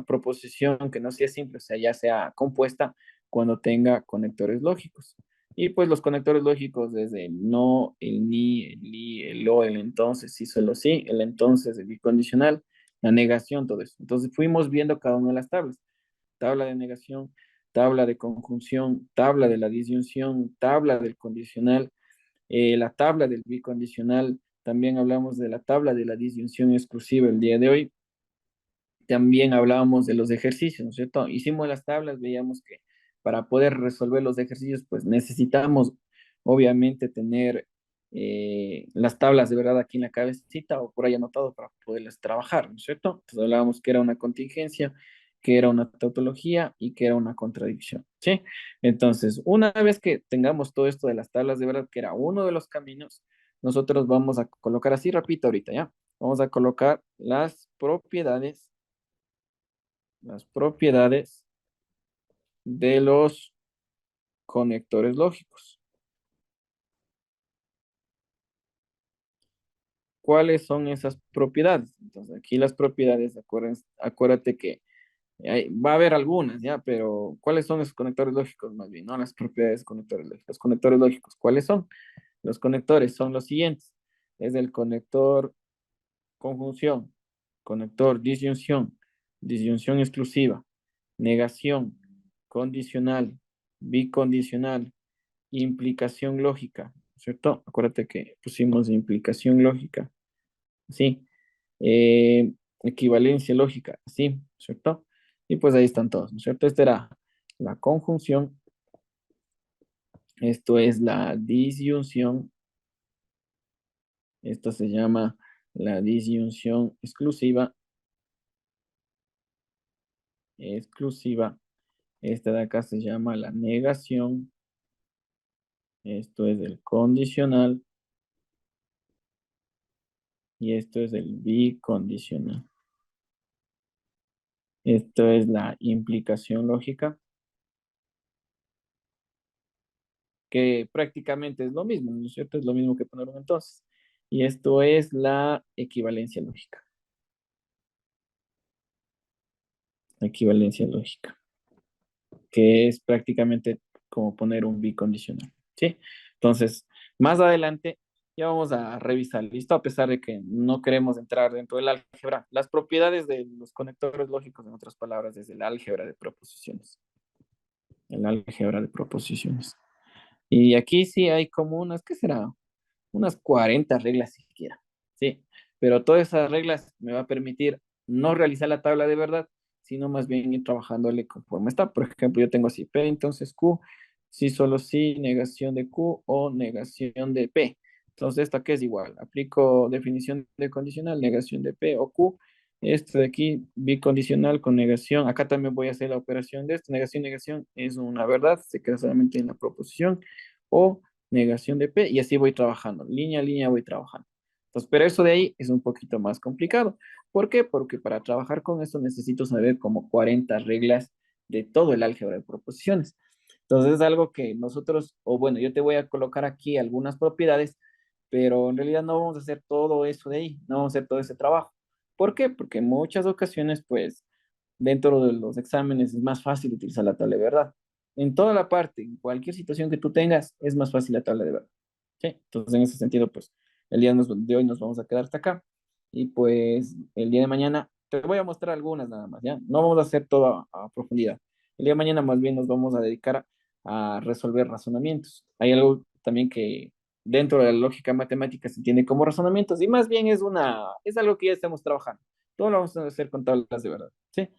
proposición que no sea simple, o sea, ya sea compuesta cuando tenga conectores lógicos. Y pues los conectores lógicos desde el no, el ni, el y, el o, el entonces, sí, solo sí, el entonces, el bicondicional, la negación, todo eso. Entonces fuimos viendo cada una de las tablas. Tabla de negación, tabla de conjunción, tabla de la disyunción, tabla del condicional, la tabla del bicondicional, también hablamos de la tabla de la disyunción exclusiva el día de hoy, también hablábamos de los ejercicios, ¿no es cierto? Hicimos las tablas, veíamos que para poder resolver los ejercicios, pues necesitamos obviamente tener las tablas de verdad aquí en la cabecita o por ahí anotado para poderlas trabajar, ¿no es cierto? Entonces hablábamos que era una contingencia, que era una tautología y que era una contradicción, ¿sí? Entonces, una vez que tengamos todo esto de las tablas de verdad, que era uno de los caminos, nosotros vamos a colocar así, repito ahorita, ¿ya? Vamos a colocar las propiedades de los conectores lógicos. ¿Cuáles son esas propiedades? Entonces, aquí las propiedades, acuérdate que va a haber algunas, ¿ya? Pero ¿cuáles son esos conectores lógicos más bien? No las propiedades de conectores lógicos. Los conectores lógicos, ¿cuáles son? Los conectores son los siguientes. Es el conector conjunción, conector disyunción, disyunción exclusiva, negación, condicional, bicondicional, implicación lógica, ¿cierto? Acuérdate que pusimos implicación lógica, ¿sí? Eh, equivalencia lógica, ¿sí? ¿Cierto? Y pues ahí están todos, ¿no es cierto? Esta era la conjunción, esto es la disyunción, esto se llama la disyunción exclusiva, esta de acá se llama la negación, esto es el condicional, y esto es el bicondicional. Esto es la implicación lógica, que prácticamente es lo mismo, ¿no es cierto? Es lo mismo que poner un entonces. Y esto es la equivalencia lógica. Equivalencia lógica, que es prácticamente como poner un bicondicional, ¿sí? Entonces, más adelante ya vamos a revisar, ¿listo? A pesar de que no queremos entrar dentro del álgebra, las propiedades de los conectores lógicos, en otras palabras, es el álgebra de proposiciones. El álgebra de proposiciones. Y aquí sí hay como unas, ¿qué será? Unas 40 reglas siquiera, ¿sí? Pero todas esas reglas me va a permitir no realizar la tabla de verdad, sino más bien ir trabajándole conforme está. Por ejemplo, yo tengo así P, entonces Q, sí, solo sí, negación de Q o negación de P. Entonces, ¿esta qué es igual? Aplico definición de condicional, negación de P o Q. Esto de aquí, bicondicional con negación. Acá también voy a hacer la operación de esto. Negación, negación es una verdad, se queda solamente en la proposición. O negación de P, y así voy trabajando, línea a línea voy trabajando. Entonces, pero eso de ahí es un poquito más complicado. ¿Por qué? Porque para trabajar con esto necesito saber como 40 reglas de todo el álgebra de proposiciones. Entonces es algo que nosotros, o bueno, yo te voy a colocar aquí algunas propiedades, pero en realidad no vamos a hacer todo eso de ahí, no vamos a hacer todo ese trabajo. ¿Por qué? Porque en muchas ocasiones, pues, dentro de los exámenes es más fácil utilizar la tabla de verdad. En toda la parte, en cualquier situación que tú tengas, es más fácil la tabla de verdad. ¿Sí? Entonces, en ese sentido, pues, el día de hoy nos vamos a quedar hasta acá. Y pues, el día de mañana te voy a mostrar algunas nada más, ¿ya? No vamos a hacer todo a profundidad. El día de mañana más bien nos vamos a dedicar a resolver razonamientos. Hay algo también que dentro de la lógica matemática se entiende como razonamientos y más bien es algo que ya estamos trabajando. Todo lo vamos a hacer con tablas de verdad, ¿sí?